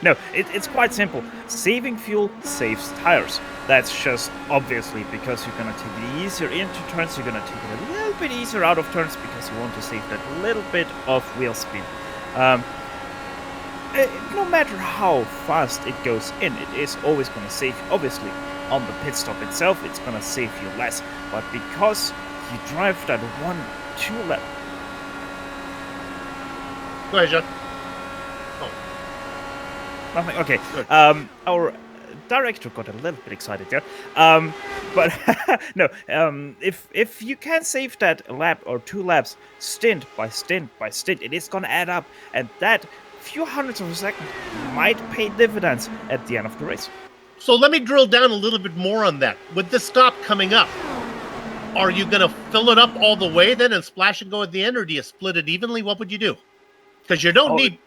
No, it's quite simple. Saving fuel saves tires. That's just obviously because you're going to take it easier into turns. You're going to take it a little bit easier out of turns because you want to save that little bit of wheel spin. No matter how fast it goes in, it is always going to save you. Obviously, on the pit stop itself, it's going to save you less. But because you drive that 1-2 lap. Go ahead, John. Nothing. Okay. Our director got a little bit excited there. But no. If you can save that lap or 2 laps, stint by stint by stint, it is gonna add up, and that few hundredths of a second might pay dividends at the end of the race. So let me drill down a little bit more on that. With this stop coming up, are you gonna fill it up all the way then and splash and go at the end, or do you split it evenly? What would you do? Because you don't need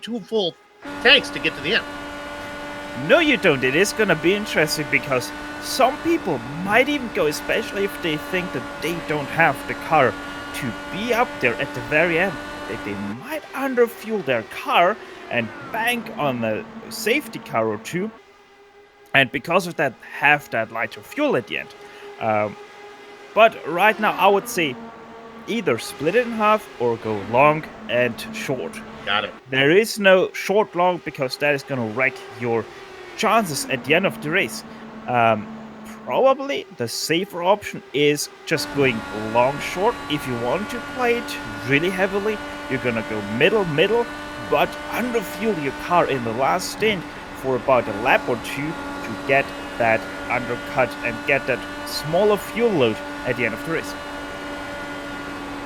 2 full tanks to get to the end. No, you don't. It is going to be interesting because some people might even go, especially if they think that they don't have the car to be up there at the very end, that they might underfuel their car and bank on a safety car or 2, and because of that, have that lighter fuel at the end. But right now, I would say either split it in half or go long and short. Got it. There is no short long because that is going to wreck your chances at the end of the race. probably the safer option is just going long short. If you want to play it really heavily, you're gonna go middle, but underfuel your car in the last stint for about a lap or two to get that undercut and get that smaller fuel load at the end of the race.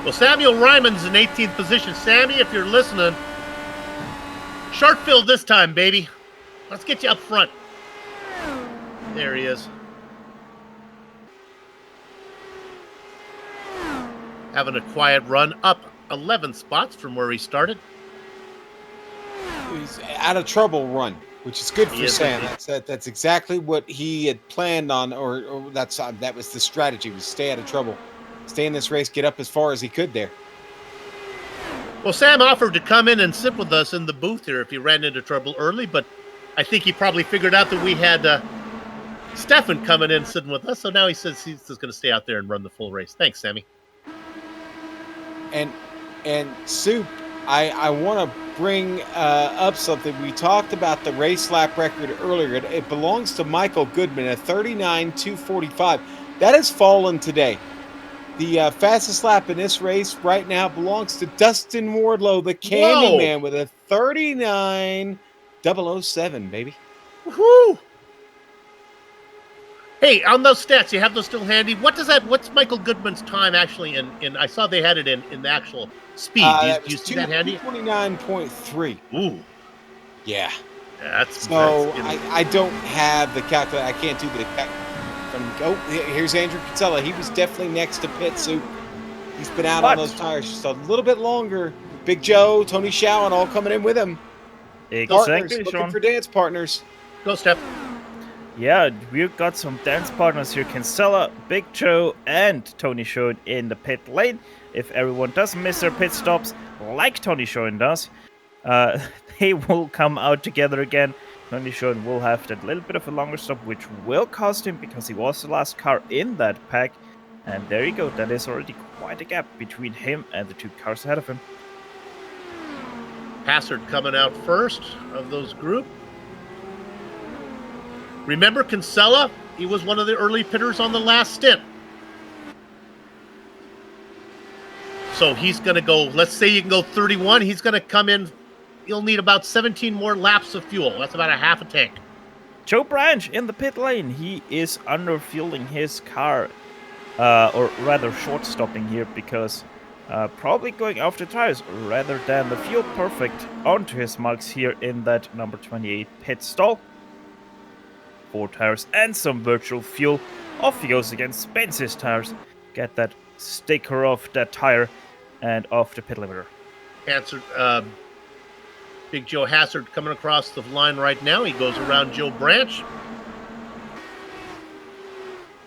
Well, Samuel Ryman's in 18th position. Sammy, if you're listening, shark fill this time, baby. Let's get you up front. There he is. Having a quiet run, up 11 spots from where he started. He's out of trouble run, which is good He for is Sam. indeed. That's exactly what he had planned on, or that was the strategy, was stay out of trouble. Stay in this race, get up as far as he could there. Well, Sam offered to come in and sit with us in the booth here if he ran into trouble early, but I think he probably figured out that we had Stefan coming in sitting with us, so now he says he's just going to stay out there and run the full race. Thanks, Sammy. And Soup, I want to bring up something. We talked about the race lap record earlier. It belongs to Michael Goodman at 39.245. That has fallen today. The fastest lap in this race right now belongs to Dustin Wardlow, the Candyman, with a 39.007, baby. Woohoo! Hey, on those stats, you have those still handy. What's Michael Goodman's time actually in I saw they had it in the actual speed. Do you see that handy? 29.3. Ooh. Yeah. That's So that's I don't have the calculator. I can't do the here's Andrew Kinsella. He was definitely next to pit Soup. He's been out on those tires just a little bit longer. Big Joe, Tony Shawan all coming in with him. Partners, Exactly, looking Sean. for dance partners. Go, Steph. Yeah, we've got some dance partners here. Kinsella, Big Joe, and Tony Schoen in the pit lane. If everyone does miss their pit stops, like Tony Schoen does, they will come out together again. Tony Schoen will have that little bit of a longer stop, which will cost him because he was the last car in that pack. And there you go. That is already quite a gap between him and the two cars ahead of him. Hassard coming out first of those group. Remember Kinsella? He was one of the early pitters on the last stint. So he's going to go, let's say you can go 31. He's going to come in. He'll need about 17 more laps of fuel. That's about a half a tank. Joe Branch in the pit lane. He is underfueling his car, or rather short stopping here because probably going off the tires rather than the fuel perfect onto his marks here in that number 28 pit stall. 4 tires and some virtual fuel. Off he goes again, spins his tires, get that sticker off that tire and off the pit limiter. Hassard, Big Joe Hassard coming across the line right now. He goes around Joe Branch.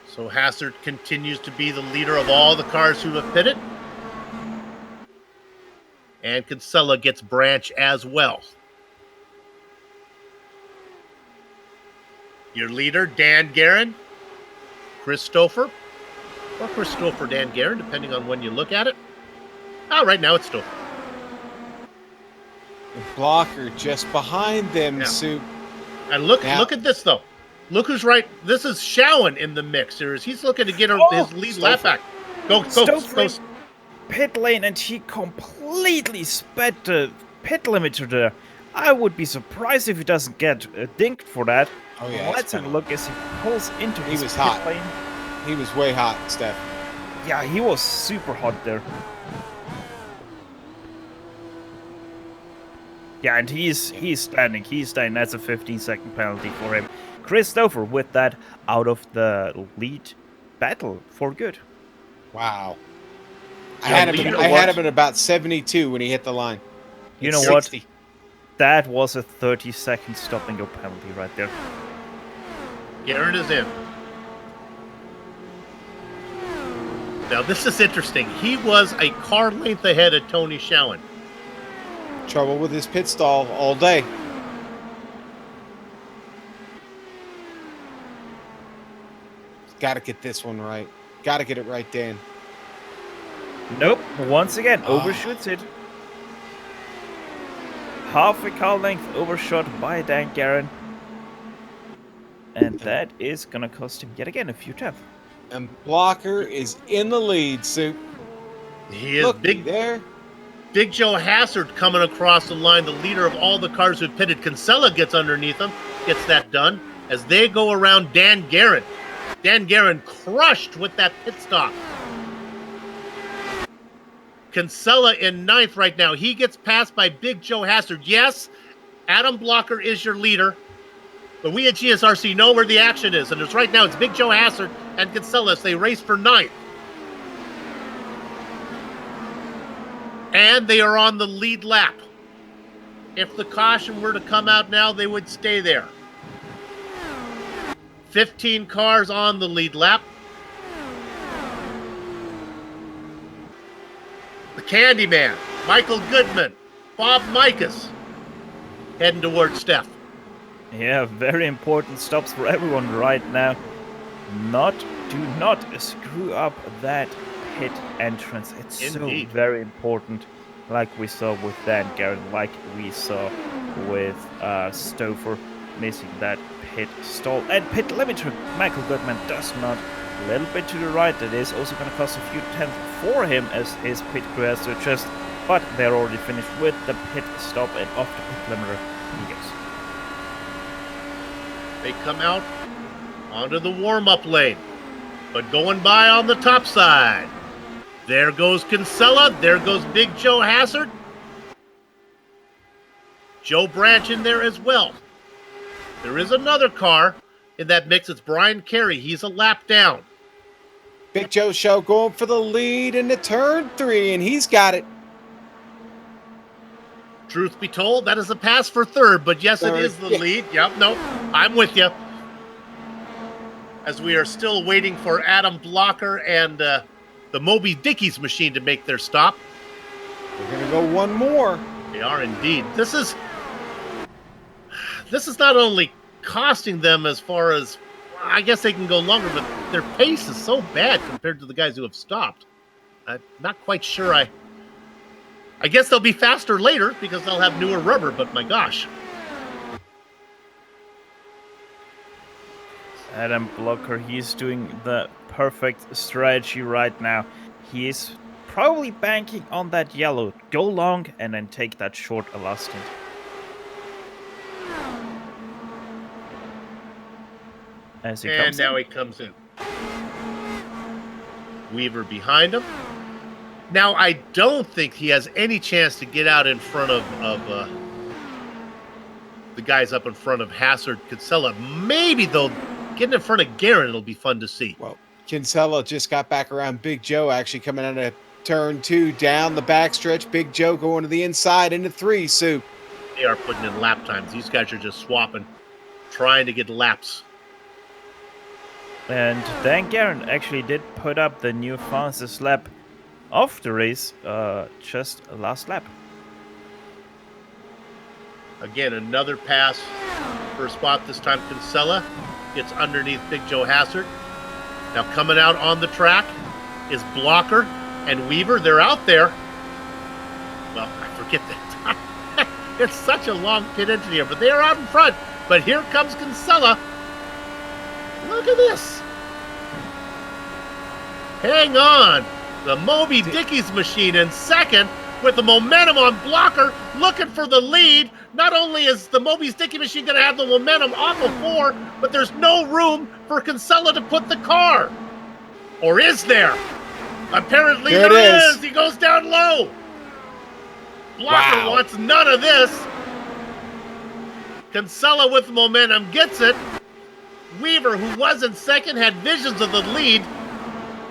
So Hassard continues to be the leader of all the cars who have pitted. And Kinsella gets Branch as well. Your leader, Dan Guerin, Chris Stouffer, or Chris Stouffer, Dan Guerin, depending on when you look at it. Right now it's Stouffer. The blocker just behind them, Yeah. Soup. And look Now- at this, though. Look who's right. This is Shawan in the mix. He's looking to get his lead lap back. Go. Pit lane, and he completely sped the pit limiter there. I would be surprised if he doesn't get dinked for that. Oh, yeah, Let's have a look as he pulls into his was pit hot. lane. He was way hot, Steph. Yeah, he was super hot there. Yeah, and he's standing. That's a 15-second penalty for him. Chris Stouffer with that out of the lead battle for good. Wow. I Yeah, had you him know at what? about 72 when he hit the line. You It's know what? 60. That was a 30-second stop and go penalty right there. Guerin is in. Now, this is interesting. He was a car length ahead of Tony Shawan. Trouble with his pit stall all day. Got to get this one right. Got to get it right, Dan. Nope. Once again, Oh. overshoots it. Half a car length overshot by Dan Guerin. And that is going to cost him yet again a few tenths. And Blocker is in the lead, Soup. He is Look big. there. Big Joe Hazard coming across the line, the leader of all the cars who pitted. Kinsella gets underneath him, gets that done as they go around Dan Guerin. Dan Guerin crushed with that pit stop. Kinsella in 9th right now. He gets passed by Big Joe Hazard. Yes, Adam Blocker is your leader, but we at GSRC know where the action is, and it's right now. It's Big Joe Hazard and Kinsella as they race for 9th. And they are on the lead lap. If the caution were to come out now, they would stay there. 15 cars on the lead lap. The Candyman, Michael Goodman, Bob Mikas, heading towards Steph. Yeah, very important stops for everyone right now. Do not screw up that pit entrance. It's Indeed. so very important, like we saw with Dan Garrett, like we saw with Stouffer missing that pit stall. And pit limiter, Michael Goodman does not. A little bit to the right. That is also going to cost a few tenths for him as his pit crew has to adjust. But they're already finished with the pit stop, and off the pit limiter he goes. They come out onto the warm-up lane, but going by on the top side. There goes Kinsella. There goes Big Joe Hazard. Joe Branch in there as well. There is another car in that mix. It's Brian Carey. He's a lap down. Big Joe Show going for the lead into turn 3, and he's got it. Truth be told, that is a pass for 3rd, but yes, it Third, is the yeah. lead. Yep, no, I'm with you. As we are still waiting for Adam Blocker and the Moby Dickies machine to make their stop. We're going to go one more. They are indeed. This is not only costing them as far as, I guess they can go longer, but their pace is so bad compared to the guys who have stopped. I'm not quite sure. I guess they'll be faster later because they'll have newer rubber, but my gosh. Adam Blocker, he's doing the perfect strategy right now. He is probably banking on that yellow. Go long and then take that short last stint. As he And comes now in. he comes in. Weaver behind him. Now, I don't think he has any chance to get out in front of the guys up in front of Hazard, Kinsella. Maybe, though, getting in front of Guerin, it'll be fun to see. Well, Kinsella just got back around Big Joe, actually coming out of turn 2, down the backstretch. Big Joe going to the inside into 3, Soup. They are putting in lap times. These guys are just swapping, trying to get laps. And Dan Guerin actually did put up the new fastest lap of the race, just last lap. Again, another pass for a spot. This time Kinsella gets underneath Big Joe Hazard. Now coming out on the track is Blocker and Weaver. They're out there. Well, I forget that. It's such a long pit entry here, but they are out in front. But here comes Kinsella. Look at this. Hang on. The Moby Dickies machine in second with the momentum on Blocker, looking for the lead. Not only is the Moby Dickey machine going to have the momentum off of 4, but there's no room for Kinsella to put the car. Or is there? Apparently There there it is. is. He goes down low. Blocker Wow. wants none of this. Kinsella with the momentum gets it. Weaver, who was in second, had visions of the lead.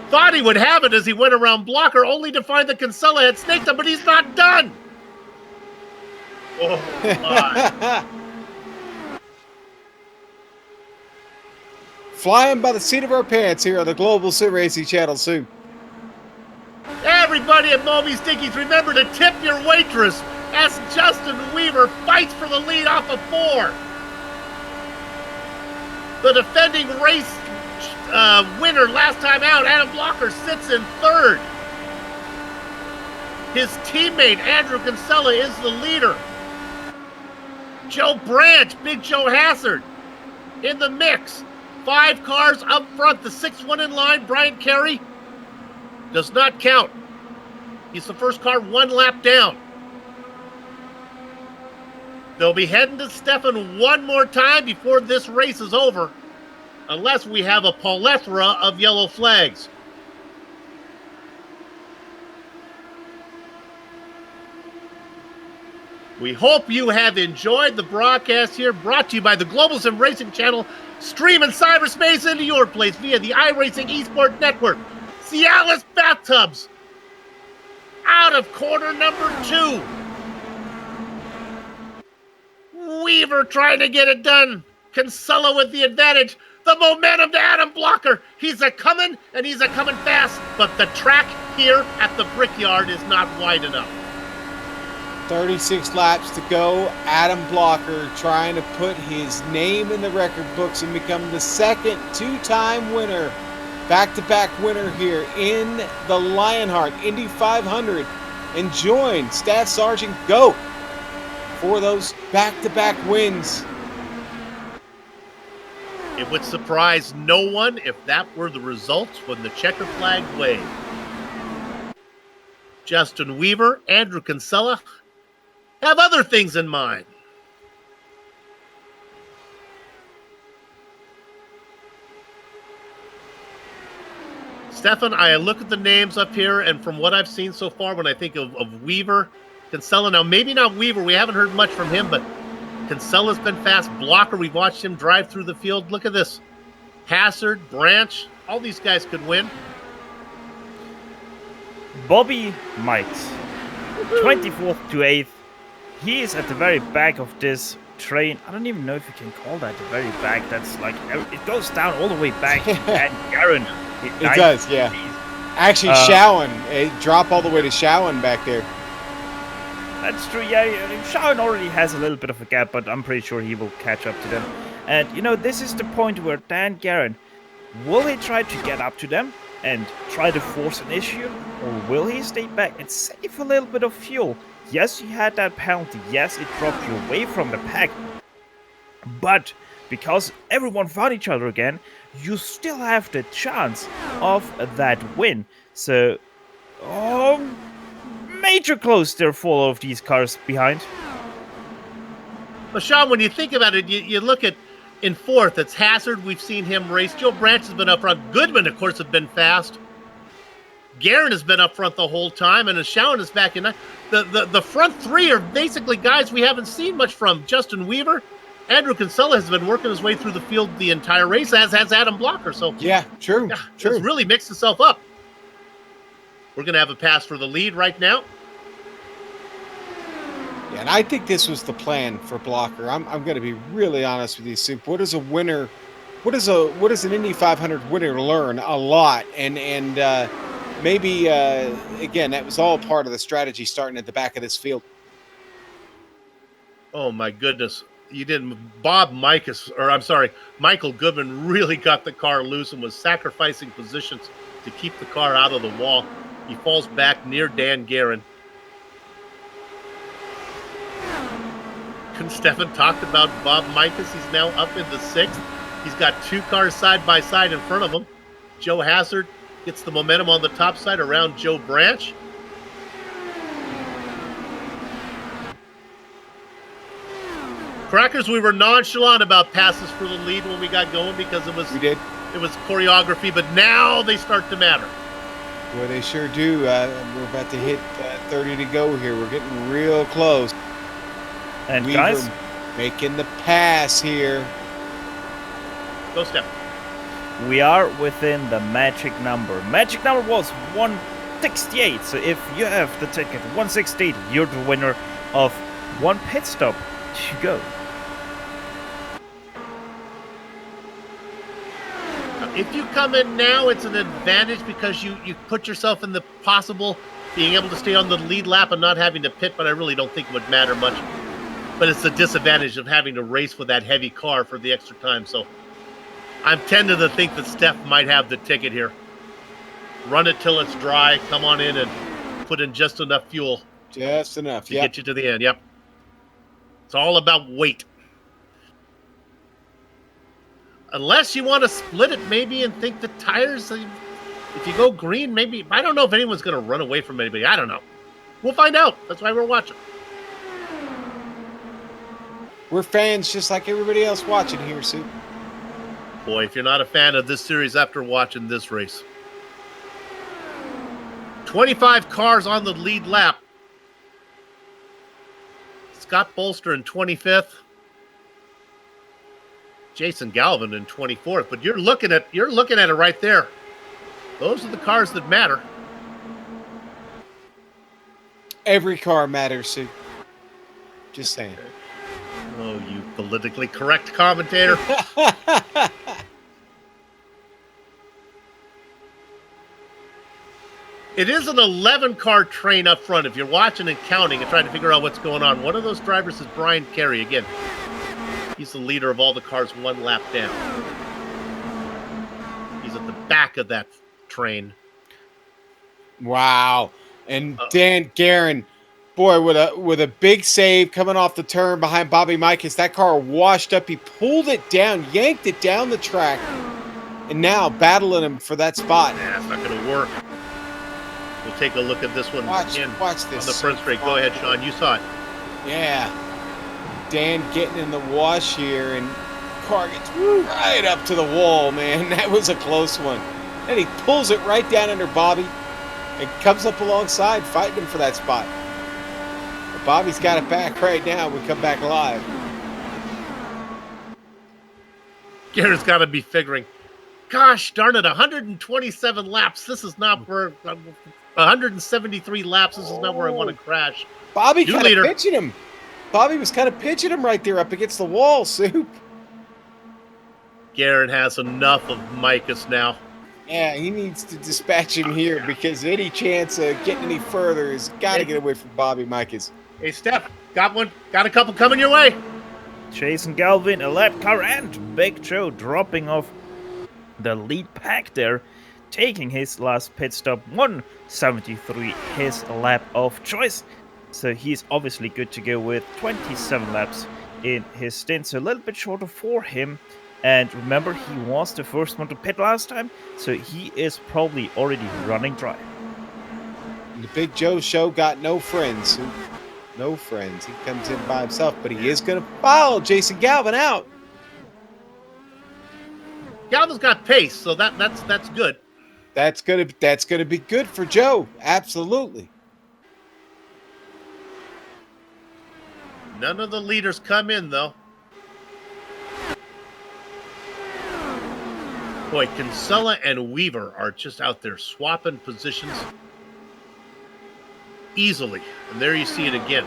Thought he would have it as he went around Blocker, only to find that Kinsella had snaked him, but he's not done. Oh, my. Flying by the seat of our pants here on the Global Sim Racing Channel, Soup. Everybody at Moby's Dickies, remember to tip your waitress as Justin Weaver fights for the lead off of 4. The defending race winner last time out, Adam Blocker, sits in 3rd. His teammate, Andrew Kinsella, is the leader. Joe Branch, Big Joe Hazard, in the mix. 5 cars up front. The 6th one in line, Brian Carey, does not count. He's the first car 1 lap down. They'll be heading to Stefan one more time before this race is over, unless we have a plethora of yellow flags. We hope you have enjoyed the broadcast here, brought to you by the Global Sim Racing Channel, streaming cyberspace into your place via the iRacing Esports Network. Cialis Bathtubs, out of corner number 2. Weaver trying to get it done. Kinsella with the advantage. The momentum to Adam Blocker. He's a-coming, and he's a-coming fast, but the track here at the Brickyard is not wide enough. 36 laps to go. Adam Blocker trying to put his name in the record books and become the second 2-time winner, back-to-back winner here in the Lionheart Indy 500, and join Staff Sergeant Goat for those back-to-back wins. It would surprise no one if that were the results when the checker flag waved. Justin Weaver, Andrew Kinsella have other things in mind. Stefan, I look at the names up here, and from what I've seen so far, when I think of Weaver, Kinsella, now maybe not Weaver, we haven't heard much from him, but Kinsella's been fast. Blocker, we've watched him drive through the field. Look at this. Hassard, Branch, all these guys could win. Bobby Mikes, 24th to 8th. He is at the very back of this train. I don't even know if you can call that the very back. That's like, it goes down all the way back to Garen. It does, yeah. Actually, Shawan, it drop all the way to Shawan back there. That's true, yeah. Shawan already has a little bit of a gap, but I'm pretty sure he will catch up to them. And, you know, this is the point where Dan Garen, will he try to get up to them and try to force an issue? Or will he stay back and save a little bit of fuel? Yes, you had that penalty. Yes, it dropped you away from the pack. But because everyone found each other again, you still have the chance of that win. So, major close there for all of these cars behind. But Sean, when you think about it, you look at in 4th, it's Hazzard. We've seen him race. Joe Branch has been up front. Goodman, of course, have been fast. Guerin has been up front the whole time, and Shawan is back in. The front 3 are basically guys we haven't seen much from. Justin Weaver, Andrew Kinsella has been working his way through the field the entire race, as has Adam Blocker. So yeah, true. It's really mixed itself up. We're going to have a pass for the lead right now. Yeah, and I think this was the plan for Blocker. I'm going to be really honest with you, Soup. What does a winner? What does an Indy 500 winner learn? A lot, and maybe again, that was all part of the strategy starting at the back of this field. Oh my goodness. You didn't. Michael Goodman really got the car loose and was sacrificing positions to keep the car out of the wall. He falls back near Dan Guerin. Stefan talked about Bob Mikas. He's now up in the 6th. He's got 2 cars side by side in front of him. Joe Hazzard gets the momentum on the top side around Joe Branch. Crackers, we were nonchalant about passes for the lead when we got going because it was choreography, but now they start to matter. Well, they sure do. We're about to hit 30 to go here. We're getting real close. And Weaver guys, making the pass here. Go Steph. we are within the magic number. Magic number was 168. So if you have the ticket 168, you're the winner of 1 pit stop to go. If you come in now, it's an advantage because you put yourself in the possible being able to stay on the lead lap and not having to pit, but I really don't think it would matter much. But it's the disadvantage of having to race with that heavy car for the extra time. So I'm tending to think that Steph might have the ticket here. Run it till it's dry, come on in and put in just enough fuel. Just enough, to get you to the end, yep. It's all about weight. Unless you want to split it maybe and think the tires, if you go green, maybe. I don't know if anyone's going to run away from anybody. I don't know. We'll find out. That's why we're watching. We're fans just like everybody else watching here, Sue. Boy, if you're not a fan of this series after watching this race. 25 cars on the lead lap. Scott Bolster in 25th. Jason Galvin in 24th. But you're looking at it right there. Those are the cars that matter. Every car matters, Sue. Just saying. Oh, you politically correct commentator. It is an 11-car train up front. If you're watching and counting and trying to figure out what's going on, one of those drivers is Brian Carey. Again, he's the leader of all the cars one lap down. He's at the back of that train. Wow. And Dan Guerin, boy, with a big save coming off the turn behind Bobby Mikas. That car washed up. He pulled it down, yanked it down the track, and now battling him for that spot. Nah, it's not going to work. We'll take a look at this one again. Watch this. On the front straight. Go ahead, Sean. You saw it. Yeah. Dan getting in the wash here, and car gets right up to the wall, man. That was a close one. And he pulls it right down under Bobby and comes up alongside, fighting him for that spot. But Bobby's got it back right now. We come back live. Garrett's got to be figuring, gosh darn it, 127 laps. This is not where 173 laps. This is not where I want to crash. Bobby kind of pitching him. Bobby was kind of pitching him right there up against the wall, Soup. Garrett has enough of Mikas now. Yeah, he needs to dispatch him here because any chance of getting any further has got to get away from Bobby Mikas. Hey, Steph, got one? Got a couple coming your way. Jason Galvin, a lap car, and Big Joe dropping off the lead pack there, taking his last pit stop, 173, his lap of choice. So he's obviously good to go with 27 laps in his stint, so a little bit shorter for him. And remember, he was the first one to pit last time, so he is probably already running dry. The Big Joe show got no friends. No friends. He comes in by himself, but he is going to follow Jason Galvin out. Galvin's got pace, so that's good. That's gonna be good for Joe. Absolutely. None of the leaders come in though. Boy, Kinsella and Weaver are just out there swapping positions easily. And there you see it again.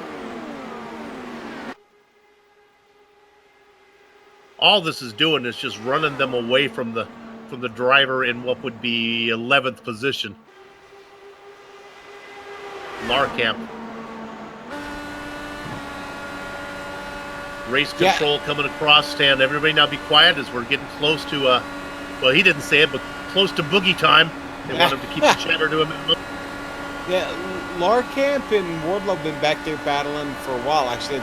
All this is doing is just running them away from the driver in what would be 11th position. Larkamp. Race control coming across, stand. Everybody now be quiet as we're getting close to well, he didn't say it, but close to boogie time. They want him to keep the chatter to a minimum. Yeah, Larkamp and Wardlow have been back there battling for a while. Actually,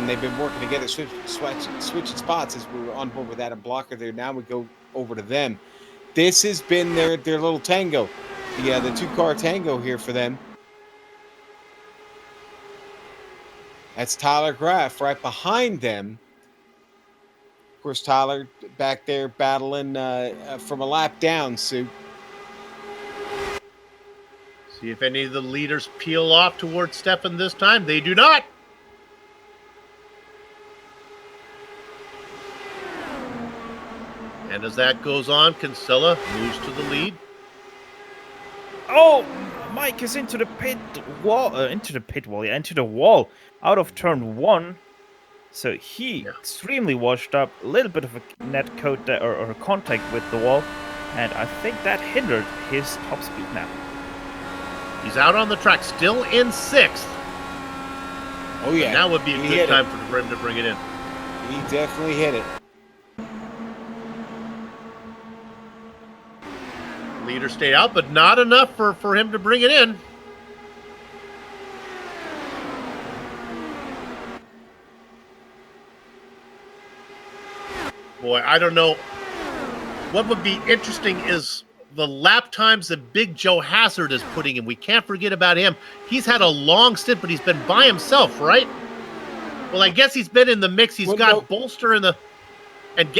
they've been working together, switching spots as we were on board with Adam Blocker there. Now we go over to them. This has been their little tango. The two-car tango here for them. That's Tyler Graff right behind them. Of course, Tyler back there battling from a lap down, Sue. See if any of the leaders peel off towards Stefan this time. They do not. And as that goes on, Kinsella moves to the lead. Oh, Mike is into the wall, out of turn 1. So he extremely washed up, a little bit of a net coat or contact with the wall, and I think that hindered his top speed now. He's out on the track, still in 6th. Oh yeah, and now would be a good time for him to bring it in. He definitely hit it. Leader stayed out, but not enough for him to bring it in. Boy, I don't know What would be interesting is the lap times that Big Joe Hazard is putting in. We can't forget about him. He's had a long stint, but he's been by himself, right? Well, I guess he's been in the mix. He's got Bolster and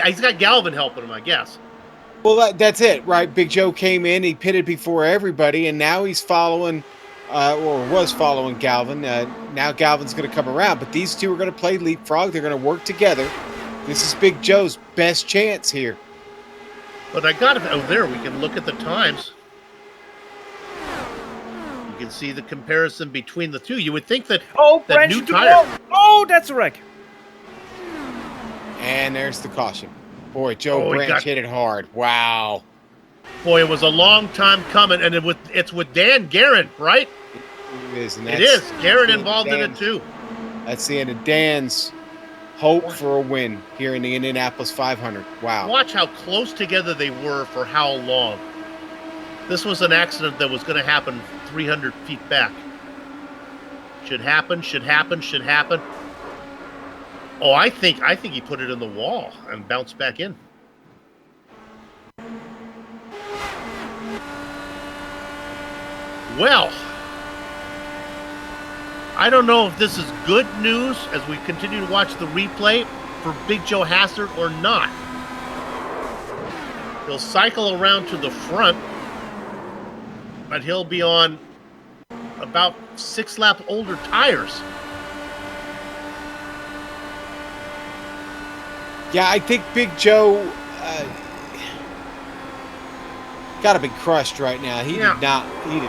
he's got Galvin helping him, I guess. Well, that's it, right? Big Joe came in, he pitted before everybody, and now he's following, or was following Galvin. Now Galvin's going to come around, but these two are going to play leapfrog. They're going to work together. This is Big Joe's best chance here. But I got it. Oh, there, we can look at the times. You can see the comparison between the two. You would think that, that new tire. Oh, that's a wreck. And there's the caution. Boy, Joe Branch hit it hard. Wow. Boy, it was a long time coming, and it's with Dan Guerin, right? It is. And it is. Guerin involved in it, too. That's the end of Dan's hope for a win here in the Indianapolis 500. Wow. Watch how close together they were for how long. This was an accident that was going to happen 300 feet back. Should happen. Oh, I think he put it in the wall and bounced back in. Well, I don't know if this is good news as we continue to watch the replay for Big Joe Hazard or not. He'll cycle around to the front, but he'll be on about 6 lap older tires. Yeah, I think Big Joe got to be crushed right now. He did not. He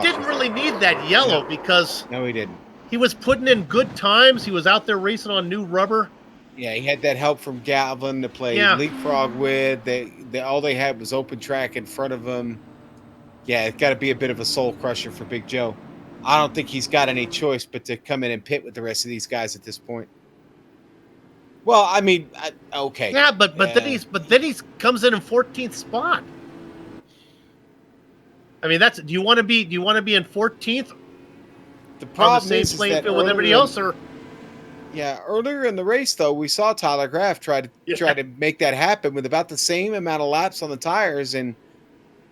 didn't really need that yellow because no, he didn't. He was putting in good times. He was out there racing on new rubber. Yeah, he had that help from Galvin to play leapfrog with. All they had was open track in front of him. Yeah, it's got to be a bit of a soul crusher for Big Joe. I don't think he's got any choice but to come in and pit with the rest of these guys at this point. Well, I mean, okay. Yeah, but then he comes in 14th spot. I mean, do you want to be in 14th? The problem is that with everybody else, or earlier in the race though, we saw Tyler Graff try to make that happen with about the same amount of laps on the tires, and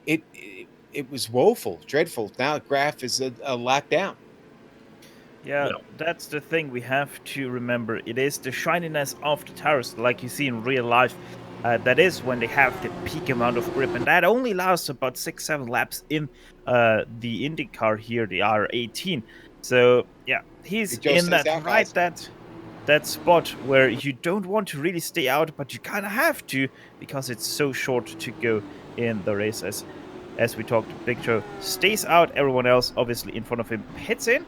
it was woeful, dreadful. Now Graff is a lap down. Yeah, that's the thing we have to remember. It is the shininess of the tires, like you see in real life. That is when they have the peak amount of grip, and that only lasts about 6-7 laps in the IndyCar here, the R18. So yeah, he's in that spot where you don't want to really stay out, but you kind of have to because it's so short to go in the race. As we talked, Big Joe stays out. Everyone else, obviously in front of him, hits in.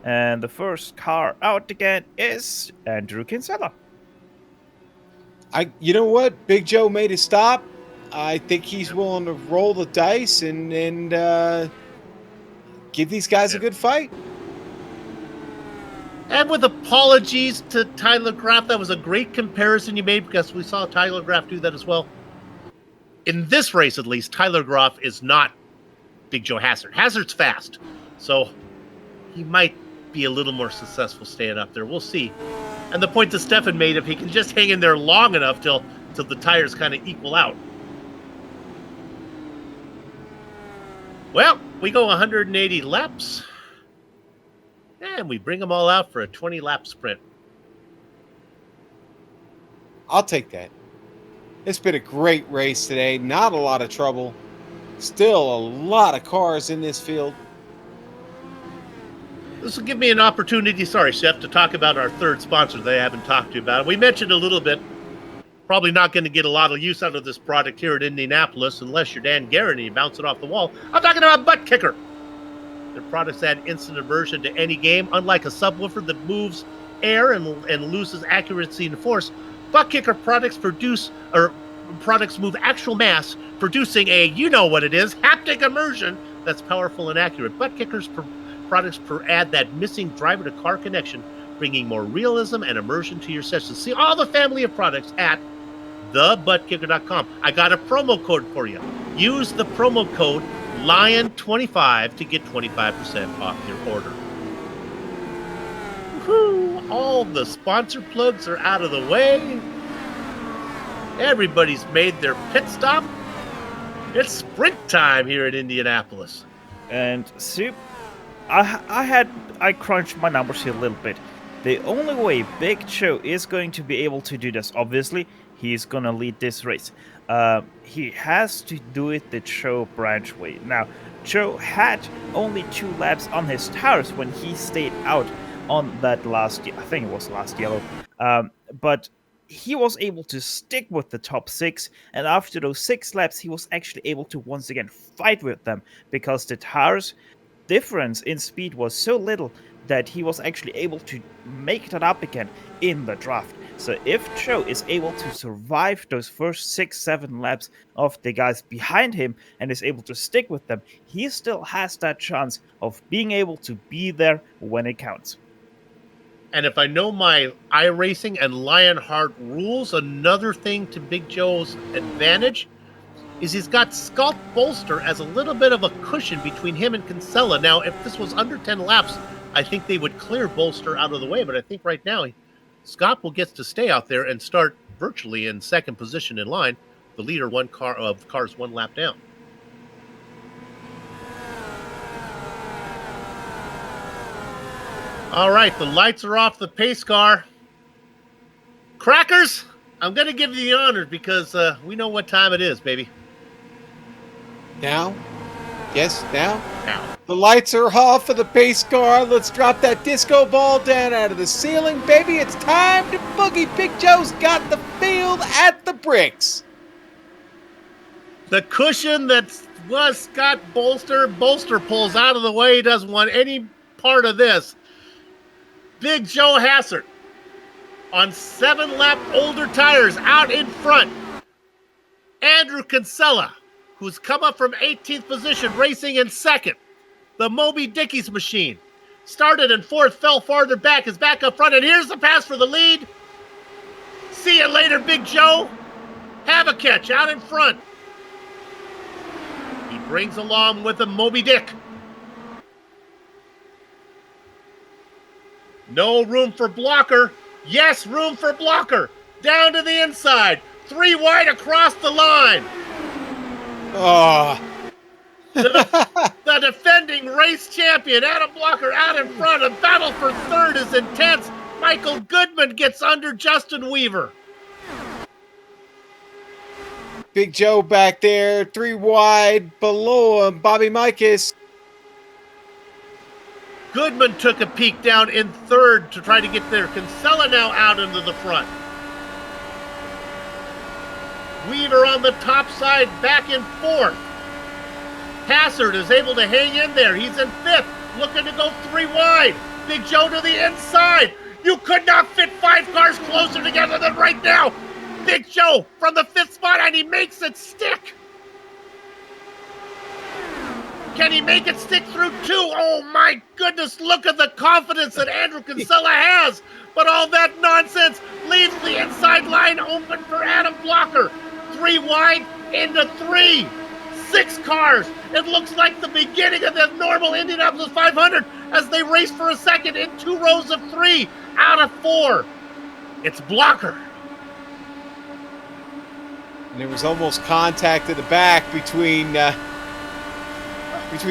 And the first car out again is Andrew Kinsella. You know what? Big Joe made a stop. I think he's willing to roll the dice and give these guys a good fight. And with apologies to Tyler Graff, that was a great comparison you made because we saw Tyler Graff do that as well. In this race, at least, Tyler Graff is not Big Joe Hazard. Hazard's fast, so he might be a little more successful staying up there. We'll see. And the point that Stefan made, if he can just hang in there long enough till the tires kind of equal out. Well, we go 180 laps, and we bring them all out for a 20-lap sprint. I'll take that. It's been a great race today. Not a lot of trouble. Still a lot of cars in this field. This will give me an opportunity, sorry, Chef, to talk about our third sponsor that I haven't talked to you about. We mentioned a little bit. Probably not going to get a lot of use out of this product here at Indianapolis unless you're Dan Guerin and you bounce it off the wall. I'm talking about Butt Kicker. Their products add instant immersion to any game. Unlike a subwoofer that moves air and loses accuracy and force, Butt Kicker products move actual mass, producing a, you know what it is, haptic immersion that's powerful and accurate. Butt Kickers products add that missing driver-to-car connection, bringing more realism and immersion to your sessions. See all the family of products at thebuttkicker.com. I got a promo code for you. Use the promo code LION25 to get 25% off your order. Woo-hoo. All the sponsor plugs are out of the way. Everybody's made their pit stop. It's sprint time here at Indianapolis. And Soup, I crunched my numbers here a little bit. The only way Big Joe is going to be able to do this, obviously, he's gonna lead this race. He has to do it the Joe Branch way. Now, Joe had only 2 laps on his tires when he stayed out on that last, I think it was last yellow. But he was able to stick with the top 6, and after those 6 laps, he was actually able to once again fight with them because the tires difference in speed was so little that he was actually able to make that up again in the draft. So if Joe is able to survive those first 6-7 laps of the guys behind him and is able to stick with them, he still has that chance of being able to be there when it counts. And if I know my iRacing and Lionheart rules, another thing to Big Joe's advantage is he's got Scott Bolster as a little bit of a cushion between him and Kinsella. Now, if this was under 10 laps, I think they would clear Bolster out of the way, but I think right now Scott will get to stay out there and start virtually in second position in line. The leader of cars 1 lap down. All right, the lights are off the pace car. Crackers, I'm going to give you the honors because we know what time it is, baby. Now? Yes, now? Now. The lights are off of the pace car. Let's drop that disco ball down out of the ceiling, baby. It's time to boogie. Big Joe's got the field at the bricks. The cushion that was Scott Bolster. Bolster pulls out of the way. He doesn't want any part of this. Big Joe Hassert on 7-lap older tires out in front. Andrew Kinsella, who's come up from 18th position, racing in second. The Moby Dickie's machine started in 4th, fell farther back, is back up front, and here's the pass for the lead. See you later, Big Joe. Have a catch out in front. He brings along with him Moby Dick. No room for blocker. Yes, room for blocker. Down to the inside. 3 wide across the line. Oh. The defending race champion, Adam Blocker, out in front. A battle for third is intense. Michael Goodman gets under Justin Weaver. Big Joe back there, 3 wide below him. Bobby Mikas. Goodman took a peek down in third to try to get there. Kinsella now out into the front. Weaver on the top side, back in fourth. Hassert is able to hang in there. He's in fifth, looking to go 3 wide. Big Joe to the inside. You could not fit 5 cars closer together than right now. Big Joe from the 5th spot, and he makes it stick. Can he make it stick through 2? Oh my goodness, look at the confidence that Andrew Kinsella has. But all that nonsense leaves the inside line open for Adam Blocker. 3 wide into 3. 6 cars. It looks like the beginning of the normal Indianapolis 500 as they race for a second in 2 rows of 3 out of 4. It's Blocker. And there was almost contact at the back between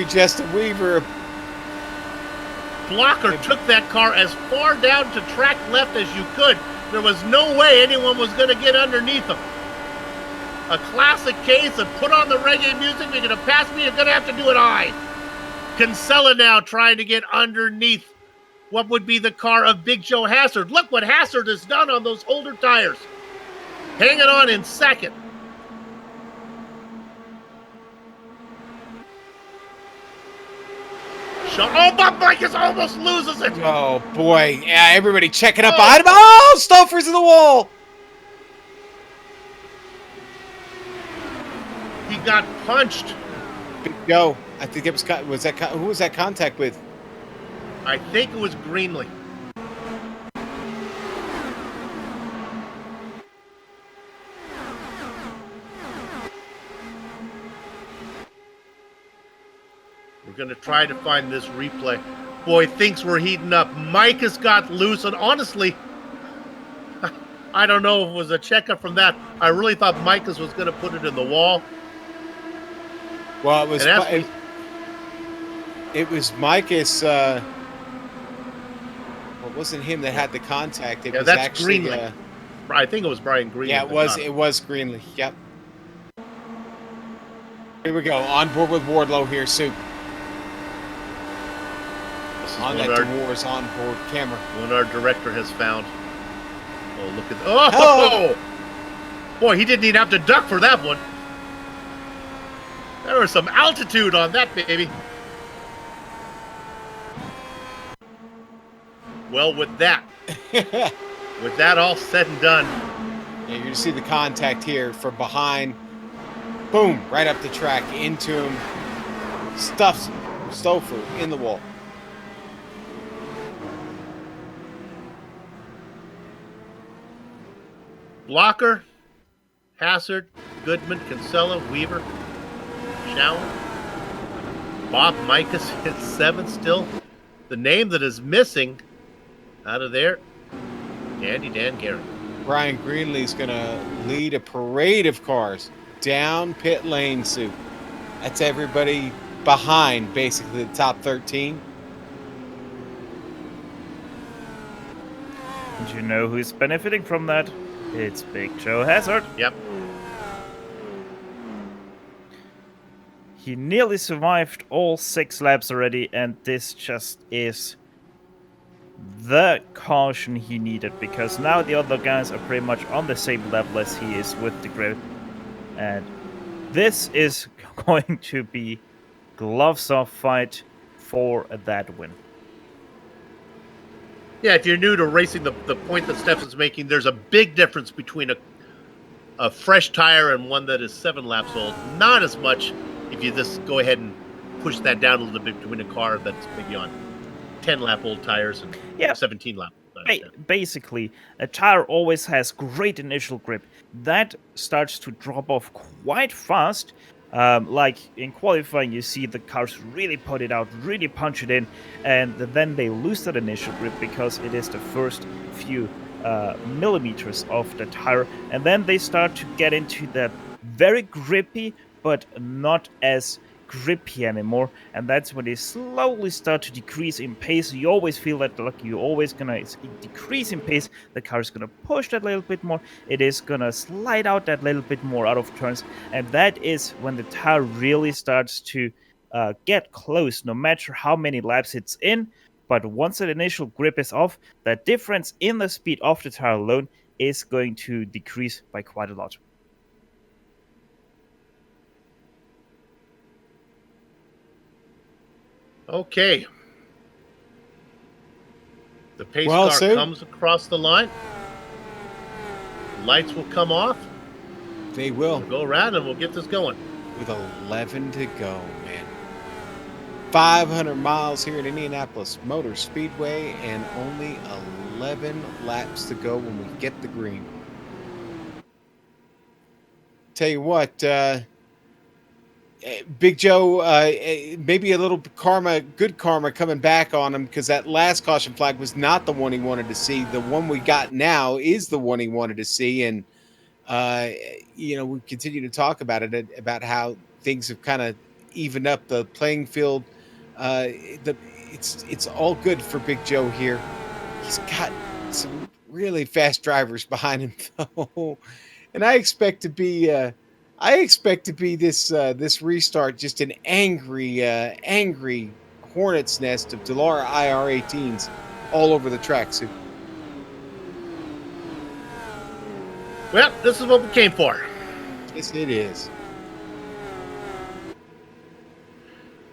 Justin Weaver. Blocker took that car as far down to track left as you could. There was no way anyone was going to get underneath him. A classic case of put on the reggae music. You're going to pass me, you're going to have to do it I. Kinsella now trying to get underneath what would be the car of Big Joe Hassert. Look what Hassert has done on those older tires. Hanging on in second. Oh, Bob Mikas almost loses it. Oh, boy. Yeah, everybody checking up behind him. Oh, Stouffer's in the wall. He got punched. Big Joe. I think it was who was that contact with? I think it was Greenlee. We're going to try to find this replay. Boy, things were heating up. Mike has got loose, and honestly, I don't know if it was a checkup from that. I really thought Micus was going to put it in the wall. Well, it was And as it was Micus. Well, it wasn't him that had the contact. It Yeah, was that's actually. Greenlee. I think it was Brian Greenlee. Yeah, that got it was Greenlee. Yep. Here we go. On board with Wardlow here, Soup. This is On what that our, DeWars on board camera. what our director has found. Oh, look at oh! Boy, he didn't even have to duck for that one. There was some altitude on that baby. Well, with that all said and done, Yeah, you're going to see the contact here from behind. Boom, right up the track, into him. Stuffs Stouffer in the wall. Blocker, Hassard, Goodman, Kinsella, Weaver, Shower, Bob Micus in 7th still. The name that is missing out of there, Dandy Dan Garrett. Brian Greenlee's going to lead a parade of cars down pit lane, Soup. That's everybody behind, basically, the top 13. And you know who's benefiting from that? It's Big Joe Hazard. Yep. He nearly survived all 6 laps already, and this just is the caution he needed, because now the other guys are pretty much on the same level as he is with the grid. And this is going to be gloves off fight for that win. Yeah, if you're new to racing, the point that Stefan's making, there's a big difference between a fresh tire and one that is 7 laps old. Not as much if you just go ahead and push that down a little bit between a car that's maybe on 10-lap-old tires and 17-lap tires. Basically, a tire always has great initial grip. That starts to drop off quite fast. Like in qualifying, you see the cars really put it out, really punch it in, and then they lose that initial grip because it is the first few millimeters of the tire, and then they start to get into that very grippy, but not as grippy anymore, and that's when they slowly start to decrease in pace. You always feel that like you're always gonna decrease in pace. The car is gonna push that little bit more. It is gonna slide out that little bit more out of turns, and that is when the tire really starts to get close, no matter how many laps it's in. But once that initial grip is off, that difference in the speed of the tire alone is going to decrease by quite a lot. Okay. The pace car comes across the line. Lights will come off. They will. We'll go around and we'll get this going. With 11 to go, man. 500 miles here at Indianapolis Motor Speedway and only 11 laps to go when we get the green. Tell you what, Big Joe, maybe a little good karma coming back on him, because that last caution flag was not the one he wanted to see. The one we got now is the one he wanted to see. And, we continue to talk about it, about how things have kind of evened up the playing field. It's all good for Big Joe here. He's got some really fast drivers behind him, though. And I expect to be this restart just an angry hornet's nest of Dallara IR18s all over the track, Sue. Well, this is what we came for. Yes, it is.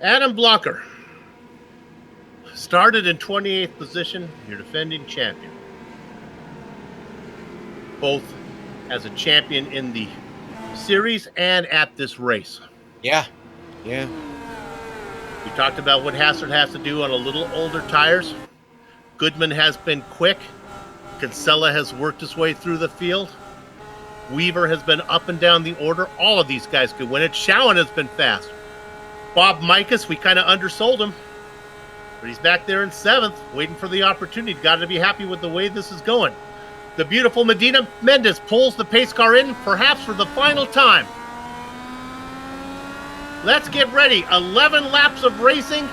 Adam Blocker started in 28th position, your defending champion. Both as a champion in the series and at this race. Yeah. We talked about what Hassard has to do on a little older tires. Goodman has been quick. Kinsella has worked his way through the field. Weaver has been up and down the order. All of these guys could win it. Showen has been fast. Bob Micus, we kind of undersold him, but he's back there in 7th, waiting for the opportunity. Got to be happy with the way this is going. The beautiful Medina Mendes pulls the pace car in, perhaps for the final time. Let's get ready. 11 laps of racing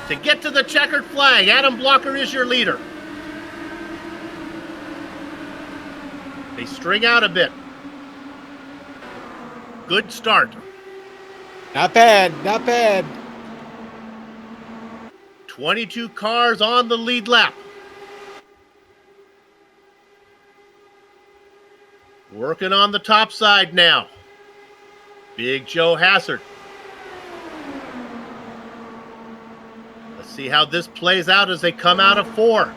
to get to the checkered flag. Adam Blocker is your leader. They string out a bit. Good start. Not bad, not bad. 22 cars on the lead lap. Working on the top side now. Big Joe Hassard. Let's see how this plays out as they come out of 4.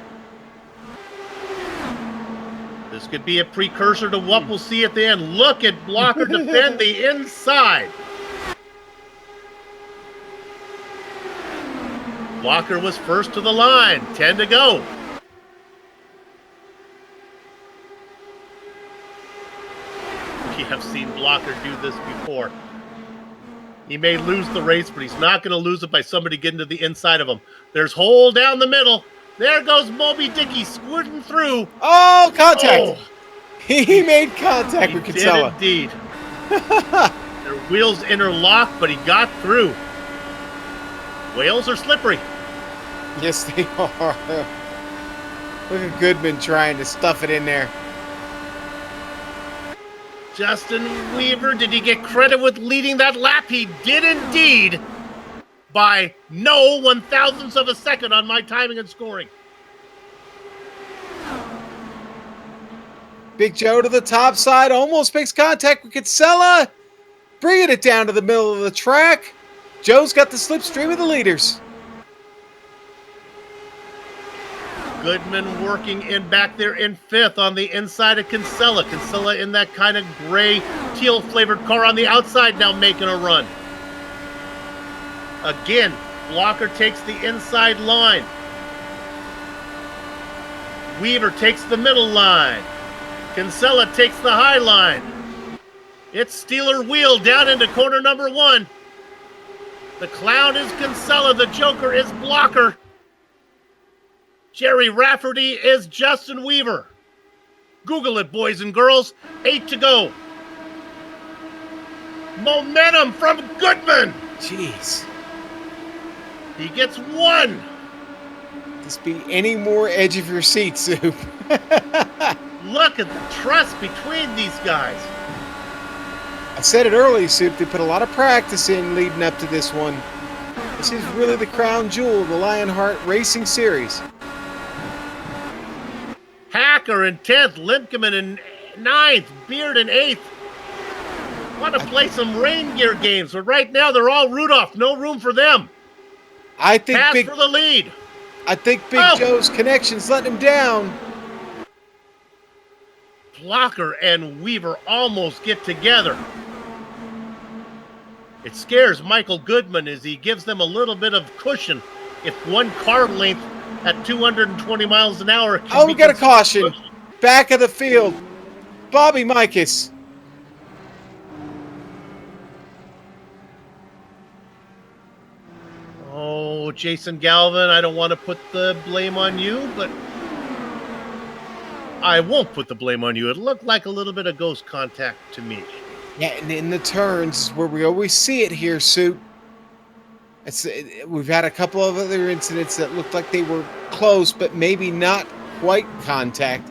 This could be a precursor to what we'll see at the end. Look at Blocker defend the inside. Blocker was first to the line. 10 to go. We have seen Blocker do this before. He may lose the race, but he's not going to lose it by somebody getting to the inside of him. There's hole down the middle. There goes Moby Dickey squirting through. Oh, contact. Oh, He made contact he with did Kinsella. indeed. Their wheels interlocked, but he got through. Whales are slippery. Yes, they are. Look at Goodman trying to stuff it in there. Justin Weaver, did he get credit with leading that lap? He did indeed. By no 1,000ths of a second on my timing and scoring. Big Joe to the top side, almost makes contact with Kinsella. Bringing it down to the middle of the track. Joe's got the slipstream of the leaders. Goodman working in back there in 5th on the inside of Kinsella. Kinsella in that kind of gray, teal-flavored car on the outside now making a run. Again, Blocker takes the inside line. Weaver takes the middle line. Kinsella takes the high line. It's Steeler wheel down into corner number 1. The clown is Kinsella. The Joker is Blocker. Jerry Rafferty is Justin Weaver. Google it, boys and girls. 8 to go. Momentum from Goodman. Jeez. He gets 1. This be any more edge of your seat, Soup. Look at the trust between these guys. I said it early, Soup. They put a lot of practice in leading up to this one. This is really the crown jewel of the Lionheart Racing Series. Hacker in 10th, Limkeman in 9th, Beard in 8th. Want to play some rain gear games, but right now they're all Rudolph. No room for them. I think Pass Big for the lead. Big Joe's connection's letting him down. Blocker and Weaver almost get together. It scares Michael Goodman as he gives them a little bit of cushion if one car length at 220 miles an hour. Oh, we got a caution. Back of the field. Bobby Mikas. Oh, Jason Galvin, I don't want to put the blame on you, but I won't put the blame on you. It looked like a little bit of ghost contact to me. Yeah, and in the turns where we always see it here, Soup. We've had a couple of other incidents that looked like they were close, but maybe not quite contact.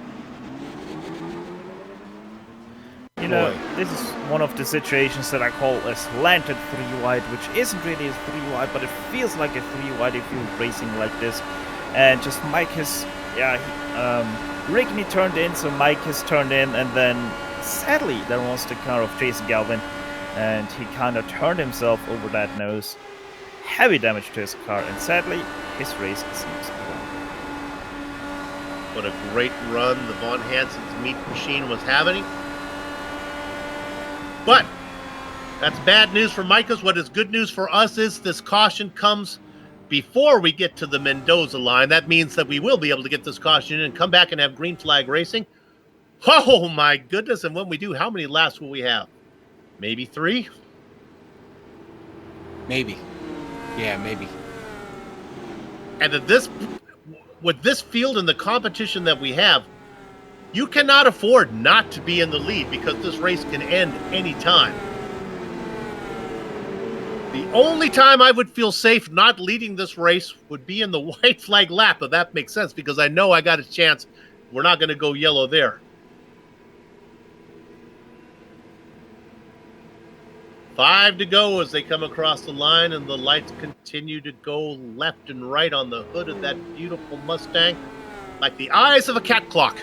You know, this is one of the situations that I call a slanted 3-wide, which isn't really a 3-wide, but it feels like a 3-wide if you're racing like this. And just Mike has, Rickney turned in, so Mike has turned in, and then sadly there was the car of Jason Galvin, and he kind of turned himself over that nose. Heavy damage to his car, and sadly his race seems to be won. What a great run the Von Hansen's meat machine was having. But that's bad news for Micah's. What is good news for us is this caution comes before we get to the Mendoza line. That means that we will be able to get this caution in and come back and have green flag racing. Oh my goodness. And when we do, how many laps will we have? Maybe 3? Maybe. Yeah, maybe. And with this field and the competition that we have, You cannot afford not to be in the lead because this race can end any time. The only time I would feel safe not leading this race would be in the white flag lap, if that makes sense, because I know I got a chance. We're not going to go yellow there. 5 to go as they come across the line, and the lights continue to go left and right on the hood of that beautiful Mustang, like the eyes of a cat clock.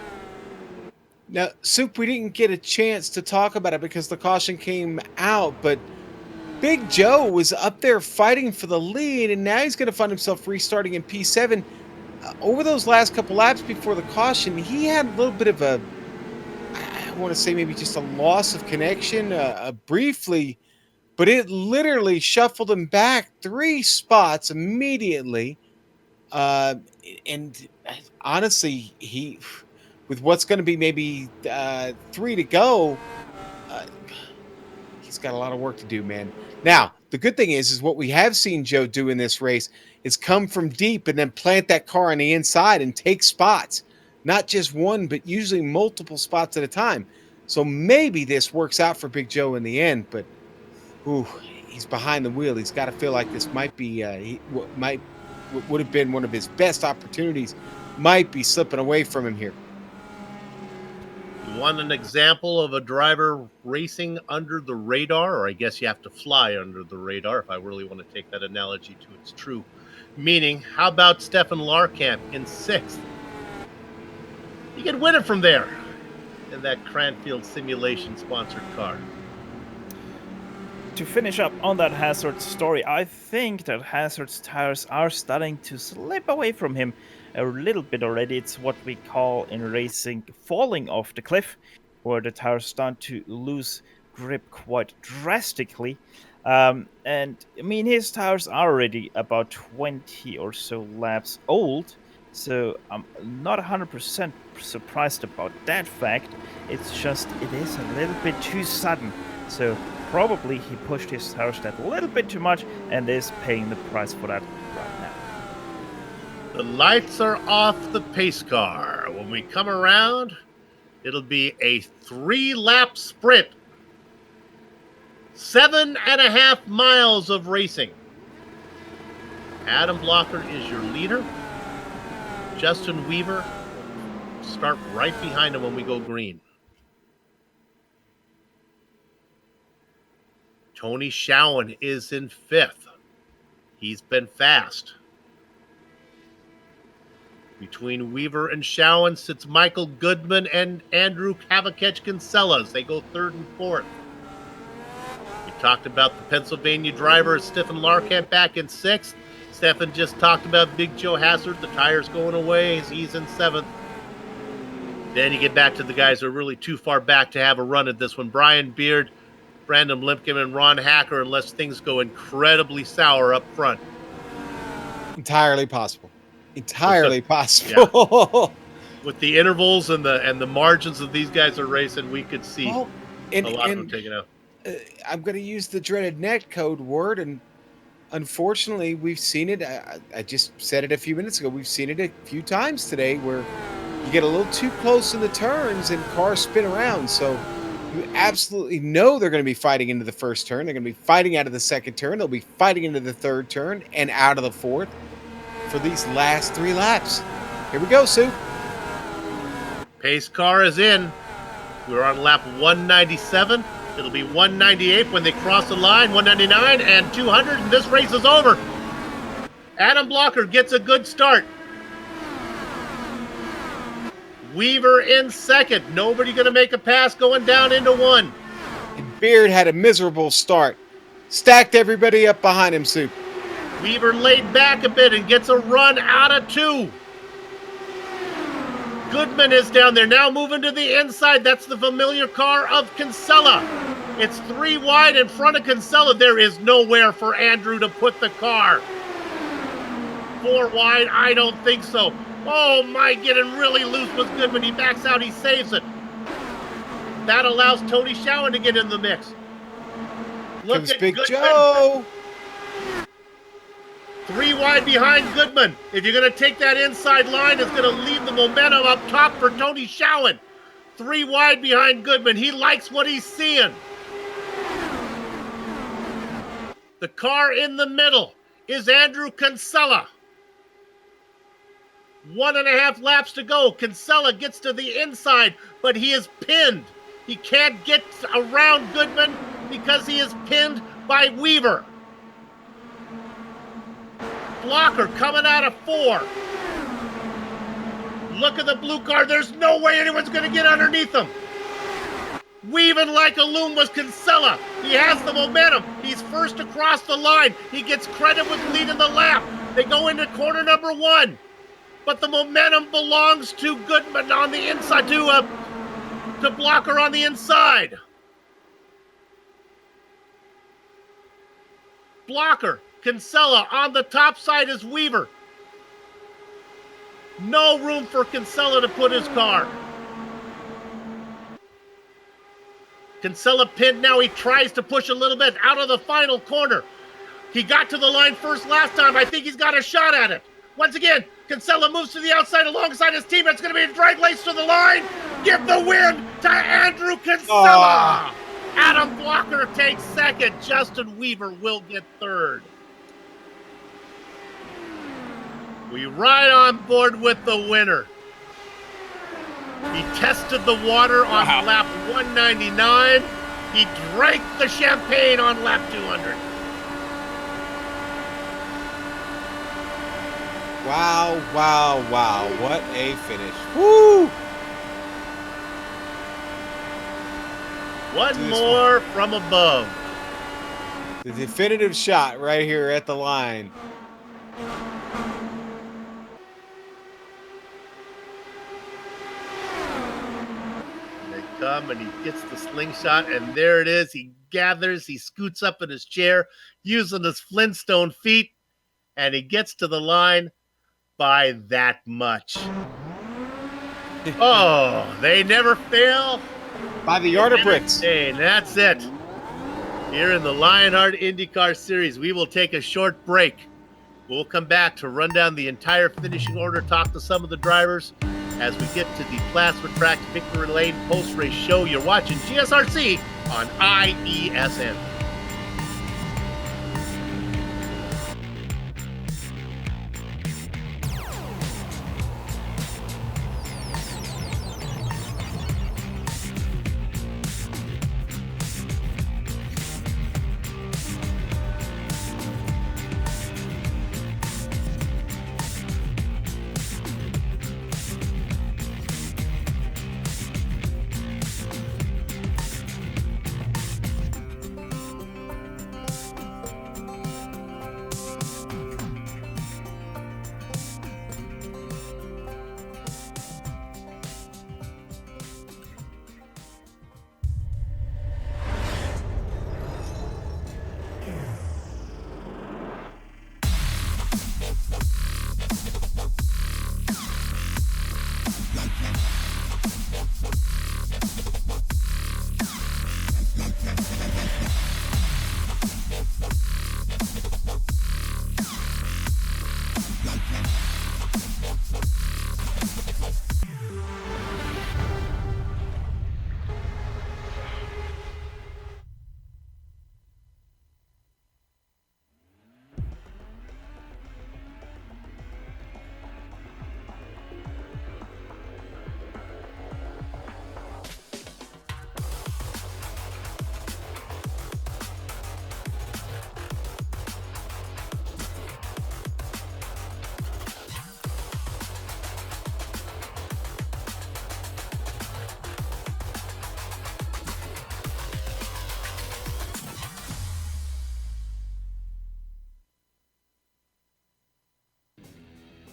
Now, Soup, we didn't get a chance to talk about it because the caution came out, but Big Joe was up there fighting for the lead, and now he's going to find himself restarting in P7. Over those last couple laps before the caution, he had a little bit of I want to say maybe just a loss of connection briefly, but it literally shuffled him back 3 spots immediately. And honestly, he, with what's going to be maybe 3 to go, he's got a lot of work to do, man. Now, the good thing is what we have seen Joe do in this race is come from deep and then plant that car on the inside and take spots. Not just one, but usually multiple spots at a time. So maybe this works out for Big Joe in the end, but he's behind the wheel. He's got to feel like this might be would have been one of his best opportunities, might be slipping away from him here. You want an example of a driver racing under the radar? Or I guess you have to fly under the radar if I really want to take that analogy to its true meaning. How about Stefan Larkamp in 6th? You can win it from there in that Cranfield Simulation sponsored car. To finish up on that Hazard story, I think that Hazard's tires are starting to slip away from him a little bit already. It's what we call in racing falling off the cliff, where the tires start to lose grip quite drastically. And I mean, his tires are already about 20 or so laps old, so I'm not 100% surprised about that fact. It's just, it is a little bit too sudden. So probably he pushed his tires that a little bit too much and is paying the price for that right now. The lights are off the pace car. When we come around, it'll be a 3-lap sprint. 7.5 miles of racing. Adam Blocker is your leader. Justin Weaver will start right behind him when we go green. Tony Schowen is in 5th. He's been fast. Between Weaver and Schowen sits Michael Goodman and Andrew Kavakech-Kinsellas. They go 3rd and 4th. We talked about the Pennsylvania driver, Stefan Larkamp, back in 6th. Stefan just talked about Big Joe Hazard. The tire's going away. He's in 7th. Then you get back to the guys who are really too far back to have a run at this one. Brian Beard, Brandon Limpkin, and Ron Hacker, unless things go incredibly sour up front. Entirely possible. Entirely possible. Yeah. With the intervals and the margins that these guys are racing, we could see a lot of them taken out. I'm going to use the dreaded net code word, and unfortunately, we've seen it. I just said it a few minutes ago. We've seen it a few times today where you get a little too close in the turns and cars spin around. So you absolutely know they're going to be fighting into the first turn. They're going to be fighting out of the second turn. They'll be fighting into the third turn and out of the fourth for these last 3 laps. Here we go, Sue. Pace car is in. We're on lap 197. It'll be 198 when they cross the line, 199 and 200, and this race is over. Adam Blocker gets a good start. Weaver in 2nd. Nobody going to make a pass going down into 1. And Beard had a miserable start. Stacked everybody up behind him, Sue. Weaver laid back a bit and gets a run out of 2. Goodman is down there, now moving to the inside. That's the familiar car of Kinsella. It's 3 wide in front of Kinsella. There is nowhere for Andrew to put the car. 4 wide, I don't think so. Oh my, getting really loose with Goodman. He backs out, he saves it. That allows Tony Schowen to get in the mix. Look Comes at Big Goodman. Joe. 3 wide behind Goodman. If you're going to take that inside line, it's going to leave the momentum up top for Tony Schowen. 3 wide behind Goodman. He likes what he's seeing. The car in the middle is Andrew Kinsella. 1.5 laps to go. Kinsella gets to the inside, but he is pinned. He can't get around Goodman because he is pinned by Weaver. Blocker coming out of 4. Look at the blue car. There's no way anyone's going to get underneath him. Weaving like a loon was Kinsella. He has the momentum. He's first across the line. He gets credit with leading the lap. They go into corner number 1. But the momentum belongs to Goodman on the inside, to Blocker on the inside. Blocker, Kinsella on the top side is Weaver. No room for Kinsella to put his car. Kinsella pinned now. He tries to push a little bit out of the final corner. He got to the line first last time. I think he's got a shot at it. Once again, Kinsella moves to the outside alongside his team. It's going to be a drag race to the line. Give the win to Andrew Kinsella. Adam Blocker takes second. Justin Weaver will get third. We ride on board with the winner. He tested the water on lap 199. He drank the champagne on lap 200. Wow, wow, wow. What a finish. Woo! One more from above. The definitive shot right here at the line. Come and he gets the slingshot, and there it is. He gathers, he scoots up in his chair using his Flintstone feet, and he gets to the line by that much. Oh, they never fail. By the yard of bricks. And that's it. Here in the Lionheart IndyCar Series, we will take a short break. We'll come back to run down the entire finishing order, talk to some of the drivers as we get to the Plasma Track Victory Lane post-race show. You're watching GSRC on IESN.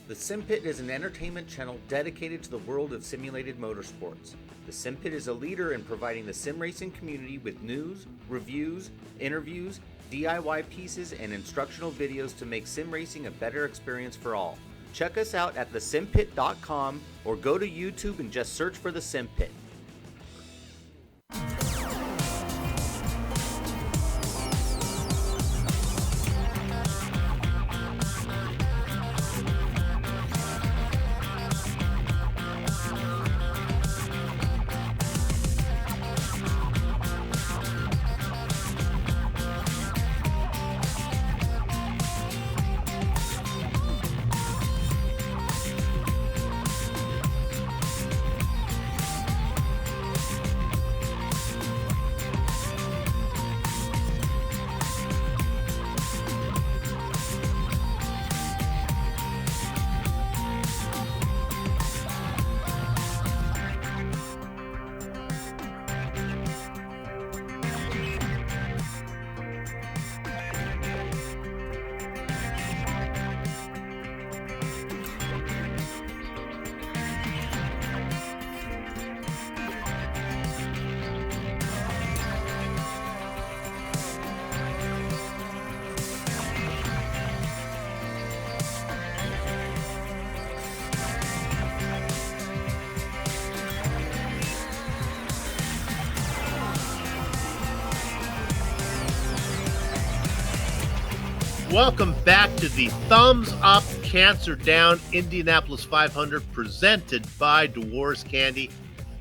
The Sim Pit is an entertainment channel dedicated to the world of simulated motorsports. The Sim Pit is a leader in providing the sim racing community with news, reviews, interviews, DIY pieces, and instructional videos to make sim racing a better experience for all. Check us out at thesimpit.com or go to YouTube and just search for The Sim Pit. Welcome back to the Thumbs Up Cancer Down Indianapolis 500 presented by Dwar's Candy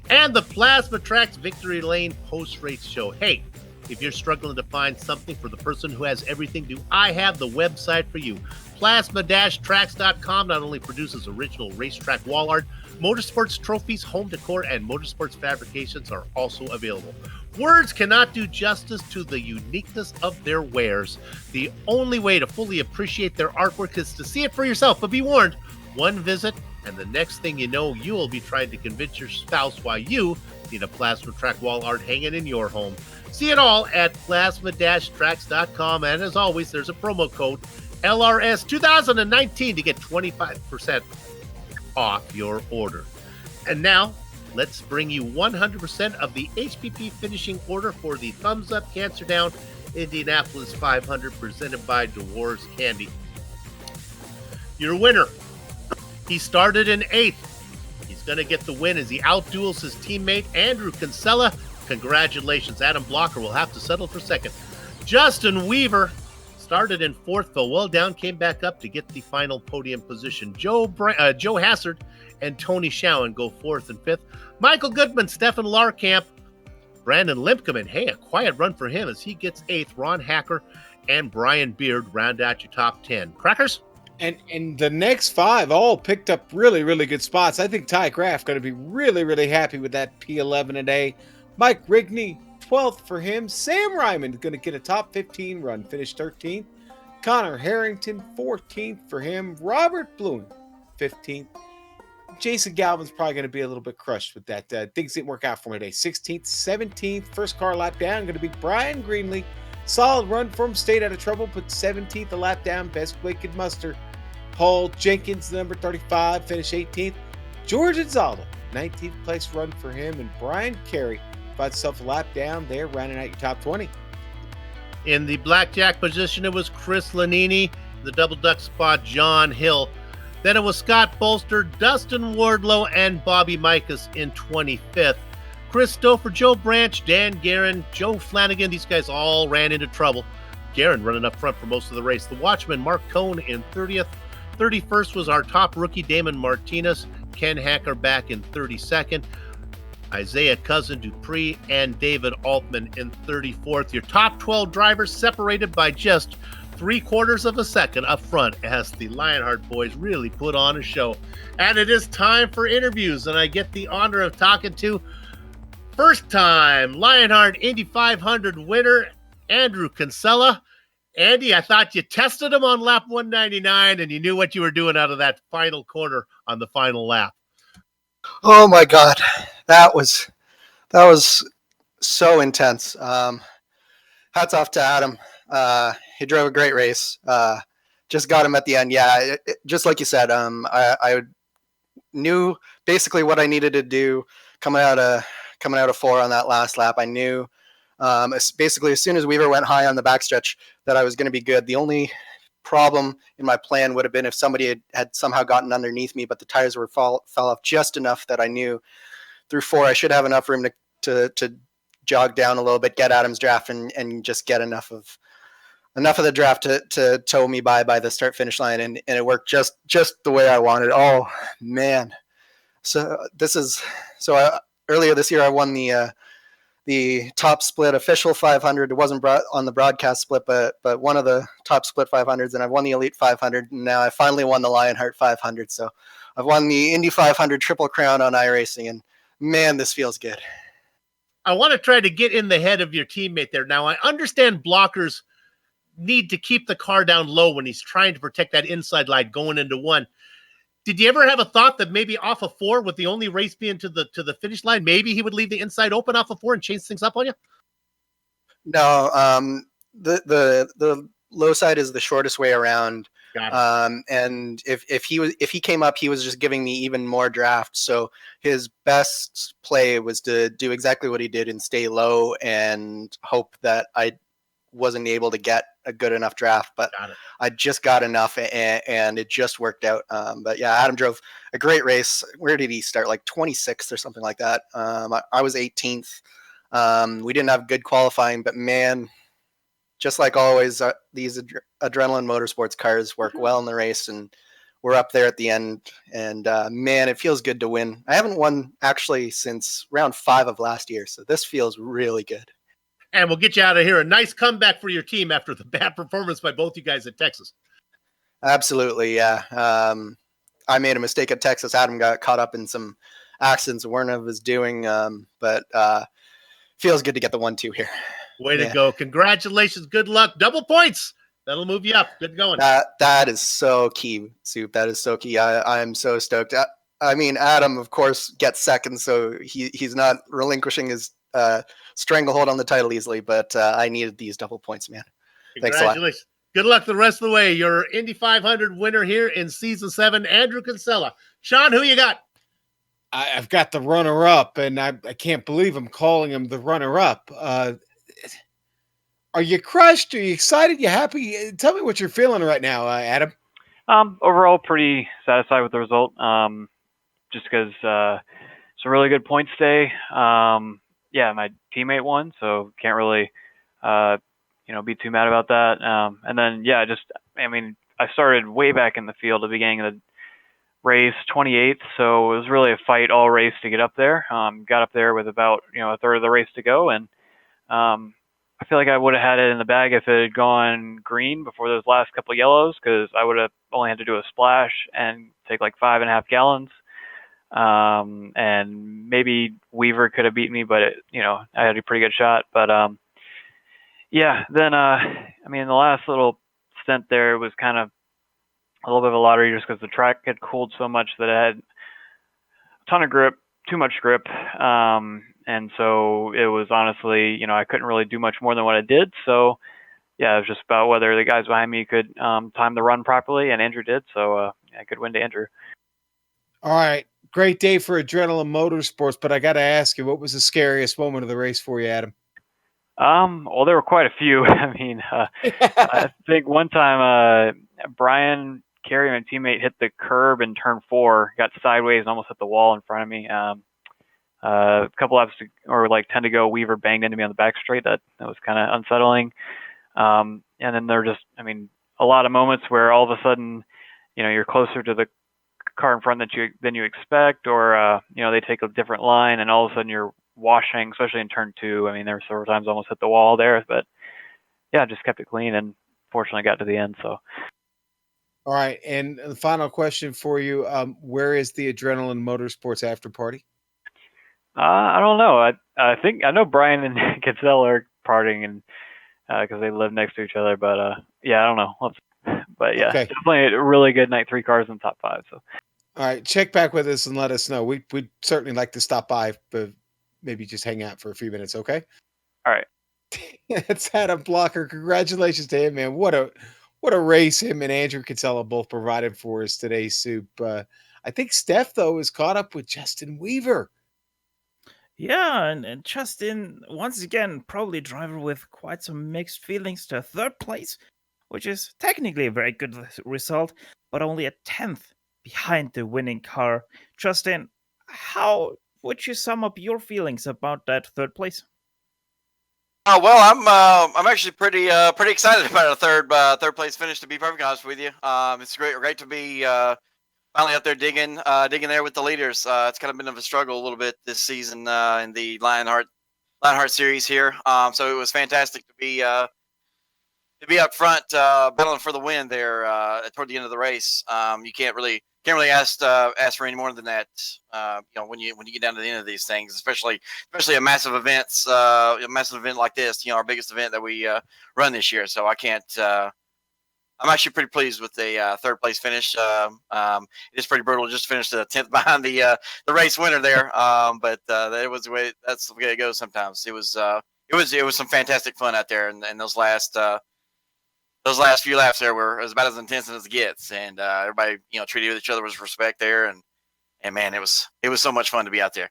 and the Plasma Tracks Victory Lane post-race show. Hey, if you're struggling to find something for the person who has everything, do I have the website for you? Plasma-tracks.com not only produces original racetrack wall art, motorsports trophies, home decor, and motorsports fabrications are also available. Words cannot do justice to the uniqueness of their wares. The only way to fully appreciate their artwork is to see it for yourself. But be warned, one visit, and the next thing you know, you will be trying to convince your spouse why you need a Plasma Track wall art hanging in your home. See it all at plasma-tracks.com. And as always, there's a promo code LRS 2019 to get 25% off your order. And now, let's bring you 100% of the HPP finishing order for the Thumbs Up Cancer Down Indianapolis 500 presented by Dwar's Candy. Your winner, he started in 8th. He's going to get the win as he outduels his teammate Andrew Kinsella. Congratulations. Adam Blocker will have to settle for 2nd. Justin Weaver started in 4th, fell well down, came back up to get the final podium position. Joe Hassard and Tony Schowen go 4th and 5th. Michael Goodman, Stefan Larkamp, Brandon Limpcom, and hey, a quiet run for him as he gets 8th. Ron Hacker and Brian Beard round out your top 10. Crackers? And the next 5 all picked up really, really good spots. I think Ty Graff going to be really, really happy with that P11 today. Mike Rigney, 12th for him. Sam Ryman is going to get a top 15 run, finish 13th. Conor Harrington, 14th for him. Robert Bluen, 15th. Jason Galvin's probably going to be a little bit crushed with that. Things didn't work out for him today. 16th, 17th, first car lap down, going to be Brian Greenlee. Solid run for him, stayed out of trouble, but 17th a lap down, best way could muster. Paul Jenkins, number 35, finished 18th. George Anzaldo, 19th place run for him, and Brian Carey finds himself a lap down there, rounding out your top 20. In the blackjack position, it was Chris Lanini. The double duck spot, John Hill. Then it was Scott Bolster, Dustin Wardlow, and Bobby Mikas in 25th. Chris Stouffer, Joe Branch, Dan Guerin, Joe Flanagan. These guys all ran into trouble. Guerin running up front for most of the race. The Watchman, Mark Cohn in 30th. 31st was our top rookie, Damon Martinez. Ken Hacker back in 32nd. Isaiah Cousin Dupree and David Altman in 34th. Your top 12 drivers separated by just 3/4 of a second up front as the Lionheart boys really put on a show. And it is time for interviews, and I get the honor of talking to first-time Lionheart Indy 500 winner, Andrew Kinsella. Andy, I thought you tested him on lap 199 and you knew what you were doing out of that final corner on the final lap. Oh my God, that was so intense. Hats off to Adam. He drove a great race. Just got him at the end. Yeah, just like you said, I knew basically what I needed to do coming out of 4 on that last lap. I knew basically as soon as Weaver went high on the backstretch that I was going to be good. The only problem in my plan would have been if somebody had somehow gotten underneath me, but the tires were fell off just enough that I knew through 4 I should have enough room to jog down a little bit, get Adam's draft, and just get enough of the draft to tow me by the start finish line, and it worked just the way I wanted. Oh man! Earlier this year I won the top split official 500. It wasn't on the broadcast split, but one of the top split 500s, and I've won the Elite 500, and now I finally won the Lionheart 500. So I've won the Indy 500 Triple Crown on iRacing, and man, this feels good. I want to try to get in the head of your teammate there. Now, I understand blockers need to keep the car down low when he's trying to protect that inside line going into 1. Did you ever have a thought that maybe off of 4, with the only race being to the finish line, maybe he would leave the inside open off of 4 and change things up on you? No, the low side is the shortest way around. And if he came up, he was just giving me even more draft. So his best play was to do exactly what he did and stay low and hope that I wasn't able to get a good enough draft, but I just got enough and it just worked out. But yeah, Adam drove a great race. Where did he start? Like 26th or something like that. I was 18th. We didn't have good qualifying, but man, just like always, these Adrenaline Motorsports cars work well in the race, and we're up there at the end. And man, it feels good to win. I haven't won actually since round 5 of last year, so this feels really good. And we'll get you out of here. A nice comeback for your team after the bad performance by both you guys at Texas. Absolutely, yeah. I made a mistake at Texas. Adam got caught up in some accidents that weren't of his doing, but feels good to get the 1-2 here. Way to go. Congratulations. Good luck. Double points. That'll move you up. Good going. That is so key, Soup. That is so key. I'm so stoked. I mean, Adam, of course, gets second, so he's not relinquishing his stranglehold on the title easily, but I needed these double points, man. Thanks a lot. Congratulations. Good luck the rest of the way. Your Indy 500 winner here in Season 7, Andrew Kinsella. Sean, who you got? I've got the runner-up, and I can't believe I'm calling him the runner-up. Are you crushed? Are you excited? You happy? Tell me what you're feeling right now, Adam. Overall, pretty satisfied with the result. Just because it's a really good points day. Yeah, my teammate won, so can't really, be too mad about that. And then, yeah, I started way back in the field at the beginning of the race, 28th, so it was really a fight all race to get up there. Got up there with about, a third of the race to go, and I feel like I would have had it in the bag if it had gone green before those last couple of yellows, because I would have only had to do a splash and take like 5.5 gallons. And maybe Weaver could have beat me, but I had a pretty good shot. But yeah, then the last little stint there was kind of a little bit of a lottery, just because the track had cooled so much that it had a ton of grip, too much grip. And so it was honestly, I couldn't really do much more than what I did. So yeah, it was just about whether the guys behind me could time the run properly, and Andrew did. So good win to Andrew. All right. Great day for Adrenaline Motorsports, but I got to ask you, what was the scariest moment of the race for you, Adam? Well, there were quite a few. I think one time Brian Carey, my teammate, hit the curb in turn 4, got sideways and almost hit the wall in front of me. A couple laps like 10 to go, Weaver banged into me on the back straight. That was kind of unsettling. And then there were just, a lot of moments where all of a sudden, you're closer to the car in front than you expect, or they take a different line, and all of a sudden you're washing, especially in turn 2. There were several times I almost hit the wall there, but yeah, just kept it clean, and fortunately got to the end. So. All right, and the final question for you: where is the Adrenaline Motorsports after party? I don't know. I think I know Brian and Kinsella are partying, and because they live next to each other. But yeah, I don't know. But yeah, okay. Definitely a really good night. 3 cars in the top 5. So. All right, check back with us and let us know. We'd certainly like to stop by, but maybe just hang out for a few minutes. Okay. All right. It's Adam Blocker. Congratulations to him, man. What a race him and Andrew Kinsella both provided for us today, Soup. I think Steph, though, is caught up with Justin Weaver. Yeah, and Justin, once again, probably a driver with quite some mixed feelings to 3rd place, which is technically a very good result, but only a 10th behind the winning car. Justin, how would you sum up your feelings about that 3rd place? Well, I'm actually pretty excited about a third place finish, to be perfectly honest with you. It's great to be finally up there digging there with the leaders. It's kind of been a struggle a little bit this season in the Lionheart series here. So it was fantastic to be up front battling for the win there toward the end of the race. You can't really ask for any more than that. When you get down to the end of these things, especially a massive event like this, our biggest event that we run this year. So I can't. I'm actually pretty pleased with the 3rd place finish. It's pretty brutal to just finish the 10th behind the race winner there. But that's the way it goes sometimes. It was some fantastic fun out there, and those last few laps there were about as intense as it gets, and everybody treated each other with respect there, and man, it was so much fun to be out there.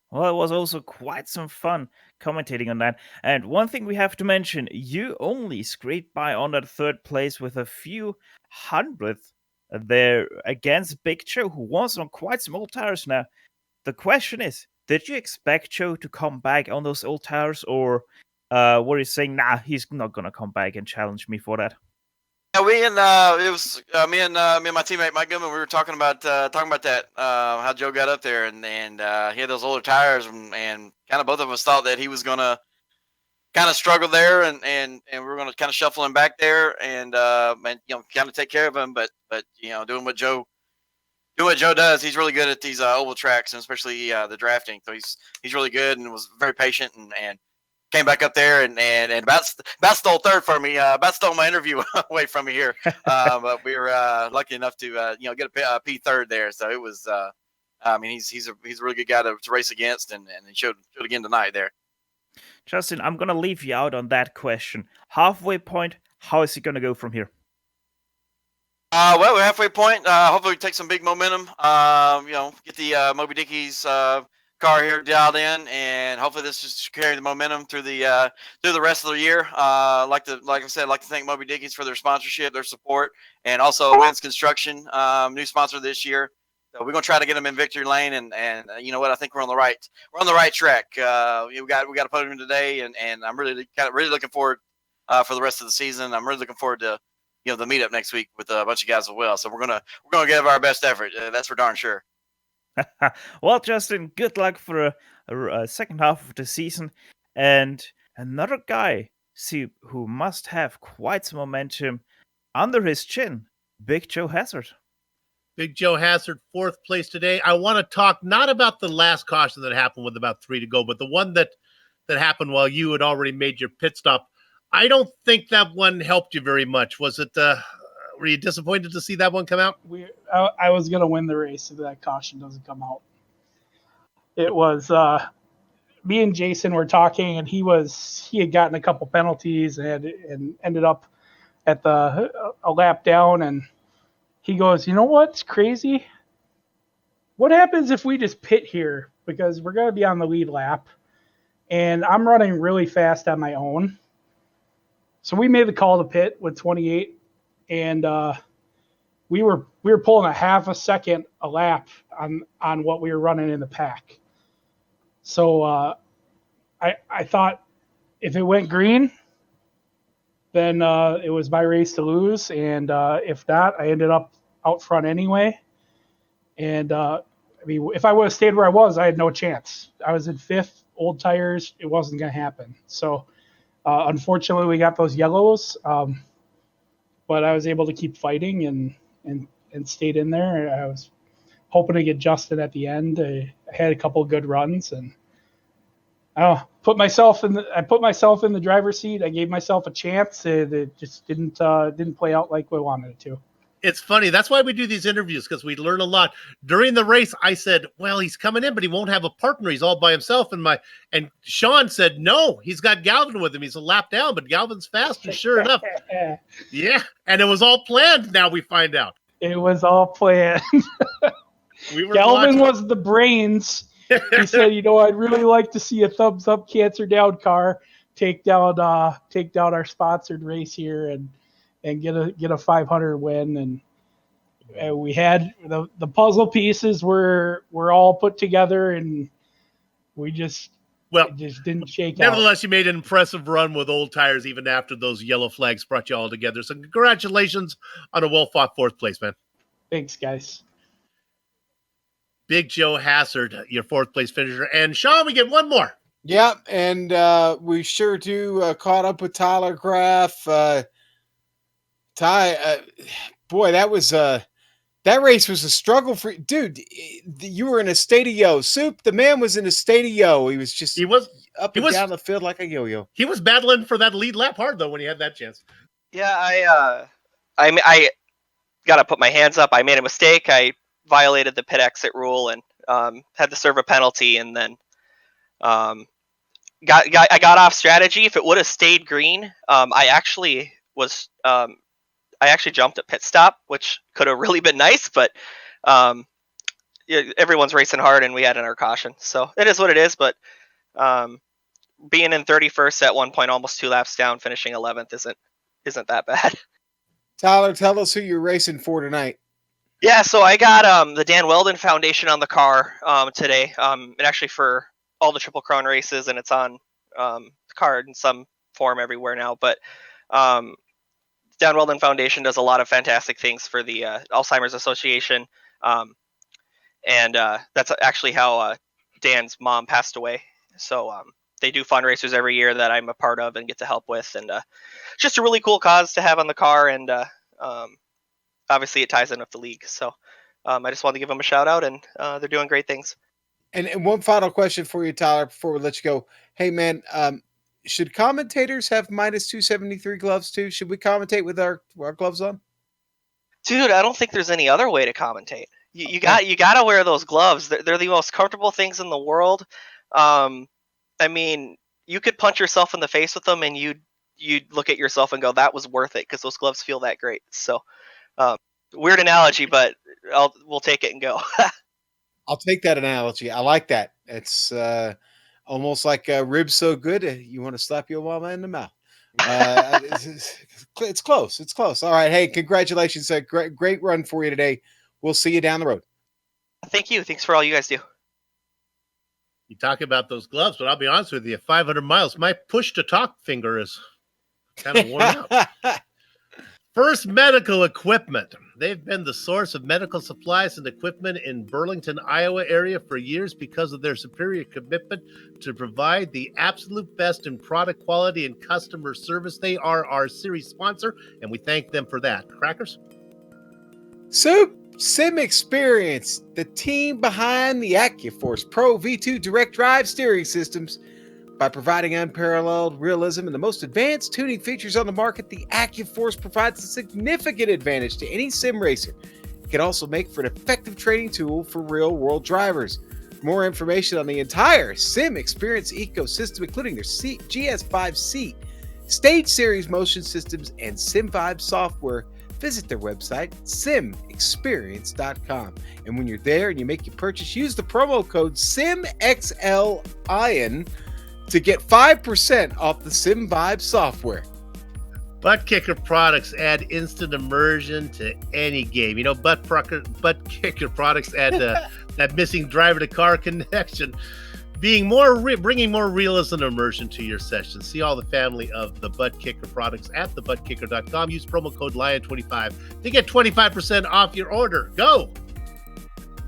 Well, it was also quite some fun commentating on that. And one thing we have to mention, you only scraped by on that 3rd place with a few hundredth there against Big Joe, who was on quite some old tires now. The question is, did you expect Joe to come back on those old tires, or were you saying, nah, he's not gonna come back and challenge me for that? Yeah, it was me and my teammate Mike Goodman. We were talking about that how Joe got up there, and he had those older tires, and kind of both of us thought that he was gonna kind of struggle there, and we were gonna kind of shuffle him back there, and kind of take care of him, but doing what Joe does. He's really good at these oval tracks, and especially the drafting. So he's really good and was very patient and came back up there and about stole third from me. About stole my interview away from me here. But we were lucky enough to get a P third there. So it was. He's a really good guy to race against, and he showed again tonight there. Justin, I'm gonna leave you out on that question. Halfway point. How is he gonna go from here? Well, we're halfway point. Hopefully, we take some big momentum. Get the Moby Dickie's car here dialed in, and hopefully this just carry the momentum through the rest of the year. Like I said, I'd like to thank Moby Dickie's for their sponsorship, their support, and also Wins Construction, new sponsor this year. So we're gonna try to get them in victory lane, and you know what? I think we're on the right track. We got a podium today, and I'm really looking forward for the rest of the season. I'm really looking forward to the meetup next week with a bunch of guys as well. So we're gonna give our best effort. That's for darn sure. Well, Justin, good luck for a second half of the season. And another guy, who must have quite some momentum under his chin, Big Joe Hazard. Big Joe Hazard, 4th place today. I want to talk not about the last caution that happened with about 3 to go, but the one that happened while you had already made your pit stop. I don't think that one helped you very much. Was it? Were you disappointed to see that one come out? I was going to win the race if that caution doesn't come out. It was me and Jason were talking, and he had gotten a couple penalties and ended up at a lap down, and he goes, "You know what's crazy? What happens if we just pit here, because we're going to be on the lead lap, and I'm running really fast on my own." So we made the call to pit with 28. And we were pulling a half a second a lap on what we were running in the pack. So I thought if it went green, then it was my race to lose. And if not, I ended up out front anyway. And if I would have stayed where I was, I had no chance. I was in 5th, old tires. It wasn't going to happen. So unfortunately, we got those yellows. But I was able to keep fighting and stayed in there. I was hoping to get Justin at the end. I had a couple of good runs, and I put myself in the driver's seat. I gave myself a chance. It just didn't play out like we wanted it to. It's funny. That's why we do these interviews, because we learn a lot. During the race, I said, well, he's coming in, but he won't have a partner. He's all by himself. And Sean said, no, he's got Galvin with him. He's a lap down, but Galvin's fast. And sure enough. Yeah. And it was all planned. Now we find out. It was all planned. Galvin was the brains. He said, I'd really like to see a thumbs up cancer down car take down our sponsored race here and get a 500 win, and we had the puzzle pieces were all put together, and it just didn't shake out. Nevertheless, you made an impressive run with old tires even after those yellow flags brought you all together. So congratulations on a well-fought 4th place, man. Thanks, guys. Big Joe Hazard, your 4th place finisher. And Sean, we get one more. Yeah, and we sure do caught up with Tyler Graff. Ty, boy, that race was a struggle for dude. You were in a state of yo. Soup, the man was in a state of yo. He was up and down the field like a yo-yo. He was battling for that lead lap hard though when he had that chance. Yeah, I got to put my hands up. I made a mistake. I violated the pit exit rule and had to serve a penalty, and then I got off strategy. If it would have stayed green, I actually jumped at pit stop, which could have really been nice, but everyone's racing hard, and we had our caution. So it is what it is, but being in 31st at one point, almost 2 laps down, finishing 11th isn't that bad. Tyler, tell us who you're racing for tonight. Yeah, so I got the Dan Weldon Foundation on the car today, and actually for all the Triple Crown races, and it's on car in some form everywhere now. But Dan Weldon Foundation does a lot of fantastic things for the Alzheimer's Association. And that's actually how Dan's mom passed away. So they do fundraisers every year that I'm a part of and get to help with. And just a really cool cause to have on the car. And obviously it ties in with the league. So I just wanted to give them a shout out, and they're doing great things. And one final question for you, Tyler, before we let you go. Hey, man, should commentators have minus 273 gloves too? Should we commentate with our gloves on? Dude, I don't think there's any other way to commentate. You got to wear those gloves. They're the most comfortable things in the world. I mean, you could punch yourself in the face with them, and you'd look at yourself and go, "That was worth it," because those gloves feel that great. So, weird analogy, but we'll take it and go. I'll take that analogy. I like that. It's almost like ribs so good you want to slap your mama in the mouth. It's close. It's close. All right. Hey, congratulations. Great run for you today. We'll see you down the road. Thank you. Thanks for all you guys do. You talk about those gloves, but I'll be honest with you, 500 miles, my push to talk finger is kind of worn out. First Medical Equipment. They've been the source of medical supplies and equipment in Burlington, Iowa area for years because of their superior commitment to provide the absolute best in product quality and customer service. They are our series sponsor, and we thank them for that. Crackers? Sim Experience, the team behind the AccuForce Pro V2 direct drive steering systems. By providing unparalleled realism and the most advanced tuning features on the market, the AccuForce provides a significant advantage to any sim racer. It can also make for an effective training tool for real-world drivers. For more information on the entire Sim Experience ecosystem, including their GS5 seat, Stage Series motion systems, and SimVibe software, visit their website, simexperience.com. And when you're there and you make your purchase, use the promo code SIMXLION to get 5% off the SimVibe software. Butt Kicker products add instant immersion to any game. You know, Butt Kicker products add that missing driver-to-car connection, bringing more realism and immersion to your session. See all the family of the Butt Kicker products at thebuttkicker.com. Use promo code LION25 to get 25% off your order. Go!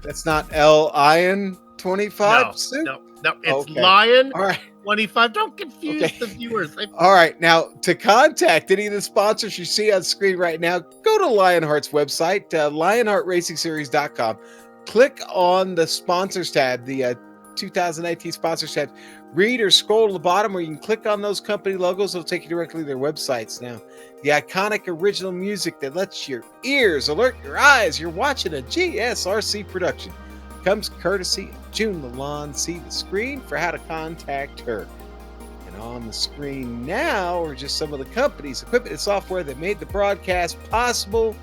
That's not LION25? No, it's okay. Lion. All right. 25. Don't confuse the viewers. All right. Now, to contact any of the sponsors you see on screen right now, go to Lionheart's website, lionheartracingseries.com. Click on the sponsors tab, the 2019 sponsors tab. Read or scroll to the bottom where you can click on those company logos. It'll take you directly to their websites. Now, the iconic original music that lets your ears alert your eyes you're watching a GSRC production comes courtesy of June Lalonde. See the screen for how to contact her. And on the screen now are just some of the companies, equipment, and software that made the broadcast possible.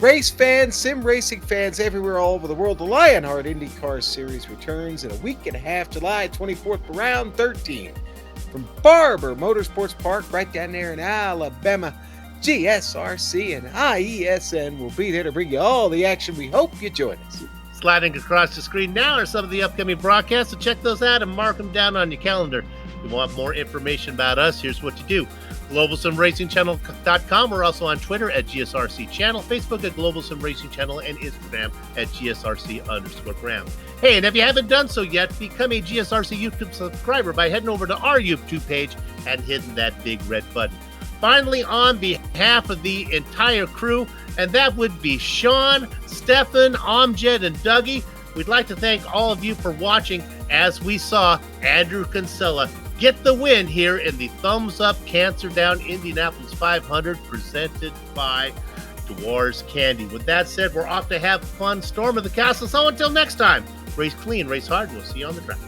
Race fans, sim racing fans everywhere all over the world, the Lionheart IndyCar Series returns in a week and a half, July 24th, for round 13. From Barber Motorsports Park, right down there in Alabama, GSRC and IESN will be there to bring you all the action. We hope you join us. Sliding across the screen now are some of the upcoming broadcasts, so check those out and mark them down on your calendar. If you want more information about us, here's what you do. GlobalSimRacingChannel.com. We're also on Twitter at GSRC Channel, Facebook at Global Sim Racing Channel, and Instagram at GSRC_Graham. Hey, and if you haven't done so yet, become a GSRC YouTube subscriber by heading over to our YouTube page and hitting that big red button. Finally, on behalf of the entire crew, and that would be Sean, Stefan, Amjad, and Dougie, we'd like to thank all of you for watching as we saw Andrew Kinsella get the win here in the Thumbs Up Cancer Down Indianapolis 500 presented by Dwar's Candy. With that said, we're off to have fun, storm of the castle. So until next time, race clean, race hard, and we'll see you on the track.